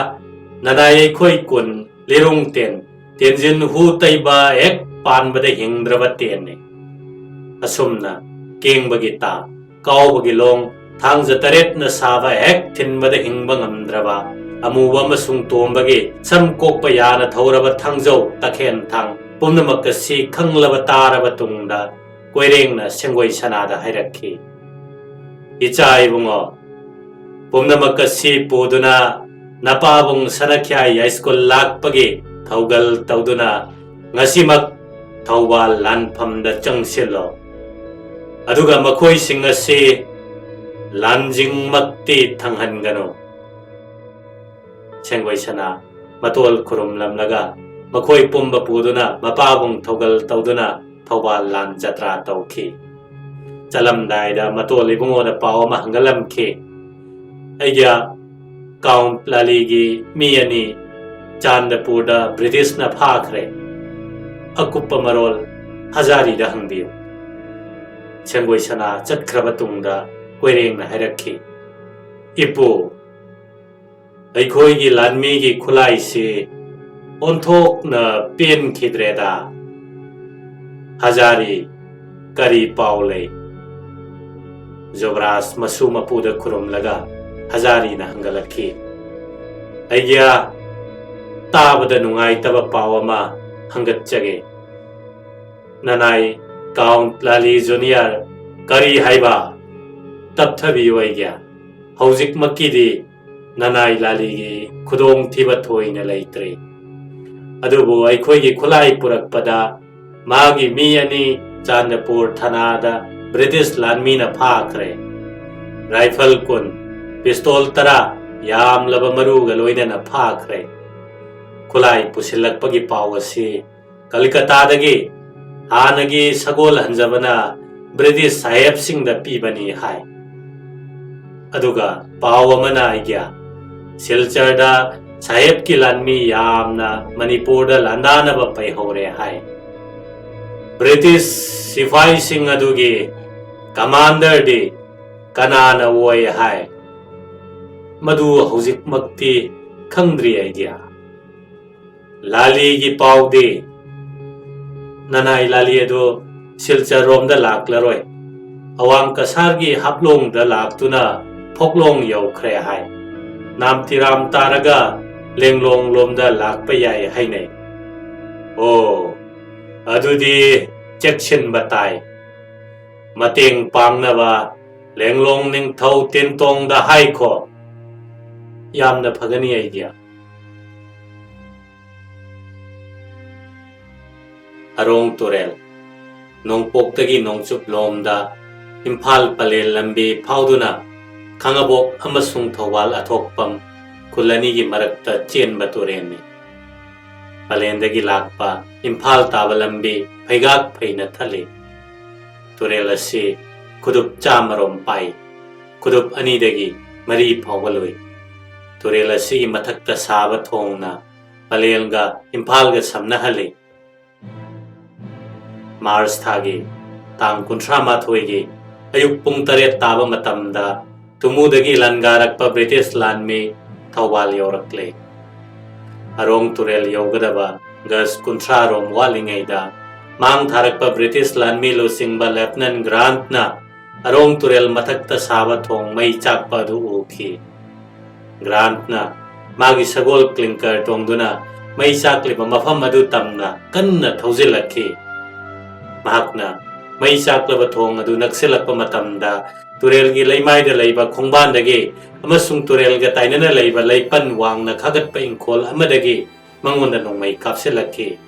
nanayai khoi kun lerung ten tenjin hu taiba ek pan bada hingdraba ten ne asumna keng bagi ta kau bagi long thang jataret na saba ek thin bada hingba ngamdraba amuwa masung tombagi sam kokpa yana thauraba thangjau takhen thang pumnamak si khanglaba taraba tungda koirengna sengoi sanada hairakhi icha ibungo pumnamak si puduna napabong sanakyay School lakpagi thaugal tauduna ngasimak thawal lanphamda changsilo aduga makoi sing asi lanjing makti thanghangano Sengoi sana matol kurum lamlaga makoi pumba puduna mapabong thaugal tauduna thawal lan jatra tauki chalam daida matol ibungo na paw mahanggalam ki aiya Count Laligi Miyani Chandapurda British na phakre Akupa marol Hazari da hangbiyo Sengoi sana chatkraba tungda Koireng na hairakhi Ipu Aikhoi gi lanmi gi khulai si Onthok na pen khidreda Hazari Kari paule Jobras masu mapuda kurum laga Hazari na hanggalaki Aiya Tabada nungai taba pawama Hanggatjage Nanai Count Lali Junior Kari haiba Tapthabi waigya Hauzik makidi Nanai Lali gi Khudong thiba thoina leitre Adubu aikhoi gi khulai purakpada Magi miyani Chandapur thanada British lanmi na phakre Rifle kun Pistol tara yam laba maru galoina na phakre Kulai pusilak pagi pawasi Kalikata dagi Hanagi sagol hanjabana British sahib sing da pibani hai Aduga pawamana igya Silchar da sahib ki lanmi yam na Manipur da landana ba paihore hai British sifai sing adugi Commander di Kanana woy hai Madu hauzik makti khangdri idea Lali gi paude Nanai Lali edo Silchar rom da laklaroi Awang kasar gi haplong da laktuna Phoklong yaukhre hai Nam tiram taraga Lenglong lom da lakpayai hai nei Oh Adudi Jackson batai Mateng pangnaba Lenglong ning thau tintong da hai ko Yamna phagani idea Arong Turel Nong poktagi nong chup lomda Imphal palel lambi phauduna Khangabok amasung thawal athokpam Kulani gi marakta chen batureni Palendagi lakpa Imphal taba lambi Phaigak phaina thale Turel asi Kudup chamarom pai Kudup anidagi Mari phawaloi Turel asi mathakta saba thongna Palelga Imphal ga samnahale Mars thagi Tang kuntra mathoigi Ayuk pung taret taba matamda Tumudagi langarakpa British lanmi Thawal yorakle Arong Turel yogadaba Gas kuntra rom walingayda Mang tharakpa British lanmi lo singba Lieutenant Grant na Arong Turel mathakta saba thong may chakpa du uki Grant na Magi sagol clinker tongduna May saklipa mafam adu tamna Kanna thawzilaki Mahakna May saklaba thong adu nagsilakpa matamda Turel gi laymay da layba khongbandagi Amasung Turel ga tainana layba laypan wang na khagatpa ingkol amadagi Mangunda nung may kapsilaki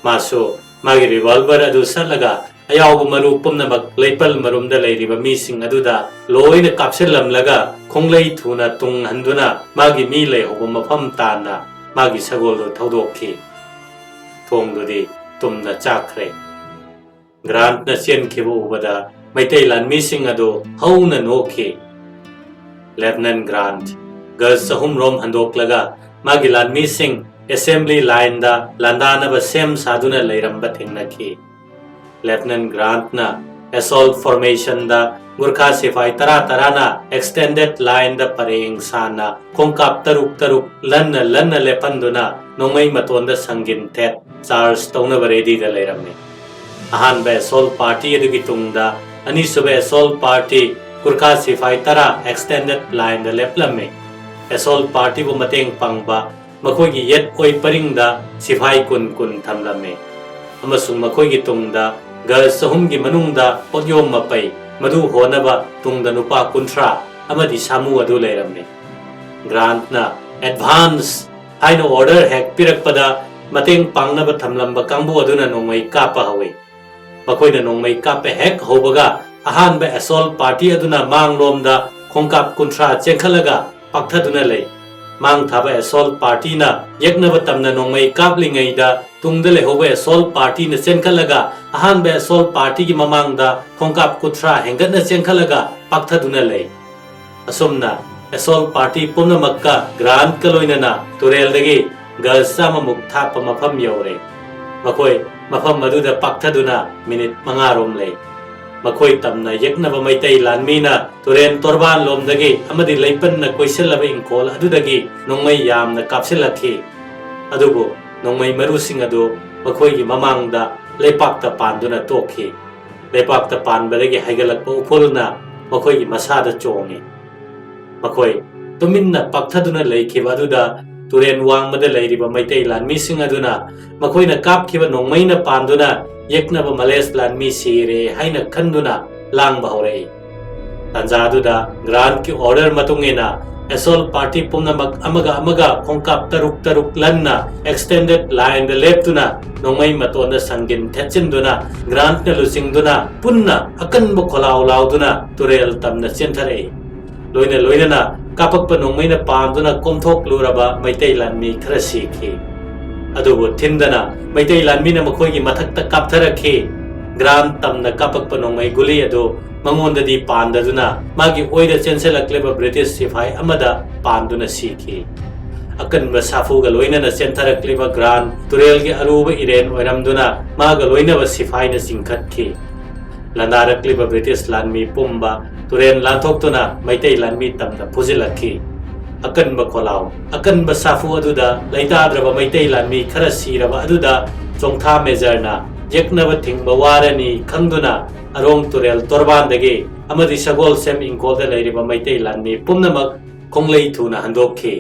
Maso Magi revolver adu salaga Ayaw marupom na mag laypal marumda layriba mising adu da Loy na kapsilam laga Kong lay tuna tung handuna Magi milay hubong mapam tana Magi sagolo thawdoki Thong dudi tumna chakre Grant na siyan kibo ubada Maitailan missing ado how na noki Lieutenant Grant Girls sa humrom handok laga Magilan missing Assembly line da Landana ba sem saduna layramba tingnaki Lieutenant Grant na Assault formation da Gurkha sifai tara na Extended line da pareng sana Kongkap taruk Lanna lepanduna Nongay matonda sangin tet Charles tawna ba ready da layrami Ahan ba assault party adugi tungda Ani sube assault party Gurkha sifai tara extended line da leplame Assault party bu mateng pangba Makoy gi yet oy paringda sifai kun thamlame Amasung makoy gi tungda Girls sahum gi manungda podyom mapai Madu honaba tungda nupa kuntra Amadi samu adu layrame Grant na advance haina order hek pirakpada mateng pangnaba thamlamba kangbu aduna nongmai kapa hawi makoina nongmai kape hek hobaga ahanba assault party aduna manglomda khongkap kuntra chengkhalaga pakthaduna lei mang thaba assault party na yeknaba tamna nongmai kaplingai da tungda lehoba assault party na chengkhalaga ahanba assault party gi mamangda khongkap kuntra hengatna chengkhalaga pakthaduna lei asomna assault party punamakka grand kaloinana turel dagi galsama mukha pamafam yore makoi mafam maduda pakthaduna minute mangarom lei makoi tamna yeknaba maitai lanmina turen torban lomdagi amadi leipanna koiselaba inkol adudagi nongmai yamna kapsilakhi adubu nongmai marusing adu makoi gi mamangda leipakta panduna tokhi leipakta panbadagi haigalakpa upulna makoi gi masada chongi makoi tuminna pakthaduna leikhiba aduda turen wangmada leiriba maitai lanmi sing aduna makoina kapkhiba nongmaina panduna yeknaba males lanmi sire haina khanduna langba hore tanja aduda grand ki order matungena assault party punamak amaga khongkap taruk lanna extended line the left tuna nongmai matona sangin thachinduna grand na lusingduna punna akanbu kholau lauduna turel tamna chenthare loina na kapakpa nongmaina panduna komthok luraba maitai lanmi khara sikhi adubu thindana maitai lanmi na makhoi gi mathakta kaptharakhi grand tamna kapakpa nongmai guli adu mangondadi pandaduna magi oida chenselakhleba british sipai amada panduna sikhi akanba safuga loina na chentharakleba grand turel gi aruba iren oiramduna maga loina ba sipai na singkhatkhi landarakliba british lanmi pumba turen lanthokuna maitai lanmi tamna phujilakhi akanba kholau akanba safu aduda leidadraba maitai lanmi khara siraba aduda chongtha majorna yeknaba thingba warani khangduna arong turel torbandagi amadi sagol sem ingkolda leiriba maitai lanmi pumnamak konglei thuna handokhi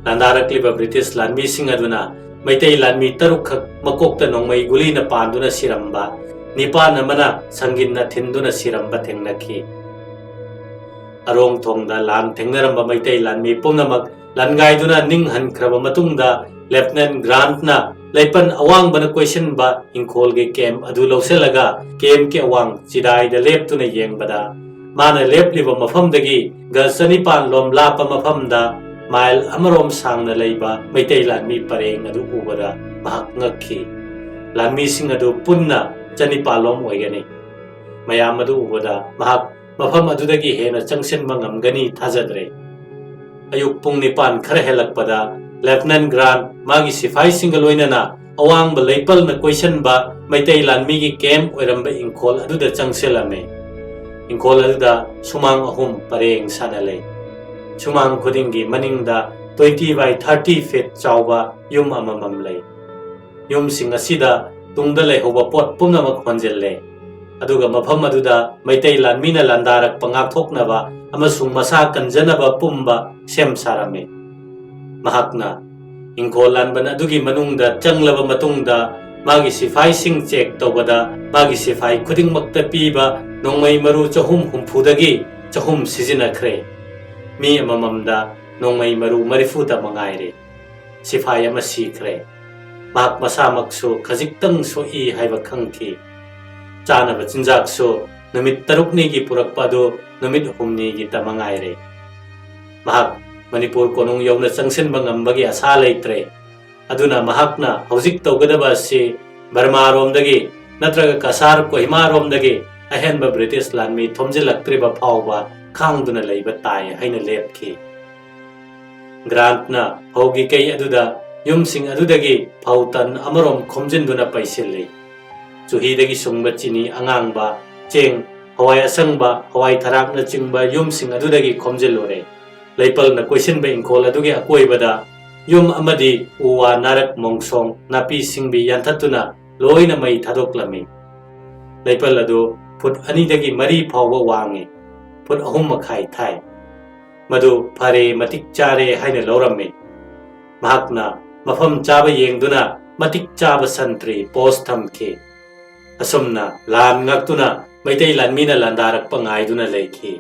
landarakliba british lanmi singaduna maitai lanmi tarukkhak makokta nongmai gulina panduna siramba nipan amana sanginna thinduna siramba thengnakhi arong thongda lan thengnaramba maitai lanmi punamak langaiduna ning hankraba matungda lieutenant grant na leipan awang bana question ba ingkhol ge camp adu loselaga camp ke awang chidai da lep tuna yengbada mana lep liba mafam dagi galsani pan lom lapa mafam da mile amarom sangna leiba maitai lanmi pareng adu ubada mahak ngakhi lanmi sing adu punna chani palom oigani mayam adu ubada mahak mafam adudagi hena changsenba ngamgani thajadre ayuk pung nipan khara helakpada lieutenant grant magi sifai single oinana awang ba leipal na question ba maitai lanmi gi camp oiramba ingkhol aduda changselame ingkhol aduda sumang ahum pareng sanale sumang khudingi maningda 20 by 30 feet chawba yum amamam lei yum sing asida tungda lei hoba pot pumnamak honjelle aduga mafam aduda maitai lanmina landarak pangak thoknaba amasung masa kanjanaba pumba sem sarame mahakna ingkolan ban adugi manungda changlaba matungda magi sifai sing check tobada magi sifai khuding makta piba nongmai maru chahum humphudagi chahum sijina khre mi amamamda nongmai maru marifuta mangaire sifai ama sikhre mak masa makso khajiktang so I haiba khangki chanaba chinjak so numit tarukni gi purakpa do numit humni gi tamangaire mahak manipur konung yawna changsenba ngambagi asa leitre aduna mahakna hojik tawgadaba si Burma romdagi natraga kasar kohima romdagi ahenba British lanmi thomjilaktriba phawba khangduna leiba tai haina lepki grant na hogi kei aduda yumsing adudagi phautan amarom khomjinduna paisilli chuhidagi sungba chini angangba cheng hawai asangba hawai tharak na chingba yumsing adudagi khomjillore leipal na question ba ingkhol adugi akoibada yum amadi uwa narak mongsong napi singbi yanthatuna loina mai thadoklami leipal adu phut ani dagi mari phawba wangi phut ahum makhai thai madu phare matik chare haina loramme mahakna mafam chaba yengduna matik chaba santri post thamke asumna lan ngaktuna maitai lanmina landarak pangaiduna leikhi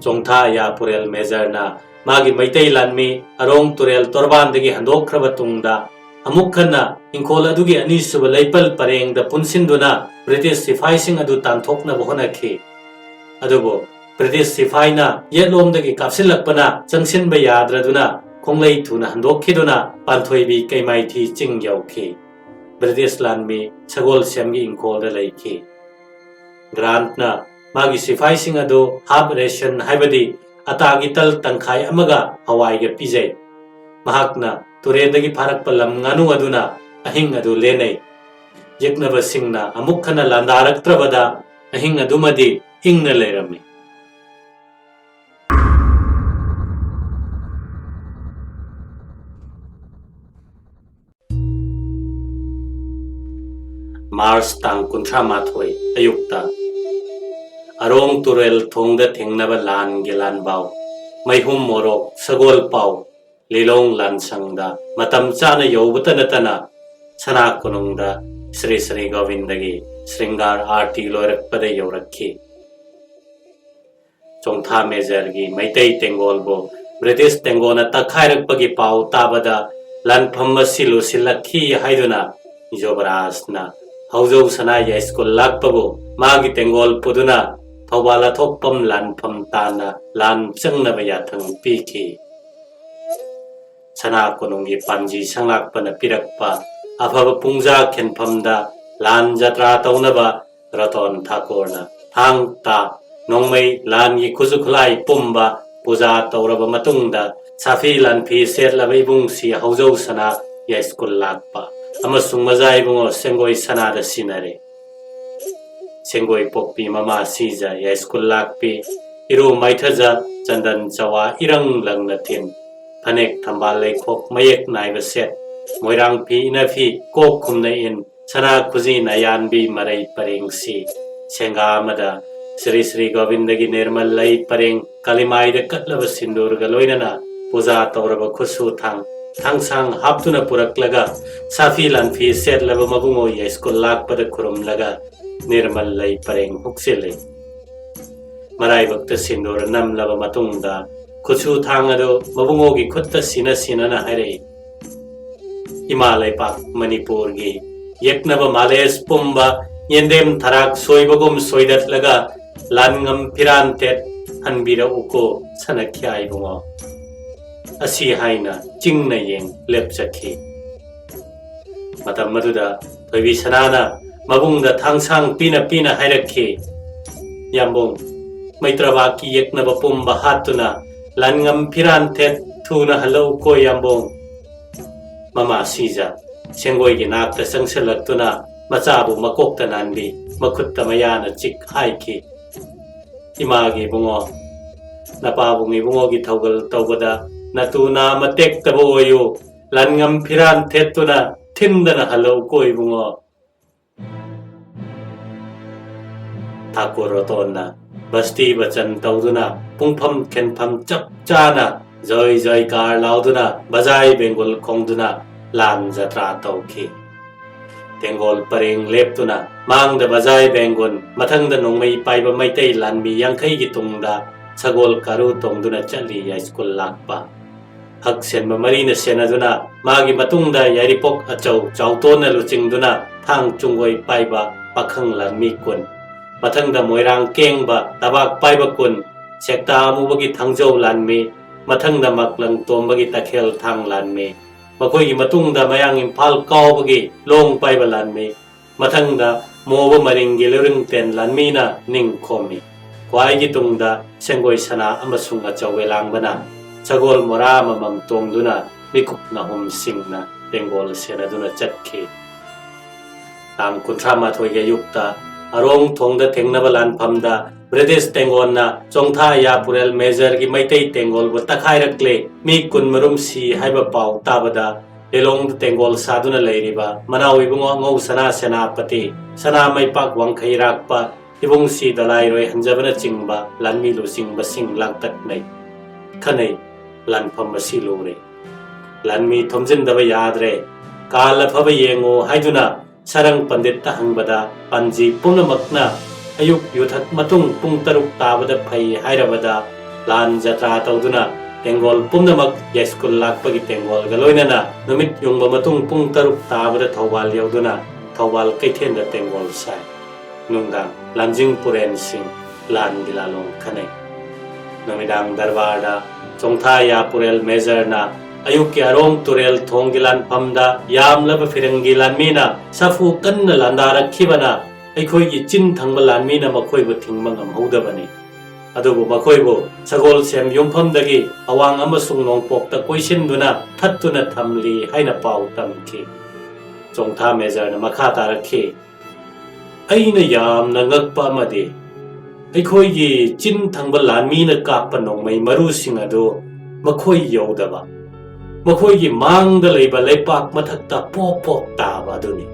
chongtha ya purel major na magi maitai lanmi arong turel torbandagi handokhraba tungda amuk khanna ingkhol adugi ani suba leipal pareng da punsinduna British sifai sing adu tanthokna bohonakhi adubo British sifai na yetlomdagi kapsilakpana changsinba yadraduna konglei thuna handokhiduna panthoibi kaimai thi ching yauki British lanmi sagol semgi ingkhol da leiki Grant na magi sifai sing adu half ration haibadi atagi tal tangkhai amaga hawai ga pijai mahakna turendagi pharak palam nganu aduna ahing adu lenai yeknaba singna amuk khana landaraktrabada ahing adumadi ingna lerami Mars tang kuntra mathoi ayukta arong turel thongda thengnaba lan gelan baw maihum morok sagol paw lilong lan sangda matam chana yobata natana sana kunungda Sri Sri Govindagi Sringar Arti loirakpada yorakhi chongtha mezergi maitai tengolbo British tengona takhairakpagi paw tabada lan phamma silu silakhi haiduna jobrasna haujau sana ya school lakpabu magi tengol puduna Thawala thokpam lan pham tana lan changna ba yathang piki sana konongi panji sanglakpana pirakpa afaba pungja khenphamda lan jatra taunaba raton thakorna thang ta nongmei lan gi khujukhulai pumba puja tauraba matungda safi lan phi setlaba ibungsi haujau sana ya school lakpa amasung majai bungo sengoi sana da sinare Sengoi pokpi mama sija ya school lakpi iru maithaja chandan chawa irang lang natin phanek thambal lekhok mayek naiba set moirang phi ina phi kok khumna in sana khuji nayan bi marai pareng si senga mada Sri Sri Govindagi nirmal lai pareng kalimai de katlaba sindur ga loinana puja tauraba khusu thang sang haptuna puraklaga safi lan phi set laba mabungo ya school lakpada khurum laga Nirmal lai pareng huksile marai bakta sindur nam laba matungda khuchu thangado mabungogi khutta sina na hare Himalay pak Manipur gi yeknaba males pumba yendem tharak soibagum soidat laga langam piran tet hanbira uko sanakhyai bungo asi haina chingna yeng lepchakhi matam maduda thoibi sanana mabungda thangsang pina hairakhi yambong maitraba ki yeknaba pumba hatuna langam piran tet thuna halo ko yambong mama sija sengoi gi nakta sangselak macabu makokta nanbi makutta mayana chik haiki imagi bungo napabungi bungo gi thogal tawbada natuna matek tabo oyo langam piran tetuna thindana halo koi bungo Thakurotona basti bachan tauduna pungpham khenpham chap chana joi kar lauduna bajai bengol khongduna lan jatra tauki tengol pareng leptuna mangda bajai bengon mathangda nongmei paiba maitai lanmi yangkhai gi tungda sagol karu tongduna chali ya school lakpa hak senma marina senaduna magi matungda yaripok achau chautona luchingduna thang chungoi paiba pakhang lanmi kun mathangda moirang kengba tabak paiba kun sekta amubagi thangjau lanmi mathangda maklang tombagi takhel thang lanmi makoigi matungda mayang imphal kaubagi long paiba lanmi mathangda moba maringi lering ten lanmina ning khomi kwaigi tungda sengoi sana amasung achawe langbana sagol mora mamam tongduna mikuk na hum singna tengol senaduna chatkhi tam kuntrama thoige yukta arong thongda thengnaba lan phamda British tengonna chongtha ya purel major gi maitai tengol bo takhairakle mi kunmarum si haiba pau tabada lelong tengol saduna leiriba manawi bungo ngau sana senapati sana mai pak wangkhai rakpa ibung si dalai roi hanjabana chingba lanmi lu singba sing langtak nei khanai lan pham si lure lanmi thomjin daba yadre kala phaba yengo haiduna sarang pandit tahangbada panji punamakna ayuk yuthak matung pung taruk tabada phai hairabada lan jatra tauduna ꯇꯦꯡꯒꯣꯜ ꯄꯨꯝꯅꯃꯛ ꯌꯥꯏꯁ꯭ꯀꯨꯜ ꯂꯥꯛꯄꯒꯤ ꯇꯦꯡꯒꯣꯜꯒ ꯂꯣꯏꯅꯅ ꯅꯨꯃꯤꯠ ꯌꯨꯡꯕ ꯃꯇꯨꯡ ꯄꯨꯡ 6 ꯇꯥꯕꯗ ꯊꯧꯕꯥꯜ ꯌꯧꯗꯨꯅ ꯊꯧꯕꯥꯜ ꯀꯩꯊꯦꯜꯗ ꯇꯦꯡꯒꯣꯜ ꯁꯥꯏ. ꯅꯨꯡꯗꯥꯡ ꯂꯥꯟꯖꯤꯡ ꯄꯨꯔꯦꯟꯁꯤꯡ ꯂꯥꯟꯒꯤ ꯂꯥꯂꯣꯡ ꯈꯟꯅꯩ. ꯅꯨꯃꯤꯗꯥꯡ ꯗꯔꯕꯥꯔꯗ ꯆꯣꯡꯊꯥ ꯌꯥꯄꯨꯔꯦꯜ ꯃꯦꯖꯔꯅ ꯑꯌꯨꯛꯀꯤ ꯑꯔꯣꯡ ꯇꯨꯔꯦꯜ ꯊꯣꯡꯒꯤ ꯂꯥꯟꯐꯝꯗ ꯌꯥꯝꯂꯕ ꯐꯤꯔꯪꯒꯤ ꯂꯥꯟꯃꯤꯅ ꯁꯥꯐꯨ ꯀꯟꯅ ꯂꯥꯟꯗꯥꯔꯛꯈꯤꯕꯅ ꯑꯩꯈꯣꯏꯒꯤ ꯆꯤꯟ ꯊꯪꯕ ꯂꯥꯟꯃꯤꯅ ꯃꯈꯣꯏꯕꯨ ꯊꯤꯡꯕ ꯉꯝꯍꯧꯗꯕꯅꯤ. ꯑꯗꯨꯕꯨ ꯃꯈꯣꯏꯕꯨ ꯁꯒꯣꯜꯁꯦꯝ ꯌꯨꯝꯐꯝꯗꯒꯤ ꯑꯋꯥꯡ ꯑꯃꯁꯨꯡ ꯅꯣꯡꯄꯣꯛꯇ ꯀꯣꯏꯁꯤꯟꯗꯨꯅ ꯊꯠꯇꯨꯅ ꯊꯝꯂꯤ ꯍꯥꯏꯅ ꯄꯥꯎ ꯇꯝꯈꯤ. ꯆꯣꯡꯊꯥ ꯃꯦꯖꯔꯅ ꯃꯈꯥ ꯇꯥꯔꯛꯈꯤ. ꯑꯩꯅ ꯌꯥꯝꯅ ꯉꯛꯄ ꯑꯃꯗꯤ ꯑꯩꯈꯣꯏꯒꯤ ꯆꯤꯟ ꯊꯪꯕ ꯂꯥꯟꯃꯤꯅ ꯀꯥꯞꯄ ꯅꯣꯡꯃꯩ ꯃꯔꯨꯁꯤꯡ ꯑꯗꯨ ꯃꯈꯣꯏ ꯌꯧꯗꯕ, ꯃꯈꯣꯏꯒꯤ ꯃꯥꯡꯗ ꯂꯩꯕ ꯂꯩꯄꯥꯛ ꯃꯊꯛꯇ ꯄꯣꯞ ꯄꯣꯞ ꯇꯥꯕ ꯑꯗꯨꯅꯤ.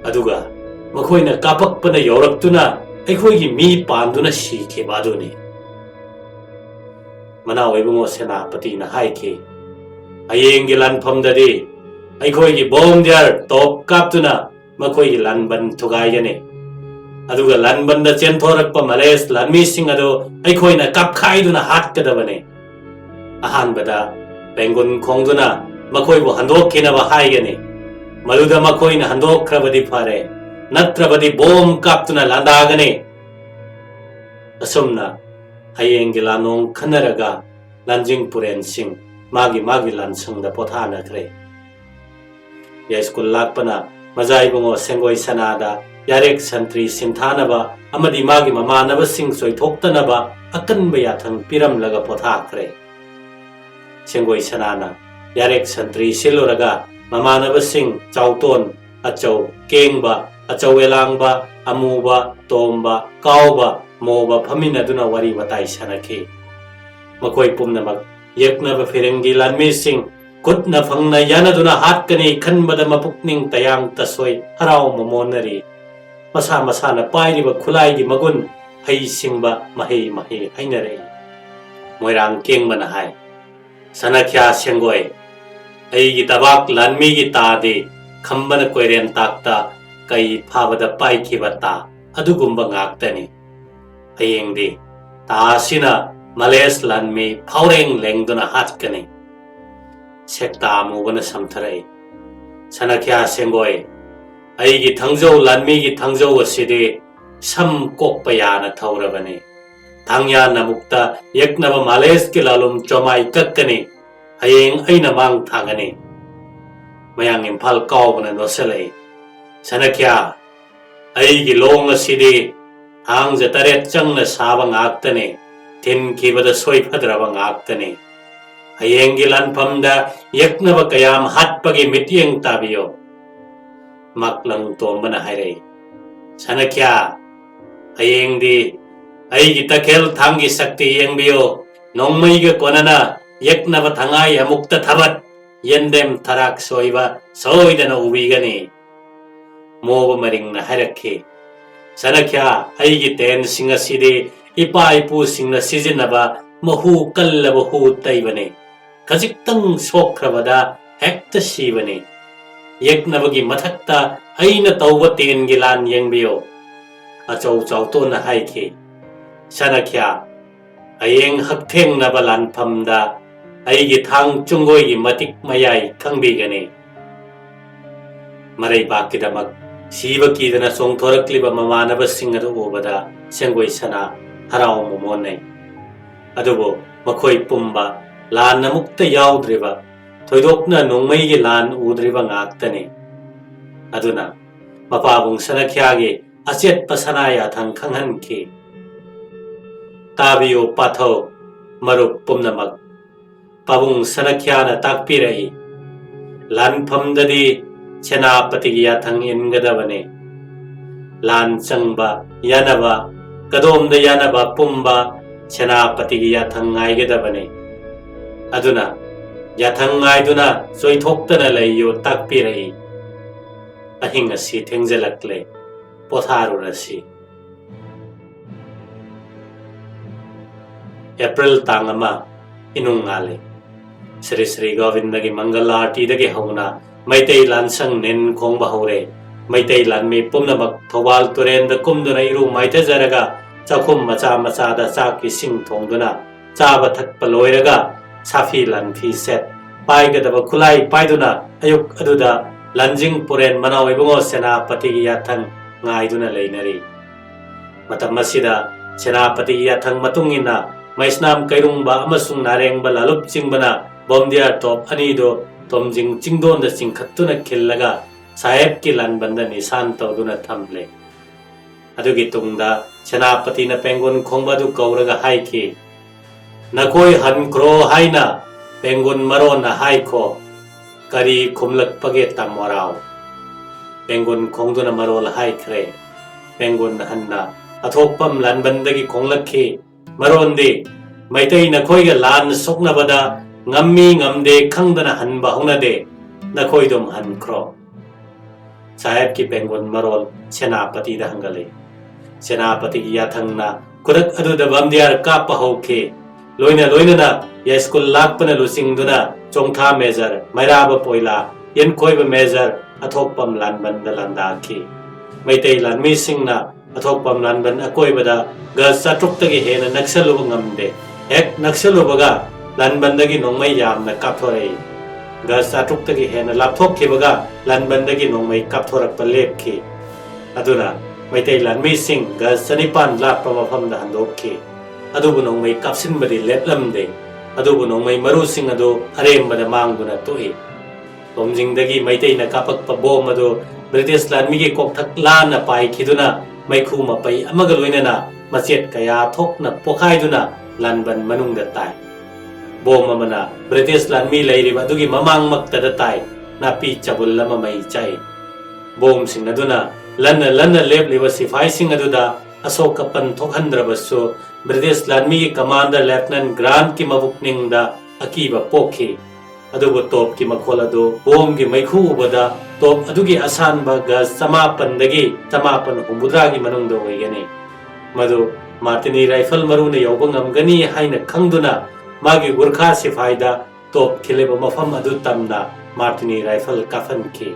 ꯑꯗꯨꯒ ꯃꯈꯣꯏꯅ ꯀꯥꯞꯄꯛꯄꯅ ꯌꯧꯔꯛꯇꯨꯅ ꯑꯩꯈꯣꯏꯒꯤ ꯃꯤ ꯄꯥꯟꯗꯨꯅ ꯁꯤꯈꯤꯕ ꯑꯗꯨꯅꯤ. ꯃꯅꯥꯎ ꯏꯕꯨꯡꯉꯣ ꯁꯦꯅꯥꯄꯇꯤꯅ ꯍꯥꯏꯈꯤ. ꯍꯌꯦꯡꯒꯤ ꯂꯥꯟꯐꯝꯗꯗꯤ ꯑꯩꯈꯣꯏꯒꯤ ꯕꯣꯝꯗꯤꯌꯔ ꯇꯣꯞ ꯀꯥꯞꯇꯨꯅ ꯃꯈꯣꯏꯒꯤ ꯂꯥꯟꯕꯟ ꯊꯨꯒꯥꯏꯒꯅꯤ. ꯑꯗꯨꯒ ꯂꯥꯟꯕꯟꯗ ꯆꯦꯟꯊꯣꯔꯛꯄ ꯃꯂꯦꯁ ꯂꯥꯟꯃꯤꯁꯤꯡ ꯑꯗꯨ ꯑꯩꯈꯣꯏꯅ ꯀꯥꯞꯈꯥꯏꯗꯨꯅ ꯍꯥꯠꯀꯗꯕꯅꯤ. ꯑꯍꯥꯟꯕꯗ ꯄꯦꯡꯒꯨꯟ ꯈꯣꯡꯗꯨꯅ ꯃꯈꯣꯏꯕꯨ ꯍꯟꯗꯣꯛꯈꯤꯅꯕ ꯍꯥꯏꯒꯅꯤ. ꯃꯗꯨꯗ ꯃꯈꯣꯏꯅ ꯍꯟꯗꯣꯛꯈ꯭ꯔꯕꯗꯤ ꯐꯔꯦ, ꯅꯠꯇ꯭ꯔꯕꯗꯤ ꯕꯣꯝ ꯀꯥꯞꯇꯨꯅ ꯂꯥꯟꯗꯥꯒꯅꯤ. ꯑꯁꯨꯝꯅ ꯍꯌꯦꯡꯒꯤ ꯂꯥꯟꯅꯣꯡ ꯈꯟꯅꯔꯒ ꯂꯥꯟꯖꯤꯡ ꯄꯨꯔꯦꯟꯁꯤꯡ ꯃꯥꯒꯤ ꯂꯥꯟꯁꯪꯗ ꯄꯣꯊꯥꯅꯈ꯭ꯔꯦ. ꯌꯥꯏꯁ꯭ꯀꯨꯜ ꯂꯥꯛꯄꯅ ꯃꯖꯥ ꯏꯕꯨꯡꯉꯣ ꯁꯦꯡꯒꯣꯏ ꯁꯅꯥꯗ ꯌꯥꯔꯦꯛ ꯁꯟꯇ꯭ꯔꯤ ꯁꯤꯟꯊꯥꯅꯕ ꯑꯃꯗꯤ ꯃꯥꯒꯤ ꯃꯃꯥꯟꯅꯕꯁꯤꯡ ꯆꯣꯏꯊꯣꯛꯇꯅꯕ ꯑꯀꯟꯕ ꯌꯥꯊꯪ ꯄꯤꯔꯝꯂꯒ ꯄꯣꯊꯥꯈ꯭ꯔꯦ. ꯁꯦꯡꯒꯣꯏ ꯁꯅꯥꯅ ꯌꯥꯔꯦꯛ ꯁꯟꯇ꯭ꯔꯤ ꯁꯤꯜꯂꯨꯔꯒ ꯃꯃꯥꯟꯅꯕꯁꯤꯡ ꯆꯥꯎꯇꯣꯟ, ꯑꯆꯧ, ꯀꯦꯡꯕ, ꯑꯆꯧ ꯑꯦꯂꯥꯡꯕ, ꯑꯃꯨꯕ, ꯇꯣꯝꯕ, ꯀꯥꯎꯕ, ꯃꯣꯕ ꯐꯝꯃꯤꯟꯅꯗꯨꯅ ꯋꯥꯔꯤ ꯋꯥꯇꯥꯏ ꯁꯥꯅꯈꯤ. ꯃꯈꯣꯏ ꯄꯨꯝꯅꯃꯛ ꯌꯦꯛꯅꯕ ꯐꯤꯔꯪꯒꯤ ꯂꯥꯟꯃꯤꯁꯤꯡ ꯈꯨꯠꯅ ꯐꯪꯅ ꯌꯥꯅꯗꯨꯅ ꯍꯥꯠꯀꯅꯤ ꯈꯟꯕꯗ ꯃꯄꯨꯛꯅꯤꯡ ꯇꯌꯥꯡ ꯇꯁꯣꯏ ꯍꯔꯥꯎ ꯃꯃꯣꯟꯅꯔꯤ. ꯃꯁꯥ ꯃꯁꯥꯅ ꯄꯥꯏꯔꯤꯕ ꯈꯨꯠꯂꯥꯏꯒꯤ ꯃꯒꯨꯟ ꯍꯩꯁꯤꯡꯕ ꯃꯍꯩ ꯍꯩꯅꯔꯛꯏ. ꯃꯣꯏꯔꯥꯡ ꯀꯦꯡꯕꯅ ꯍꯥꯏ. ꯁꯅꯈ꯭ꯌꯥ ꯁꯦꯡꯒꯣꯏ, ꯑꯩꯒꯤ ꯇꯕꯥꯛ ꯂꯥꯟꯃꯤꯒꯤ ꯇꯥꯗꯤ ꯈꯝꯕꯅ ꯀꯣꯏꯔꯦꯟ ꯇꯥꯛꯇ ꯀꯩ ꯐꯥꯕꯗ ꯄꯥꯏꯈꯤꯕ ꯇꯥ ꯑꯗꯨꯒꯨꯝꯕ ꯉꯥꯛꯇꯅꯤ. ꯍꯌꯦꯡꯗꯤ ꯇꯥ ꯑꯁꯤꯅ ꯃꯂꯦꯁ ꯂꯥꯟꯃꯤ ꯐꯥꯎꯔꯦꯡ ꯂꯦꯡꯗꯨꯅ ꯍꯥꯠꯀꯅꯤ. ꯁꯦꯛꯇꯥ ꯑꯃꯨꯕꯅ ꯁꯝꯊꯔꯛꯏ. ꯁꯅꯈ꯭ꯌꯥ ꯁꯦꯡꯒꯣꯏ, ꯑꯩꯒꯤ ꯊꯥꯡꯖꯧ ꯂꯥꯟꯃꯤꯒꯤ ꯊꯥꯡꯖꯧ ꯑꯁꯤꯗꯤ ꯁꯝ ꯀꯣꯛꯄ ꯌꯥꯅ ꯊꯧꯔꯕꯅꯤ. ꯊꯥꯡꯌꯥ ꯅꯃꯨꯛꯇ ꯌꯦꯛꯅꯕ ꯃꯥꯂꯦꯁꯀꯤ ꯂꯥꯂꯨꯝ ꯆꯣꯃꯥꯏ ꯀꯛꯀꯅꯤ. ꯍꯌꯦꯡ ꯑꯩꯅ ꯃꯥꯡ ꯊꯥꯒꯅꯤ. ꯃꯌꯥꯡ ꯏꯝꯐꯥꯜ ꯀꯥꯎꯕꯅ ꯅꯣꯠꯁꯜꯂꯛꯏ. ꯁꯅꯈ꯭ꯌꯥ, ꯑꯩꯒꯤ ꯂꯣꯡ ꯑꯁꯤꯗꯤ ꯊꯥꯡꯖ 8 ꯆꯪꯅ ꯁꯥꯕ ꯉꯥꯛꯇꯅꯤ. ꯊꯤꯟꯈꯤꯕꯗ ꯁꯣꯏꯐꯗ꯭ꯔꯕ ꯉꯥꯛꯇꯅꯤ. ꯍꯌꯦꯡꯒꯤ ꯂꯥꯟꯐꯝꯗ ꯌꯦꯛꯅꯕ ꯀꯌꯥꯝ ꯍꯥꯠꯄꯒꯤ ꯃꯤꯠꯌꯦꯡ ꯇꯥꯕꯤꯌꯣ. ꯃꯥꯛꯂꯪ ꯇꯣꯝꯕꯅ ꯍꯥꯏꯔꯛꯏ. ꯁꯅꯈ꯭ꯌꯥ, ꯍꯌꯦꯡꯗꯤ ꯑꯩꯒꯤ ꯇꯈꯦꯜ ꯊꯥꯡꯒꯤ ꯁꯛꯇꯤ ꯌꯦꯡꯕꯤꯌꯣ. ꯅꯣꯡꯃꯩꯒ ꯀꯣꯟꯅꯅ ꯌꯦꯛꯅꯕ ꯊꯉꯥꯏ ꯑꯃꯨꯛꯇ ꯊꯕꯠ ꯌꯦꯟꯗꯦꯝ ꯊꯔꯥꯛ ꯁꯣꯏꯕ ꯁꯣꯏꯗꯅ ꯎꯕꯤꯒꯅꯤ. ꯃꯣꯕ ꯃꯔꯤꯡꯅ ꯍꯥꯏꯔꯛꯈꯤ. ꯁꯅꯈ꯭ꯌꯥ, ꯑꯩꯒꯤ ꯇꯦꯟꯁꯤꯡ ꯑꯁꯤꯗꯤ ꯏꯄꯥ ꯏꯄꯨꯁꯤꯡꯅ ꯁꯤꯖꯤꯟꯅꯕ ꯃꯍꯨ ꯀꯜꯂꯕ ꯍꯨ ꯇꯩꯕꯅꯤ. ꯈꯖꯤꯛꯇꯪ ꯁꯣꯛꯈ꯭ꯔꯕꯗ ꯍꯦꯛꯇ ꯁꯤꯕꯅꯤ. ꯌꯦꯛꯅꯕꯒꯤ ꯃꯊꯛꯇ ꯑꯩꯅ ꯇꯧꯕ ꯇꯦꯟꯒꯤ ꯂꯥꯟ ꯌꯦꯡꯕꯤꯌꯣ. ꯑꯆꯧ ꯆꯥꯎꯇꯣꯟꯅ ꯍꯥꯏꯈꯤ. ꯁꯅꯈ꯭ꯌꯥ, ꯍꯌꯦꯡ ꯍꯛꯊꯦꯡꯅꯕ ꯂꯥꯟꯐꯝꯗ ꯑꯩꯒꯤ ꯊꯥꯡ ꯆꯨꯡꯒꯣꯏꯒꯤ ꯃꯇꯤꯛ ꯃꯌꯥꯏ ꯈꯪꯕꯤꯒꯅꯤ. ꯃꯔꯩꯕꯥꯛꯀꯤꯗꯃꯛ ꯁꯤꯕ ꯀꯤꯗꯅ ꯆꯣꯡꯊꯣꯔꯛꯂꯤꯕ ꯃꯃꯥꯟꯅꯕꯁꯤꯡ ꯑꯗꯨ ꯎꯕꯗ ꯁꯦꯡꯒꯣꯏ ꯁꯅꯥ ꯍꯔꯥꯎ ꯃꯃꯣꯟꯅꯩ. ꯑꯗꯨꯕꯨ ꯃꯈꯣꯏ ꯄꯨꯝꯕ ꯂꯥꯟ ꯑꯃꯨꯛꯇ ꯌꯥꯎꯗ꯭ꯔꯤꯕ, ꯊꯣꯏꯗꯣꯛꯅ ꯅꯣꯡꯃꯩꯒꯤ ꯂꯥꯟ ꯎꯗ꯭ꯔꯤꯕ ꯉꯥꯛꯇꯅꯤ. ꯑꯗꯨꯅ ꯃꯄꯥꯕꯨꯡ ꯁꯅꯈ꯭ꯌꯥꯒꯤ ꯑꯆꯦꯠꯄ ꯁꯅꯥ ꯌꯥꯊꯪ ꯈꯪꯍꯟꯈꯤ. ꯇꯥꯕꯤꯌꯨ ꯄꯥꯊꯧ ꯃꯔꯨꯞ ꯄꯨꯝꯅꯃꯛ, ꯄꯥꯕꯨꯡ ꯁꯅꯈ꯭ꯌꯥꯅ ꯇꯥꯛꯄꯤꯔꯛꯏ. ꯂꯥꯟꯐꯝꯗꯗꯤ ꯁꯦꯅꯥꯄꯇꯤꯒꯤ ꯌꯥꯊꯪ ꯏꯟꯒꯗꯕꯅꯤ. ꯂꯥꯟ ꯆꯪꯕ ꯌꯥꯅꯕ, ꯀꯗꯣꯝꯗ ꯌꯥꯅꯕ ꯄꯨꯝꯕ ꯁꯦꯅꯥꯄꯇꯤꯒꯤ ꯌꯥꯊꯪ ꯉꯥꯏꯒꯗꯕꯅꯤ. ꯑꯗꯨꯅ ꯌꯥꯊꯪ ꯉꯥꯏꯗꯨꯅ ꯆꯣꯏꯊꯣꯛꯇꯅ ꯂꯩꯌꯨ ꯇꯥꯛꯄꯤꯔꯛꯏ. ꯑꯍꯤꯡ ꯑꯁꯤ ꯊꯦꯡꯖꯜꯂꯛꯂꯦ, ꯄꯣꯊꯥꯔꯨꯔꯁꯤ. ꯑꯦꯄ꯭ꯔꯤꯜ ꯇꯥꯡ 1 ꯏꯅꯨꯡ ꯉꯥꯜꯂꯤ. ꯁ꯭ꯔꯤ ꯁ꯭ꯔꯤ ꯒꯣꯕꯤꯟꯗꯒꯤ ꯃꯪꯒꯜ ꯑꯥꯔꯇꯤꯗꯒꯤ ꯍꯧꯅ ꯃꯩꯇꯩ ꯂꯥꯟꯁꯪ ꯅꯤꯟ ꯈꯣꯡꯕ ꯍꯧꯔꯦ. ꯃꯩꯇꯩ ꯂꯥꯟꯃꯤ ꯄꯨꯝꯅꯃꯛ ꯊꯧꯕꯥꯜ ꯇꯨꯔꯦꯟꯗ ꯀꯨꯝꯗꯨꯅ ꯏꯔꯨ ꯃꯥꯏꯊꯖꯔꯒ ꯆꯥꯛꯈꯨꯝ ꯃꯆꯥ ꯃꯆꯥꯗ ꯆꯥꯛ ꯏꯁꯤꯡ ꯊꯣꯡꯗꯨꯅ चाबा थकपा लोइरगा साफी लानफी सेट पाइगदबा खुलाई पाइदुना अयुक अदुदा लंजिंग पुरेन मनाव इबुंगो सेनापति की याथंग ngaiduna leinari matam masida senapati ki yathang matungina maisnam kairungba amasung narengba lalup chingbana bomdia top ani do tomjing chingdon da chingkhattuna khillaga saheb ki lanbanda nisan tawduna thamle adugi tungda senapati na pengun khongbadu kauraga haiki nakoi hankro haina pengun maron na haiko kari khumlak page tamorao pengun khongduna marol haikre pengun hanna athokpam lanbandagi khonglakhi marondi maitai nakhoi ga lan soknabada ngammi ngamde khangdana hanba honade nakhoi dum hankro saheb ki pengun marol senapati da hangale senapati ki yathangna kurak adu da bamdiar ka pahokhe loina na ya school lakpana lusingduna chongtha measure mairaba poila yen khoiba measure athokpam lanbanda landaki maitai lanmi singna athokpam lanban akoibada ga satruptagi hena naksaluba ngamde ek naksalubaga lanbandagi nongmai yamna kapthorei ga satruptagi hena lapthokhibaga lanbandagi nongmai kapthorakpa lepki aduna maitai lanmi sing ga sanipan lakpa mafamda handokki adubu nongmai kapsinbadi leplamde adubu nongmai maru sing adu arembada mangduna toi tomjingdagi maitai na kapakpa bom adu British lanmi gi kokthak lana pai khiduna maikhu mapai amaga loinana machet kaya thokna pokhaiduna lanban manungda tai bom amana British lanmi leiriba adugi mamang makta da tai na pi chabul lama mai chai bom sing aduna lanna lepliba sifai sing aduda asoka pan thokhandrabasu British lanmi gi commander lieutenant Grant ki mabukningda akiba pokhi adubu top ki makhol adu bom gi maikhu ubada top adugi asanba ga samapandagi samapan humbudragi manungda oigani madu martini rifle maruna yobangam gani haina khangduna magi gurkha sifaida top khileba mafam adu tamna martini rifle kafan ki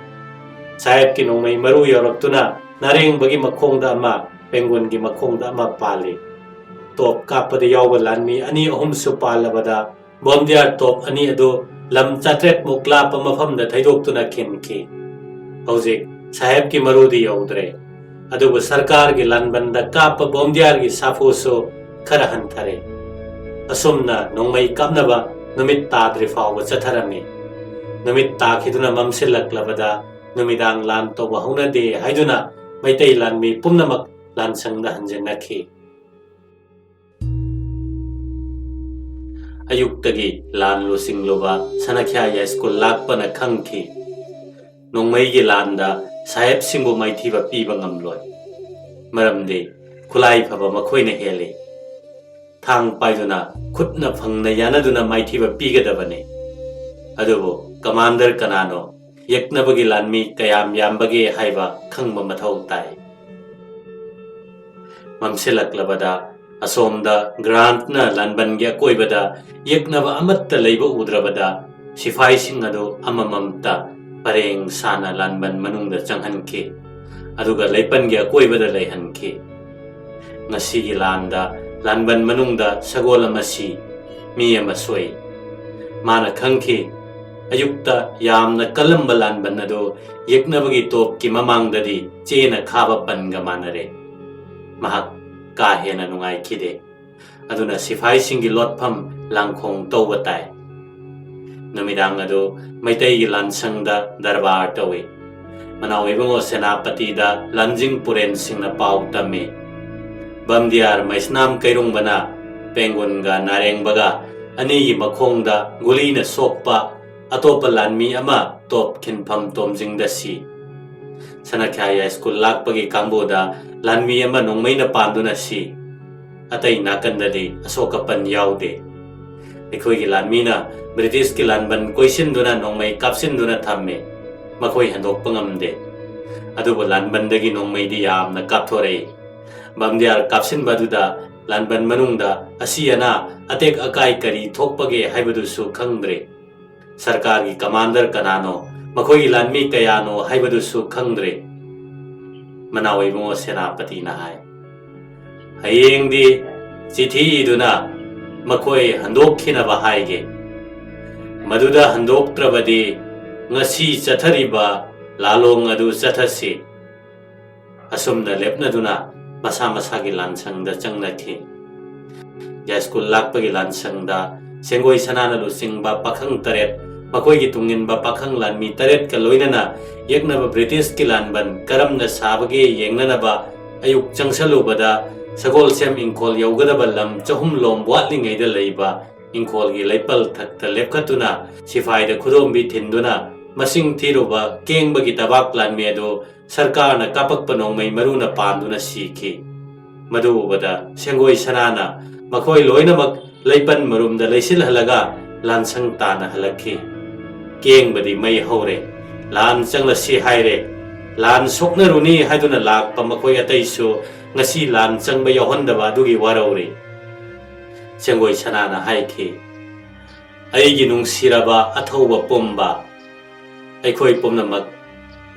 saheb ki nongmai maru yoraktuna nareng bagi makhongda ama pengun gi makhongda ama pali top kapada yawba lanmi ani ahum su palabada bomdiar top ani adu lam chatret mukla pa mafam da thaidok tuna khenki hauzik saheb ki marudi yaudre adubu sarkar gi lanbanda kapa bomdiar gi safoso khara hanthare asumna nongmai kapnaba numit tadri fawba chatharami numit takhiduna mamsilaklabada numidang lan to bahuna de haiduna maitai lanmi pumnamak lansangda hanjenakhi ayuktagi lan lo singloba sanakhya ya school lakpana khangki nongmai gi landa saheb singbu maithiba piba ngamloi maramde khulai phaba makhoina hele thang paiduna khutna phangna yanaduna maithiba pigadabane adubo commander kanano yeknabagi lanmi kayam yambage haiba khangba mathau tai mamselaklabada asomda Grant na lanban gya koibada yeknaba amatta leiba udrabada sifai sing ado amamamta pareng sana lanban manungda changhanke aduga leipan gya koibada leihanke ngasi gi landa lanban manungda sagola masi mi amasoi mana khangke ayukta yamna kalamba lanban ado yeknabagi top ki mamangdadi chena khaba panga manare mahak ka hena nungai khide aduna sifai singi lotpham langkhong tawba tai numidang adu maitai gi lansangda darbar tawi manawi bango senapati da lanjing puren singna pau tame bamdiar maisnam kairung bana pengun ga nareng baga ani gi makhongda gulina sokpa atopa lanmi ama top khinpham tomjing da si sanakhya school lakpagi kamboda lanmi ama nongmai na panduna si atai nakandadi asoka pan yaude ekhoi gi lanmi na British ki lanban koisin duna nongmai kapsin duna thamme makhoi handok pangamde adubo lanbandagi nongmai di yamna kapthorei bamdiar kapsin baduda lanban manungda asiana atek akai kari thokpage haibadu su khangdre sarkar gi commander kanano makhoi lanmi kayano haibadu su khangdre manawai mo senapati na hai hayeng di chithi iduna makhoi handokhinaba haige maduda handoktrabadi ngasi chathariba lalong adu chathasi asumna lepnaduna masa masagi lansangda changnakhi ya school lakpagi lansangda Sengoi sanana lu singba pakhang taret makoi gi tungin ba pakhang lan mi taret ka loinana yeknaba British ki lanban karamna sabage yengnana ba ayuk changsalu bada sagol sem inkol yaugadaba lam chahum lom watlingai da leiba inkol gi leipal thakta lepkatuna sifai da khudom bi thinduna masing thiruba kengba gi tabak lan medo sarkar na kapak panong mai maruna panduna sikhi madu bada Sengoi sanana makoi loinamak leipan marumda leisil halaga lansang tana halakhi kengbadi mai hore lan changla si haire lan sokna runi haiduna lak pamakoi ataisu ngasi lan changba yohondaba dugi warauri Sengoi sanana haikhi aigi nungsiraba athauba pomba aikhoi pomnamak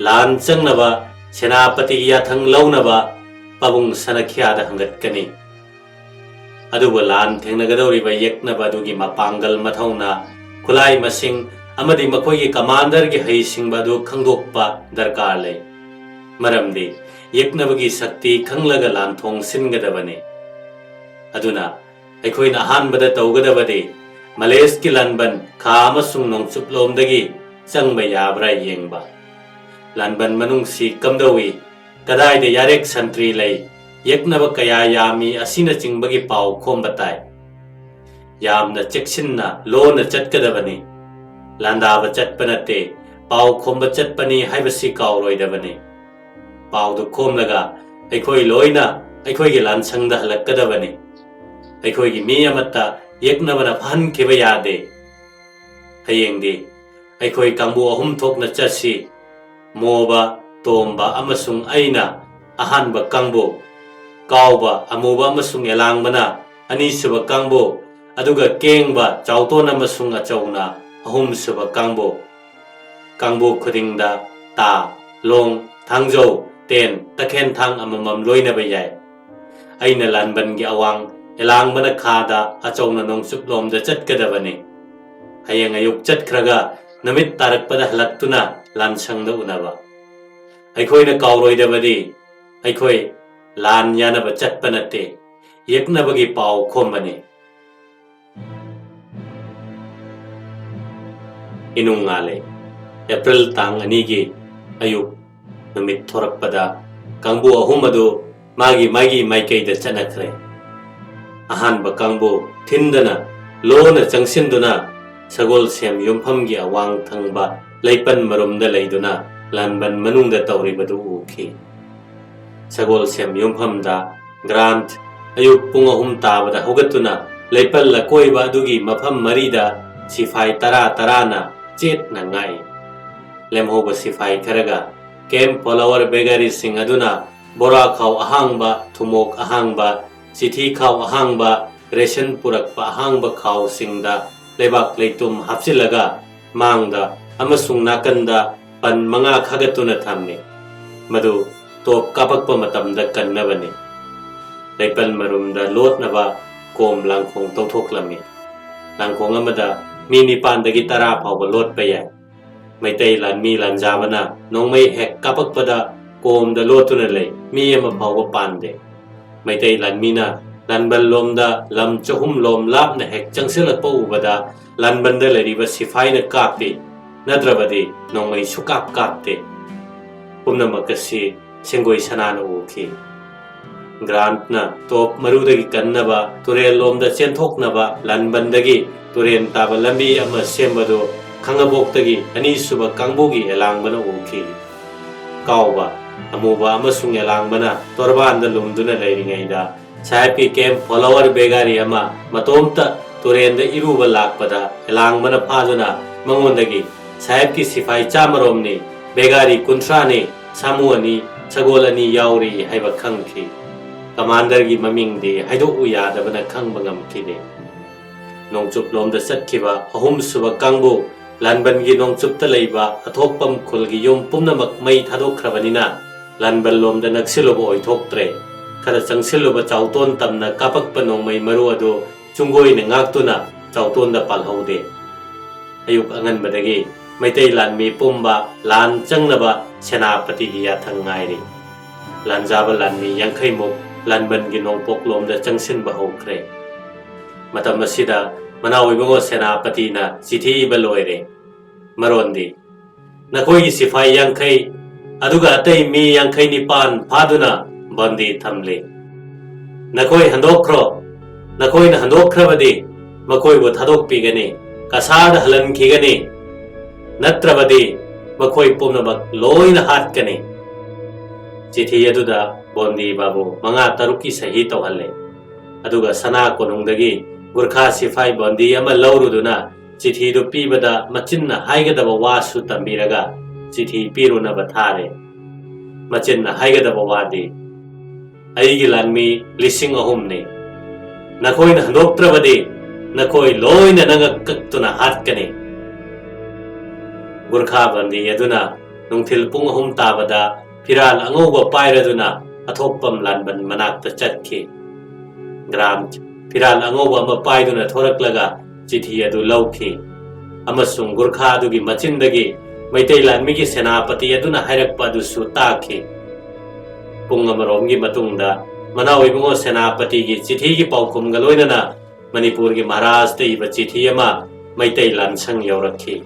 lan changnaba senapati yathang launaba pabung sanakhyada hangatkani aduba lan thengnagadoriba yeknaba dugi mapangal mathauna khulai masing amadi makoi gi commander gi heisingba du khangdokpa darkar lei maramdi yeknabagi sakti khanglaga lan thong singadabane aduna aikhoina hanbada tawgadabadi males ki lanban khama sung nong chuplomdagi changba yabra yengba lanban manung si kamdawi kadai de yarek santri lei yeknaba kaya yami asina chingbagi pau khombatai yamna cheksinna lona chatkadabani landaba chatpanate pau khomba chatpani haibasi kauroi pau du khomlaga aikhoi loina aikhoi gi lansangda halakkadabani aikhoi gi mi amata yeknabana phan kheba yade hayengdi aikhoi kangbu ahum thokna chasi moba tomba amasung aina ahanba kangbu kauba amuba amasung elangbana anisuba kangbu aduga kengba chautona amasung achauna ahum suba kangbu khudingda ta long thangjau ten takhen thang amamam loinaba yai aina lanban gi awang elangbana khada achauna nongsup lomda chatkadabani hayeng ayuk chatkhraga namit tarakpada halaktuna lansangda unaba aikhoina kauroidabadi aikhoi lan yanaba chatpanate yeknabagi pau khombani inungale April tang anigi ayuk namit thorakpada kangbu ahumadu magi maikei da chanakre ahanba kangbu thindana lona changsinduna sagol sem yumphamgi awang thangba leipan marumda leiduna lanban manungda tawribadu ukhi sagol sem yumphamda grant ayuk pung ahum tabada hogatuna leipal la koiba adugi mafam marida sifai tara na chet na ngai lemhoba sifai kharaga kem follower begari sing aduna bora khaw ahangba thumok ahangba chithi khaw ahangba ration purakpa ahangba khaw singda lebak leitum hapsilaga mangda amasung nakanda pan manga khagatuna thamni madu top kapakpa matamda kannabani leipal marumda lotnaba kom langkhong tawthoklami langkhong amada mini pandagi tara phawba lotpa yai maitai lan mi lan jabana nongmai hek kapakpada kom da lotuna lei mi ama phawba pande maitai lan mina lanban lomda lam chahum lom lapna hek changselakpa ubada lanbanda leriba sifaina kapti nadrabadi nongmai sukap kapte pumnamakasi Sengoi sanana ukhi grant na top marudagi kannaba turel lomda chenthoknaba lanbandagi turen taba lambi ama sembado khangabok-tagi ani suba kangbugi elangbana ukhi kauba amuba amasung elangbana torbanda lumduna leiringaida saipi kem follower begari ama matomta turenda iruba lakpada elangbana phaduna mangondagi saipki sifai chamaromni begari kuntrani samuani sagolani yauri haiba khangki commander gi mamingdi haido uyadabana khangba ngamkide nongchup lomda satkiba ahum suba kangbu lanban gi nongchup ta leiba athokpam khulgi yom pumnamak mai thadokkhrabanina lanban lomda naksilobo oithoktre khara changsiloba chauton tamna kapakpa nongmai maru ado Sengoi na ngaktuna chauton da palhaude ayuk angan badagi maitai lanmi pumba lan changnaba senapati gi yathang ngairi lanjaba lanmi yangkhai muk lanban gi nongpok lom da changsin ba hokre matam asida manawi bango senapati na chithi ba loire marondi nakoi gi sifai yangkhai aduga atai mi yangkhai nipan phaduna bandi thamle nakoi handokro nakoi na handokhrabadi makoi bo thadok pigani kasad halan khigani natrabadi makoi pumnamak loina hatkani chithi aduda bondi babu manga taruki sahi tawhalle aduga sana konungdagi gurkha sifai bondi ama lauruduna chithi do pibada machinna haigadaba wasu tambiraga chithi piruna bathare machinna haigadaba wadi aigi lanmi lising ahumne nakoi na handoktrabadi nakoi loina nangakktuna hatkani gurkha bandi aduna nungthil pung ahum tabada piral angoba pairaduna athopam lanban manakta chatki gram piral angoba ama paiduna thoraklaga chithi adu lauki amasung gurkha adugi machindagi maitai lanmigi senapati aduna hairakpa adusu taki pung amaromgi matungda manawi bungo senapati gi chithi gi paukum galoinana manipur gi maharaj te iba chithi ama maitai lansang yaurakhi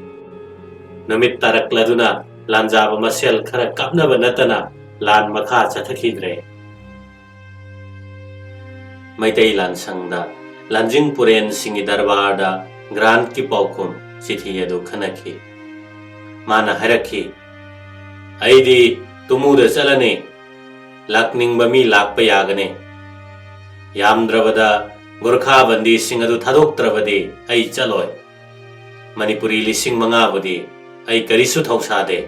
namit tarakladuna lanjaba masel khara kapnaba natana lan makha chathakidre maitai lansangda lanjing puren singi darbarda grand ki paukum chithi adu khanakhi mana harakhi aidi tumuda chalane lakning bami lakpa yagane yamdrabada gurkha bandi sing adu thadoktrabadi ai chaloi manipuri lising manga budi ai karisu thausade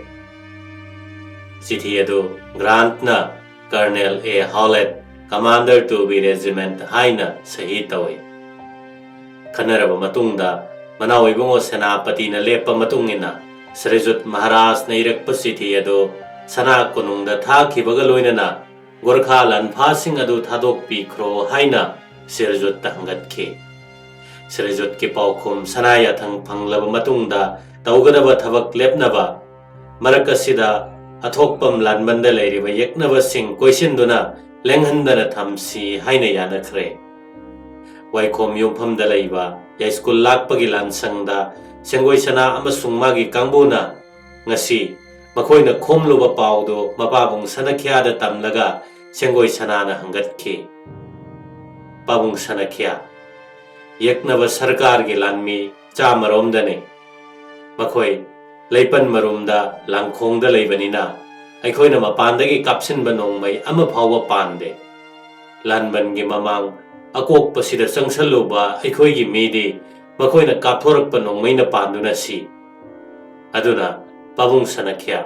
chithi adu grant na Colonel A Howlett Commander to be regiment haina sahi tawai khanaraba matungda manawi bungo senapati na lepa matungina Srejut Maharaj na irakpa chithi adu sana konungda thakibaga loinana Gurkha lanpha sing adu thadok pikro haina Srejut tangatki Srejut ki paukum sanaya thang phanglaba matungda taugadaba thabak lepnaba marakasida athokpam lanbanda leiriba yeknaba sing koisinduna lenghandana thamsi haina yanakhre waikhom yumphamda leiba ya school lakpagi lansangda Sengoi sana amasung magi kangbuna ngasi makoina khomluba paudo mapabung sanakhyada tamlaga Sengoi sana na hangatkhi pabung sanakhya yeknaba sarkar gi lanmi chamaromdane makoi leipan marumda langkhongda leibanina aikhoina mapandagi kapsinba nongmai ama phawwa pande lanban gi mamang akokpasida changsaluba aikhoi gi midi makoina kapthorakpa nongmaina panduna si aduna pabung sanakhya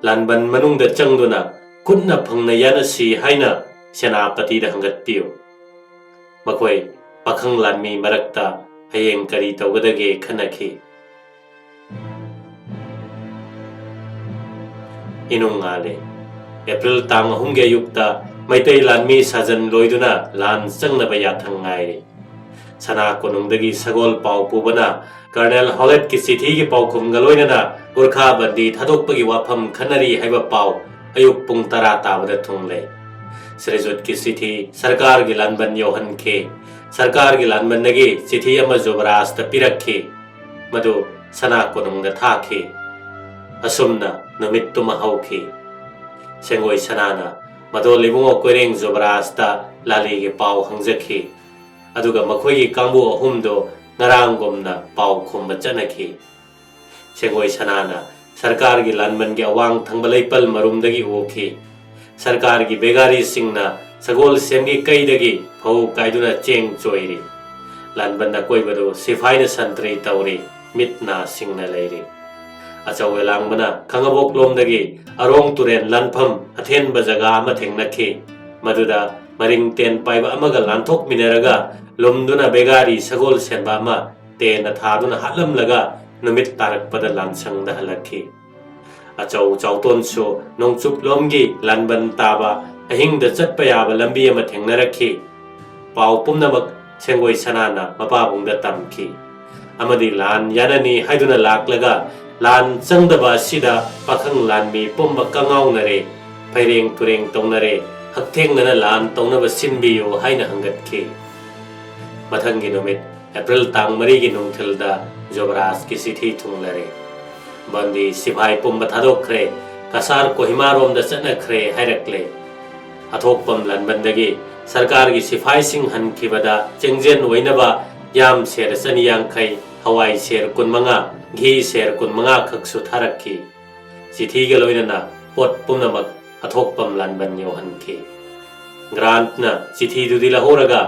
lanban manungda changduna kunna phangna yana si haina senapati da hangatpiyo makoi pakhang lanmi marakta hayeng kari tawgadage khanakhi inungale April tang ahumge yukta maitai lanmi sajan loiduna lan changnaba yathang ngai sana konungdagi sagol pau pubana Colonel Howlett ki chithi gi paukum galoinana gurkha bandi thadokpagi wafam khanari haiba pau ayuk pung tara tabada thungle Srejut ki chithi sarkar gi lanban yohan ke sarkar gi lanban nagi chithi ama jobrasta ta pirakhi madu sana konungda thakhi asumna numittuma hauki Sengoi sanana mado libungo koireng jobrasta lali gi pau hangjakhi aduga makhoi kangbu ahumdo ngarangomna pau khumba chanakhi Sengoi sanana sarkar gi lanban gi awang thangbalai pal marumdagi okhi sarkar gi begari singna sagol semgi kaidagi phau kaiduna cheng choiri lanban na koibado sifaina santri tawri mitna singna leiri achawe langbana khangabok lomdagi arong turen lanpham athenba jaga ama thengnakhi maduda maring ten paiba amaga lanthok mineraga lomduna begari sagol senba ama tena thaduna halamlaga numit tarakpada lansangda halakhi achau chauton so nongchup lomgi lanban taba ahingda chatpa yaba lambi ama thengnarakhi pau pumnamak Sengoi sanana mapabungda tamki amadi lan yanani haiduna laklaga lan changdaba sida pakhang lan mi pomba kangau nare paireng tureng tongnare haktheng nana lan tongnaba sinbiyo haina hangatki mathangi numit April tang mari gi nungthilda Jobras ki sithi thunglare bandi sibai pomba thadokre kasar Kohima rom da chanakhre hairakle athokpam lanbandagi sarkar gi sifai sing hankibada chengjen oinaba yam ser saniyang khai hawai ser kunmanga ghi ser kunmanga khaksu tharakki sithi ga loinana pot punamak athokpam lanban yohanki grant na sithi dudi lahoraga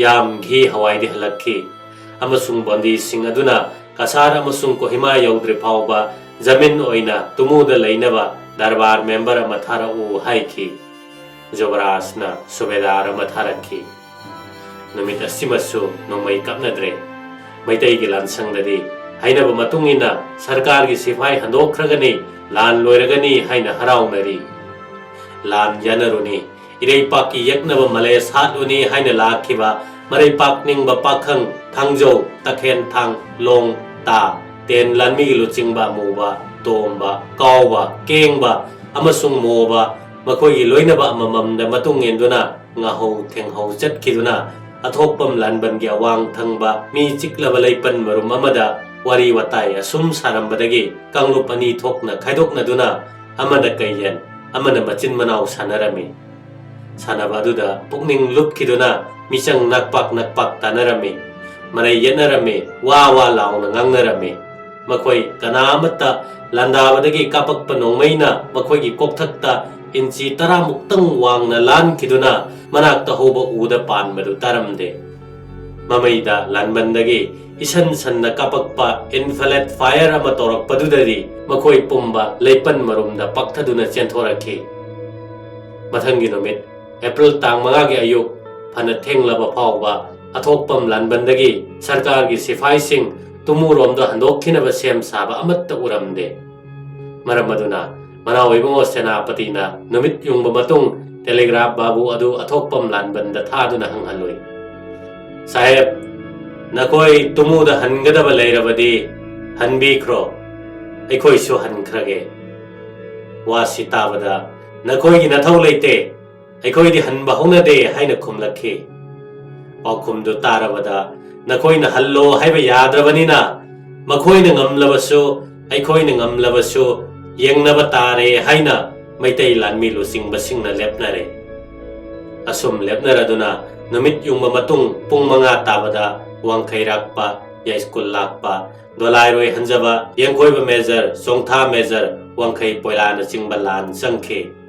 yam ghi hawai di halakki amasung bandi sing aduna kasar amasung Kohima yaudri phauba zamin oina tumuda leinaba darbar member amathara u haiki Jobras na subedar amatharakki numit asimasu nomai kapnadre maitai gi lansang dadi hainaba matungina sarkar gi sifai handokhragani lan loiragani haina haraunari lan yanaruni irei paki yaknaba male satluni haina lakhiba marai pakning ba pakhang thangjo takhen thang long ta ten lanmi gi luchingba muba tomba kawba kengba amasung moba makhoi gi loinaba amamamda matung enduna ngahau thenghau chatkiduna athokpam lanban gi awang thangba mi chiklaba leipan marum amada wari watai asum sarambadagi kanglup ani thokna khaidokna duna amada kaiyan amana machin manau sanarami sanabaduda pukning lupkiduna misang nakpak tanarami marai yenarami wa launa ngangnarami makhoi kanamata landabadagi kapak panongmaina makhoi gi kokthakta inchi 10 muktang wangna lan kiduna manakta hoba uda pan madu taramde mamaida lanbandagi isan sanna kapakpa infrared fire ama torak padudari makhoi pumba leipan marumda pakthaduna chenthoraki mathangi numit April tang manga gi ayuk phana thenglaba phawba athokpam lanbandagi sarkar gi sifai sing tumuromda handokhinaba sem saba amatta uramde maramaduna Manaw Ibongo Senapatina numit yung mamatong telegraph babu adu athokpam lanbanda thaduna hanghaloi Saheb nakoi tumuda hangadaba leirabadi hanbikro aikoi su hankrage wasi tabada nakoi gi nathau leite aikoi di hanba honade haina khumlakhi pakhumdu tarabada nakoi na hallo haiba yadrabanina makhoi na ngamlabasu aikoi na ngamlabasu yengnaba tare haina maitai lanmi lusingba singna lepnare asum lepnaraduna numit yung mamatong pung mga tabada wangkai rakpa ya school lakpa dolairoi hanjaba yengkoi ba measure songtha measure wangkai poilana chingba lan sangkhe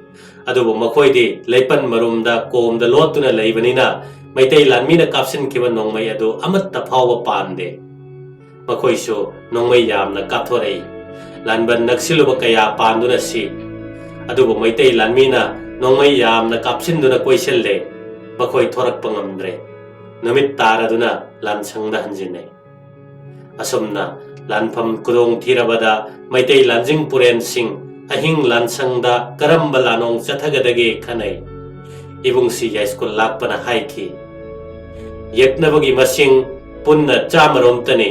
adubu makhoi di leipan marumda komda lotuna leibanina maitai lanmi na kapsin kiba nongmai adu amatta phawba pande makhoi su nongmai yamna kapthorei lanban naksiluba kaya panduna si adubu maitai lanmina nongmai yamna kapsinduna koiselle makhoi thorakpa ngamdre numit taraduna lansangda hanjine asumna lanpham kudong thirabada maitai lanjing puren sing ahing lansangda karamba lanong chathagadage khanai ibungsi ya school lakpana haiki yeknabagi masing punna chamaromtani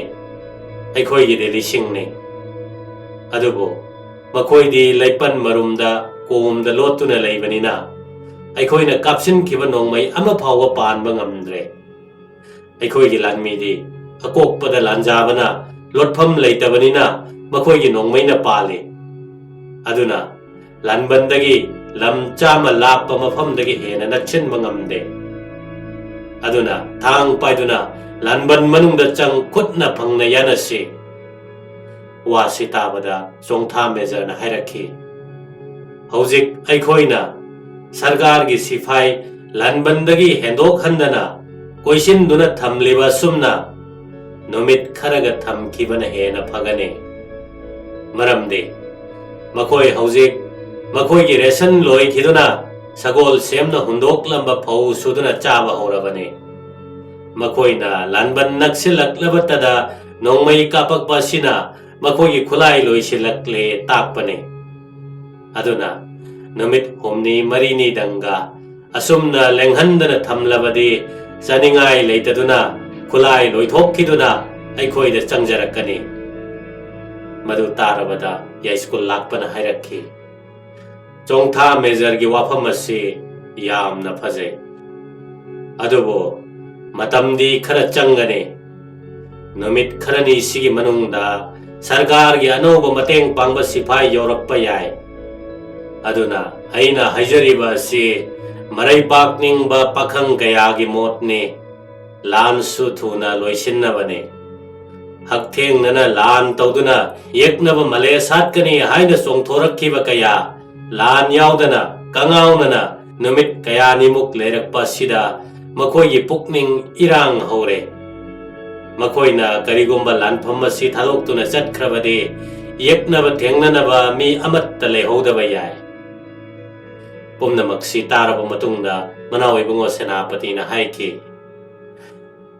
aikhoi gi delisingni adubo makhoi di leipan marumda komda lotuna leibanina aikhoi na kapsin kiba nongmai ama phawa panba ngamdre aikhoi gi lanmi di akokpada lanjabana lotpham leitabanina makhoi gi nongmai na pali aduna lanbandagi lam chama lappa mafamdagi hena nakchin mangamde aduna thang paiduna lanban manungda chang khutna phangna yanasi wasi tabada songtha measure na hairakhi hojik aikhoina sarkar gi sifai lanbandagi hendok handana koisin duna thamliba sumna numit kharaga thamkibana hena phagane maramde makhoi hojik makhoi gi ration loi khiduna sagol semna hundok lamba phau suduna chaba horabane makhoi na lanban naksilaklabatada nongmai kapak pasina makhoi gi khulai loi silakle takpane aduna numit humni marini danga asumna lenghandana thamlabadi Saningai leitaduna khulai loithokiduna aikhoida changjarakani madu tarabada ya school lakpana hairakhi chongtha major gi wafam asi yamna phaje adubo matamdi khara changane numit kharani sigi manungda sarkar gi anoba mateng pangba sipai yorakpa yai aduna aina haijariba si marai pakningba pakhang kaya gi motne lan su thuna loisinnabane haktheng nana lan tawduna yeknaba male satkani haina songthorakkiba kaya lan yaudana kangaunana numit kaya nimuk leirakpa sida makoi gi pukning irang hore makoina karigumba lanpham asi thaloktuna chatkrabade yeknaba thengnanaba mi amatta lehodaba yai pumnamak si taraba matungda manaw ibungo senapati na haiki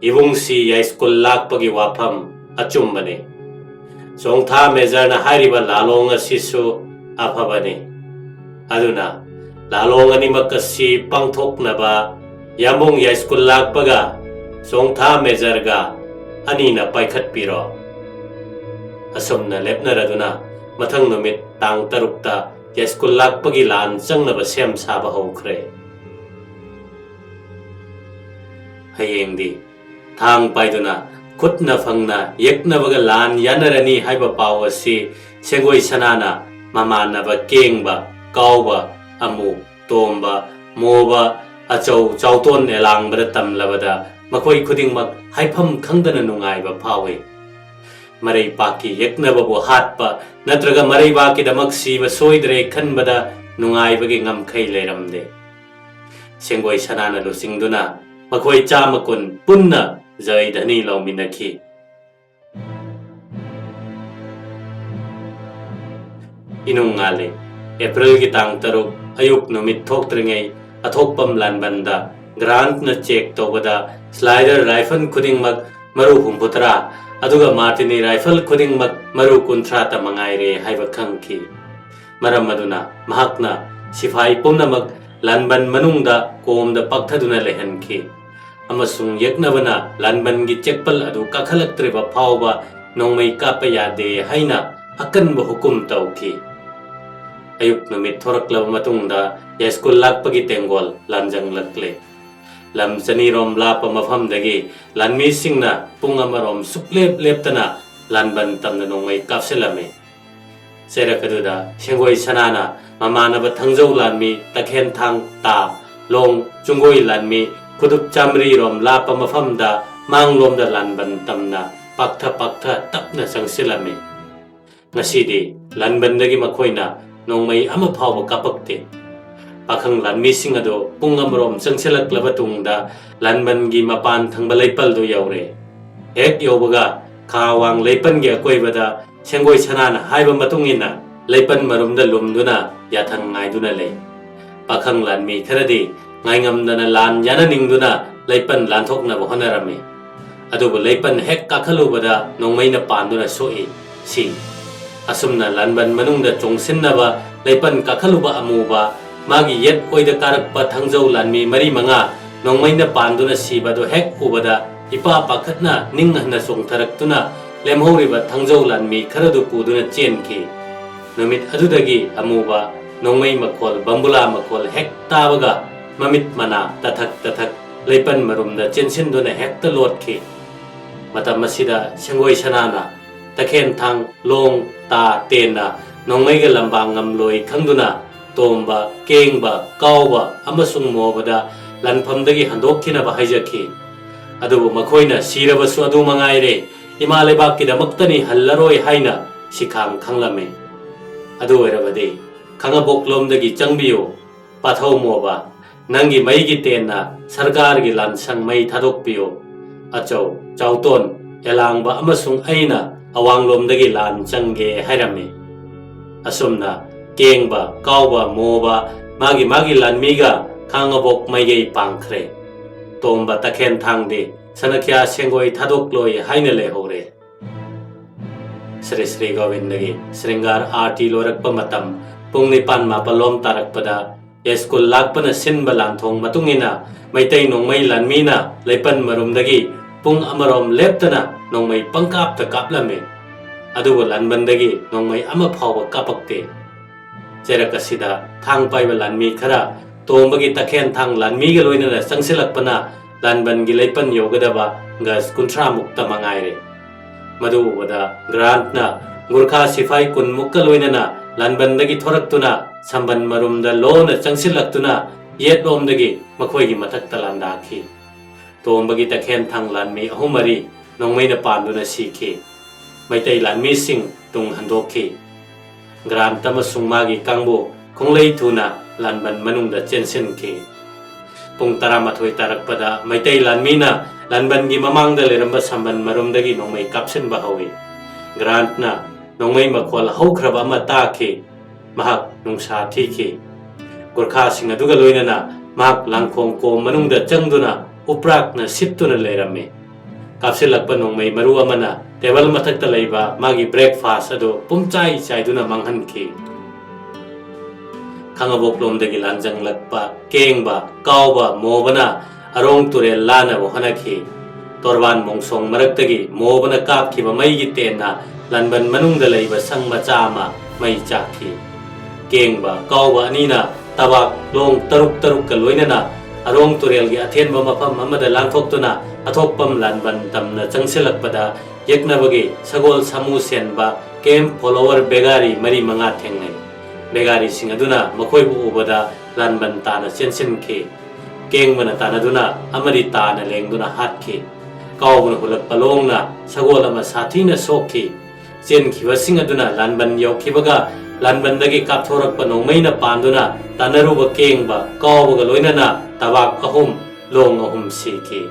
ibungsi ya school lakpagi wafam achumbane songtha major na hariba lalong asisu aphabane aduna lalong animak asi pangthoknaba yamung ya school lakpaga songtha major ga anina paikhatpiro asomna lepnaraduna mathang numit tang tarukta ya school lakpagi lan changnaba sem saba hokre hayengdi thang paiduna khutna phangna yeknabaga lan yanarani haiba paw asi sengoi sanana mamanaba kengba kauba amu tomba moba achau chauton elang bra tamlabada makoi khudingmak haifam khangdana nungaiba phawe marai paki yeknaba bo hatpa natraga marai baki damak siba soidre khanbada nungaibagi ngamkhai leramde sengoi sanana lusingduna makoi chamakun punna jai dhani lauminakhi inungale April gi tang taruk ayuk numit thoktringai athokpam lanbanda grant na check tobada slider rifle khudingmak maru humputra aduga martini rifle khudingmak maru kunthra ta mangaire haiba khangki maram maduna mahakna sifai pumnamak lanban manungda komda pakthaduna lehanki amasung yeknabana lanban gi chekpal adu kakhalaktriba phawba nongmai kapa yade haina akanba hukum tawki ayuk numit thoraklaba matungda ya school lakpagi tengol lanjang lakle lam chani rom lapa mafamdagi lanmi singna pungamarom suklep leptana lanban tamna nongmai kapselame serakaduda sengoi sanana mamanaba thangjau lanmi takhen thang ta long chungoi lanmi kudup chamri rom lapa mafamda manglomda lanban tamna paktha tapna sangsilame ngasidi lanbandagi makhoina nongmai ama phawba kapakte pakhang lanmi sing ado pungamarom sangselak tungda lanbangi mapan thangba leipal do yaure ek yobaga khawang leipan gi akoibada sengoi sanana haiba matungina leipan marumda lumduna yathang ngaiduna le pakhang lanmi kharadi ngaingamdana lan yana ningduna leipan lanthokna bo honarame adubu leipan hek kakhalubada nongmaina panduna soi si asumna lanban manungda chongsinnaba leipan kakhaluba amuba magi yet oida karakpa thangjau lanmi mari manga nongmaina panduna sibado hek ubada ipa pakhatna ninghana songtharaktuna lemhoriba thangjau lanmi kharadu puduna chenki numit adudagi amuba nongmai makhol bambula makhol hek tabaga mamit mana tathak leipan marumda chensinduna hekta lotki matam masida sengoi sanana takhen thang long ta tena nongmai ga lambang ngamloi khangduna tomba kengba kauba amasung mobada lanphamdagi handokhinaba haijaki adubu makhoina sirabasu adu mangaire imalebakki damaktani hallaroi haina sikhang khanglame adu erabade khangaboklomdagi changbiyo pathau moba nangi maigi tenna sarkar gi lansang mai thadokpiyo achau chauton elangba amasung aina awanglomdagi lan changge hairame asumna kengba kauba moba magi lanmiga khangabok maigei pangkhre tomba takhen thangde sanakya sengoi thadokloi haina lehore Sri Sri Govindagi Sringar Arti lorakpa matam pung nipan mapalom tarakpada Yeskul lakpana sin balanthong matungina maitai nongmai lanmina leipan marumdagi pung amarom leptana nongmai pangkap ta kaplame adugo lanbandagi nongmai ama phawa kapakte jerakasida thang paiba lanmi khara tombagi takhen thang lanmi ga loina sangsilakpana lanban gi leipan yogadaba gas kunthra mukta mangaire madu wada grant na gurkha sifai kun mukka loina lanbandagi thoraktuna samban marumda lona changsilaktuna yet bomdagi makhoigi mathakta landakhi tombagi takhen thang lanmi ahumari nongmaina panduna sikhi maitai lanmi sing tung handokhi grant amasung magi kangbo konglei thuna lanban manungda chensin ki pung taramathoi tarakpada maitai lanmina lanban gi mamangda leramba samban marumdagi nongmai kapsen bahawi grant na nongmai makhwal haukraba ama taki mahak nungsa thiki gurkha sing aduga loinana mahak langkhong ko manungda changduna uprak na siptuna lerame kapsilakpa nongmai maru amana table mathakta leiba magi breakfast ado pumchai chaiduna manghanki khangabok lomdagi lanjang lakpa kengba kauba mobana arong turel lana bo hanakhi torban mongsong maraktagi mobana kapkhiba maigi tenna lanban manungda leiba sangmacha ama mai chakhi kengba kauba anina tabak long taruk ka loinana arong turel gi athenba mafam amada lanthokhtuna athokpam lanban tamna changsilakpada yeknabagi sagol samu senba camp follower begari mari manga thengnai begari sing aduna makhoi bu ubada lanban tana chensinki kengbana tanaduna amari tana lengduna hatki kaubuna hulak palongna sagol ama sathina sokhi chenkhiba sing aduna lanban yokhibaga lanbandagi kapthorak panongmaina panduna tanaruba kengba kaubaga loinana tabak ahum long ahum siki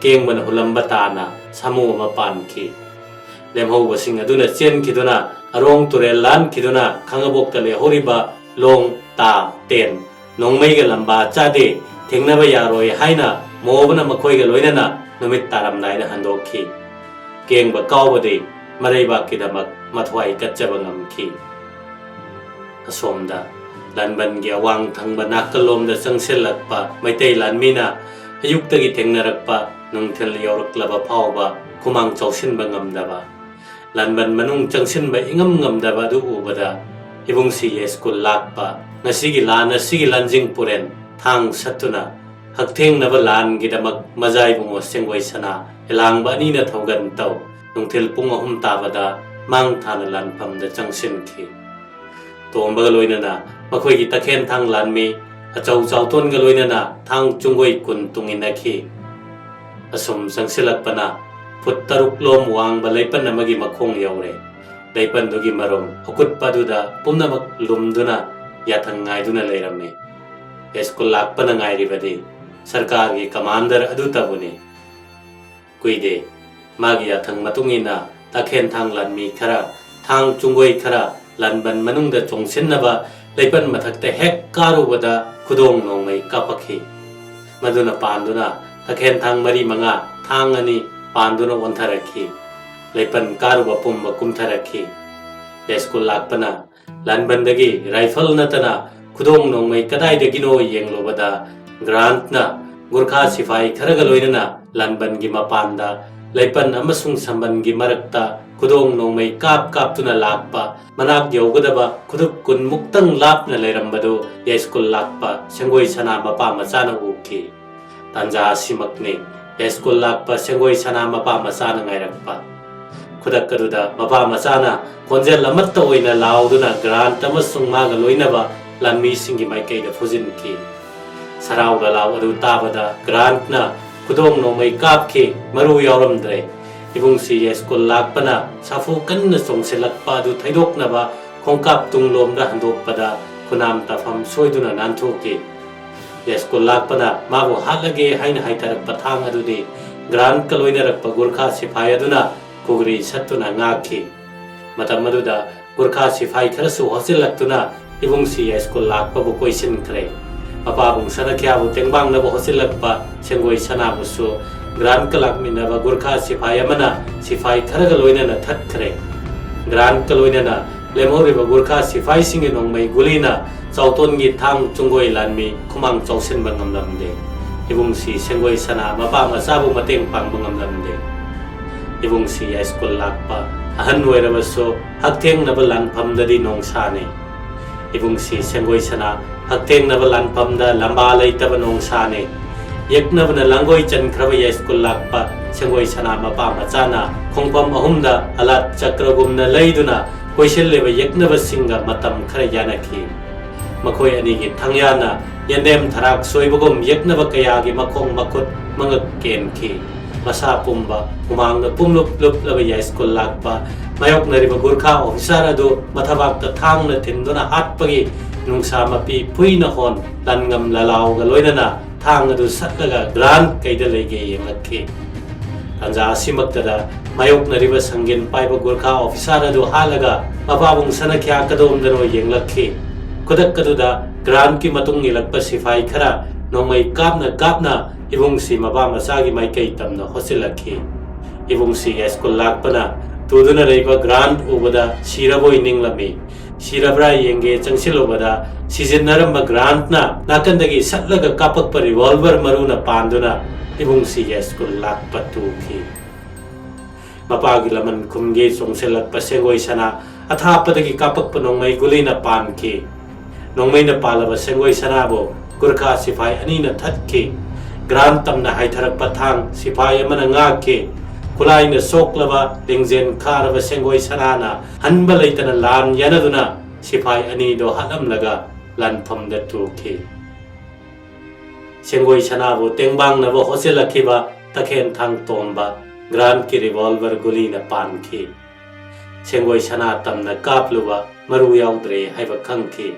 kengbana hulamba tana samu ama panki lemhouba sing aduna chenkiduna arong turel lan kiduna khangabok tale horiba long ta ten nongmai ga lamba chade thengnaba yaroi haina mobana makhoi ga loinana numit taramnai na handokhi kengba kaubade maraiba kidamak mathwai katchaba ngamki asomda lanban gi awang thangba nakalomda sangselakpa maitai lanmina ayuktagi thengnarakpa nungthel yoraklaba phawba kumang chausinba ngamdaba lanban manung changsinba ingam ngamdaba du ubada ibungsi yeskul lakpa ngasigi lana sigi lanjing puren thang satuna haktheng naba lan gidamak mazai bungo sengoi sana elangba ni na thogan taw nungthel pung ahum tabada mang thana lanpam da changsin ki tomba loinana makhoi gi takhen thang lanmi achau chauton ga loinana thang chungoi kun tunginaki asum sangsilakpana put taruk lom wang ba leipan namagi makhong yaure leipan dugi marom okut paduda pumnamak lumduna yathang ngaiduna leirame eskul lakpana ngairibadi sarkar gi commander adu tabuni kuide magi yathang matungina takhen thang lanmi khara thang chungoi khara lanban manungda chongsinnaba leipan mathakte hek karubada khudong nongmai kapakhi maduna panduna takhen thang mari manga thang ani panduna wantharakhi leipan karuba pumba kumtharakhi eskul lakpana lanbandagi rifle natana khudong nongmai kadai dagino yenglobada grant na gurkha sifai kharaga loinana lanban gi mapanda leipan amasung samban gi marakta khudong nongmai kap tuna lakpa manak yogadaba khuduk kun muktang lapna leirambado eskul lakpa sengoi sana mapa machana ukhi tanja simakne eskul lakpa sengoi sana mapa machana ngairakpa khudak kaduda mapa machana konjel lamatta oina lauduna grant amasung maga loinaba lanmi singi maikai da fujin ki sarau ga law adu tabada grant na khudong nongmai kapki maru yauramdre ibungsi eskul lakpana safu kanna songselakpa du thaidoknaba khongkap tunglomda handokpada khunam tafam soiduna nanthoki eskul lakpana mabu halage haina haitarak pathang adudi grant kaloinarakpa gurkha sifai aduna kugri sattuna ngakhi matam maduda gurkha sifai kharasu hoselaktuna ibungsi eskul lakpa bu koisin kre mapabung sanakyabu tengbang na bu hoselakpa sengoi sanabusu Grand kalak minaba gurkha sifai amana sifai kharaga loinana that khare Grand kaloinana lemhoriba gurkha sifai singe nongmai gulina chauton gi thang chungoi lanmi khumang chausin bangam lamde ibung si sengoi sana mapa masabu mateng pang bangam lamde ibung si school lakpa ahan oirabaso haktheng nabalan phamdadi nong sane ibung si sengoi sana haktheng nabalan phamda lamba laitaba nong sane yeknabna langoi chankraba school lakpa sengoi sana mapa machana khongpam ahumda alat chakragumna leiduna koisel leba yeknaba singa matam khara yanaki makhoi ani gi thangyana yandem tharak soibagum yeknaba kaya gi makhong makut mangak ken ki masa pumba humang na pumlup lup laba ya school lakpa mayok na riba gurkha officer adu mathabak ta thang na tinduna hatpagi nungsa mapi pui na hon langam lalaw ga loinana thang adu satlaga grand kaida lege yengakki tanja simaktada mayok na riba sangin paiba gurkha officer adu halaga mapabung sanakya kadom dano yenglakki kudak kaduda grand ki matung ilakpa sifai khara nomai kapna ibung si maba masagi mai kai tamna hosilakhi ibung si school lakpana tuduna reiba grand ubada siraboi ninglami sirabra yenge changsilobada sizinaramba grand na nakandagi satlaga kapak pa revolver maruna panduna ibung si school lakpatu ki mapagi laman kumge songselak pa sengoi sana athapadagi kapak pa nongmai gulina pan ki nongmai na palaba sengoi sana bo gurkha sifai ani na thatki grand tamna haitharak pathang sifai amana ngake kulai na soklaba dingzen kharaba sengoi sanana hanba leitana lan yanaduna sifai ani do halam laga lan phamda tuki sengoi sanabo tengbang na bo hoselakhiba takhen thang tomba grand ki revolver guli na panki sengoi sana tamna kapluba maru yaudre haiba khangki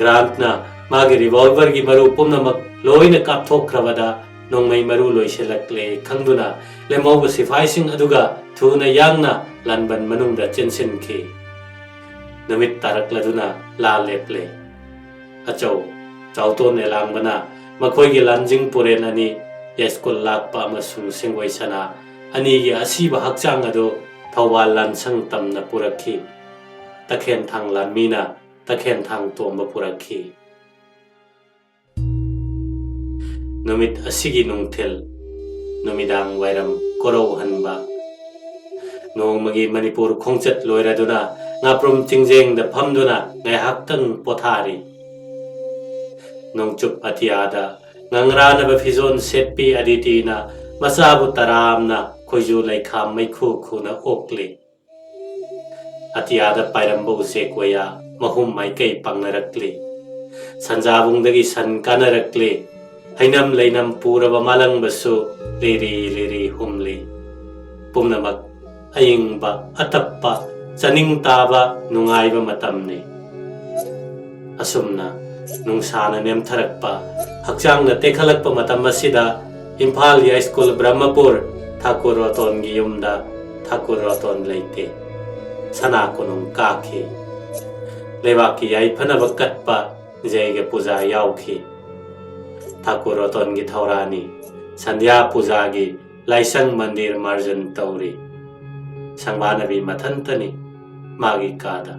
grand na magi revolver gi maru pumnamak loina kapthokhrabada nongmai maru loiselakle khangduna lemawba sifai sing aduga thuna yangna lanban manungda chensinki namit tarakladuna la leple achau chauton elangbana makhoi gi lanjing puren ani school lakpa amasung sengoi sana ani gi asiba hakchang adu thawal lansang tamna purakhi takhen thang lanmina takhen thang tomba purakhi numit asigi nungthel numidang wairam korau hanba nong magi manipur khongchat loiraduna ngaprum tingjeng da phamduna ngaihaktan pothari nongchup atiada ngangrana ba phizon setpi aditina masabu taramna khoiju laikham maikhu khuna okle atiada pairambo sekwaya mahum maikai pangnarakle sanjabungdagi san kanarakle hainam leinam puraba malang basu liri humli pumnamak ayingba atappa chaning taba nungaiba matamni asumna nungsana nemtharakpa hakchangna tekhalakpa matam asida imphal ya school brahmapur thakur roton gi yumda thakur roton leite sana kunung kakhi lewaki yai phanaba katpa jaiga puja yauki thakur roton gi thaurani sandhya puja gi laisang mandir marjan tauri sangbanabi mathantani magi kada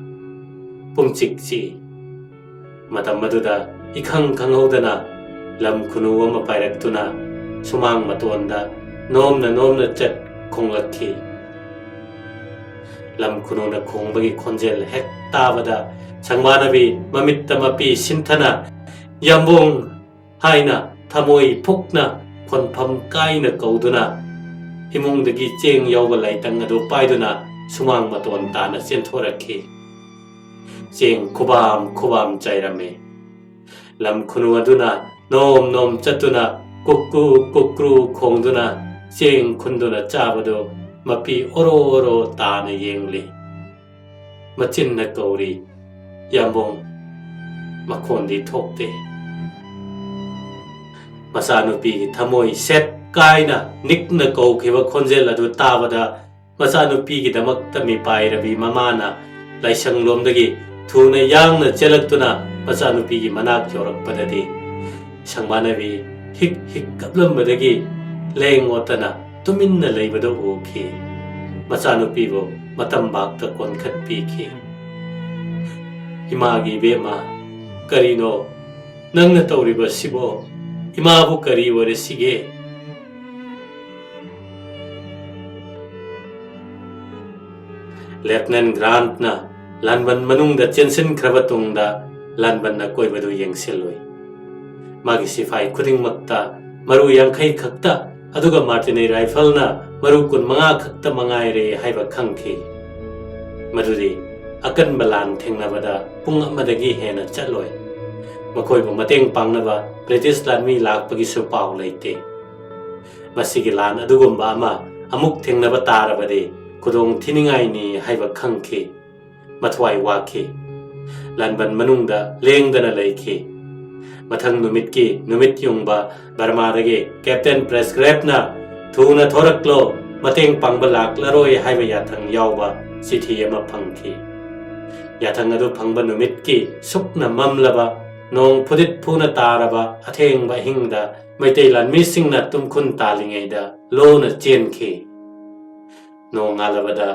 pumchikchi matam maduda ikhang khanghodana lam khunu ama pairaktuna sumang matonda nomna chat khonglakhi lam khunu na khongbagi khonjel hek tabada sangbanabi mamitta mapi sinthana yambung haina thamoi phukna khonpham kaina kauduna himungdagi cheng yawba laitang adu paiduna sumang maton tana chenthoraki cheng khubam chairame lam khunu aduna nom chatuna kukru khongduna cheng khunduna chabadu mapi oro tana yengli machinna kauri yambong makhondi thokte masanupi thamoi set kaina nikna kaukhiba khonjel adu tabada masanupi gi damakta mi pairabi mamana laisang lomdagi thuna yangna chelaktuna masanupi gi manak yorakpadadi sangmanabi hik kaplambadagi lengotana tuminna leibado ukhi masanupi bo matambakta konkhat pikhi Imagi bema karino nangna tawriba sibo imabu kari wore sige Lieutenant Grant na lanban manungda chensin krabatungda lanban na koibadu yengsiloi magi sifai khuding makta maru yangkai khakta aduga martini rifle na maru kun manga khakta mangai re haiba khangki maduri akan balan thengnabada pung amadagi hena chatloi makoi bu mateng pangnaba British Army lakpagi su paw leite masigi lan adugumba ama amuk thengnaba tarabade kudong thiningai ni haiba khangki mathwai waki lanban manungda lengdana leiki mathang numit yungba Burma dagi Captain Prescribe na thuna thoraklo mateng pangba laklaroi haiba yathang yawba sithi ama phangki yathang adu phangba numitki sukna mamlaba nong phudit phuna taraba athengba hingda maitei lanmi singna tumkhun talingaida lona chenki nong alabada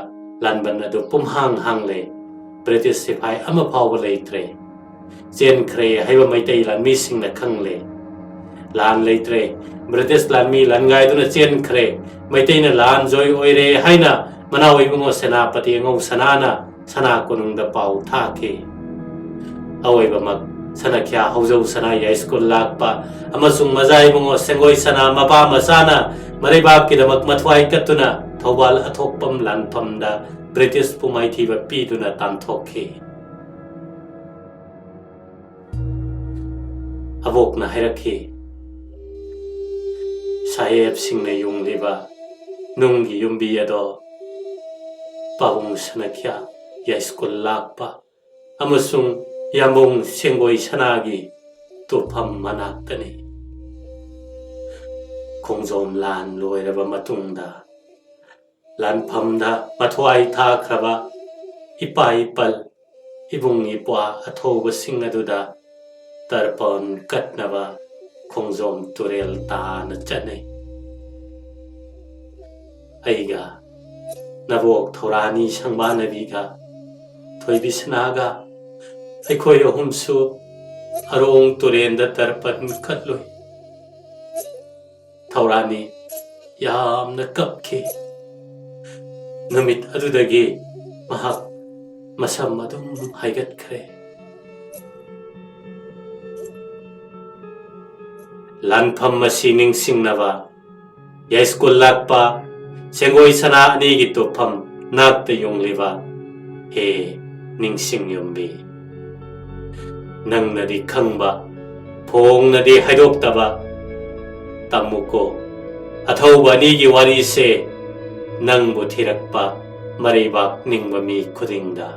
lanban adu pumhang hangle British sipai ama phawba leitre chen khre haiba maitei lanmi singna khangle lan leitre British lanmi langai duna chen khre maitei na lan joy oire haina manawi bungo senapati ngau sanana sana kunungda pau thaki awaiba mak sana kya haujau sana ya school lakpa amasung mazai bungo Sengoi sana mapa masana maribak kidamak mathwai katuna thobal athokpam lanpamda British pumai thiba piduna tanthokhi abokna hairakhi Saheb Singh na yungliba nunggi yumbi ado pabung sanakya ya school lakpa amasung yambung Sengoi sanagi tupam manaktani khongjom lan loiraba matungda lan phamda mathwai tha khraba ipa ipal ibung ipwa athoba sing aduda tarpon katnaba khongjom turel ta na chanai aiga nabok thorani sangba nabiga thoibi sanaga aikhoi ahumsu arong turenda tarpan katloi thorani yamna kapki numit adudagi mahak masam adum haigat khre lanpham masining singnaba ya school lakpa Sengoi sana ani gi topam nakta yungliba he ningsing yumbi nang nadi khangba phong nadi haidoktaba tamuko athauba ni gi wari se nang bu thirakpa maribak ningba mi khudingda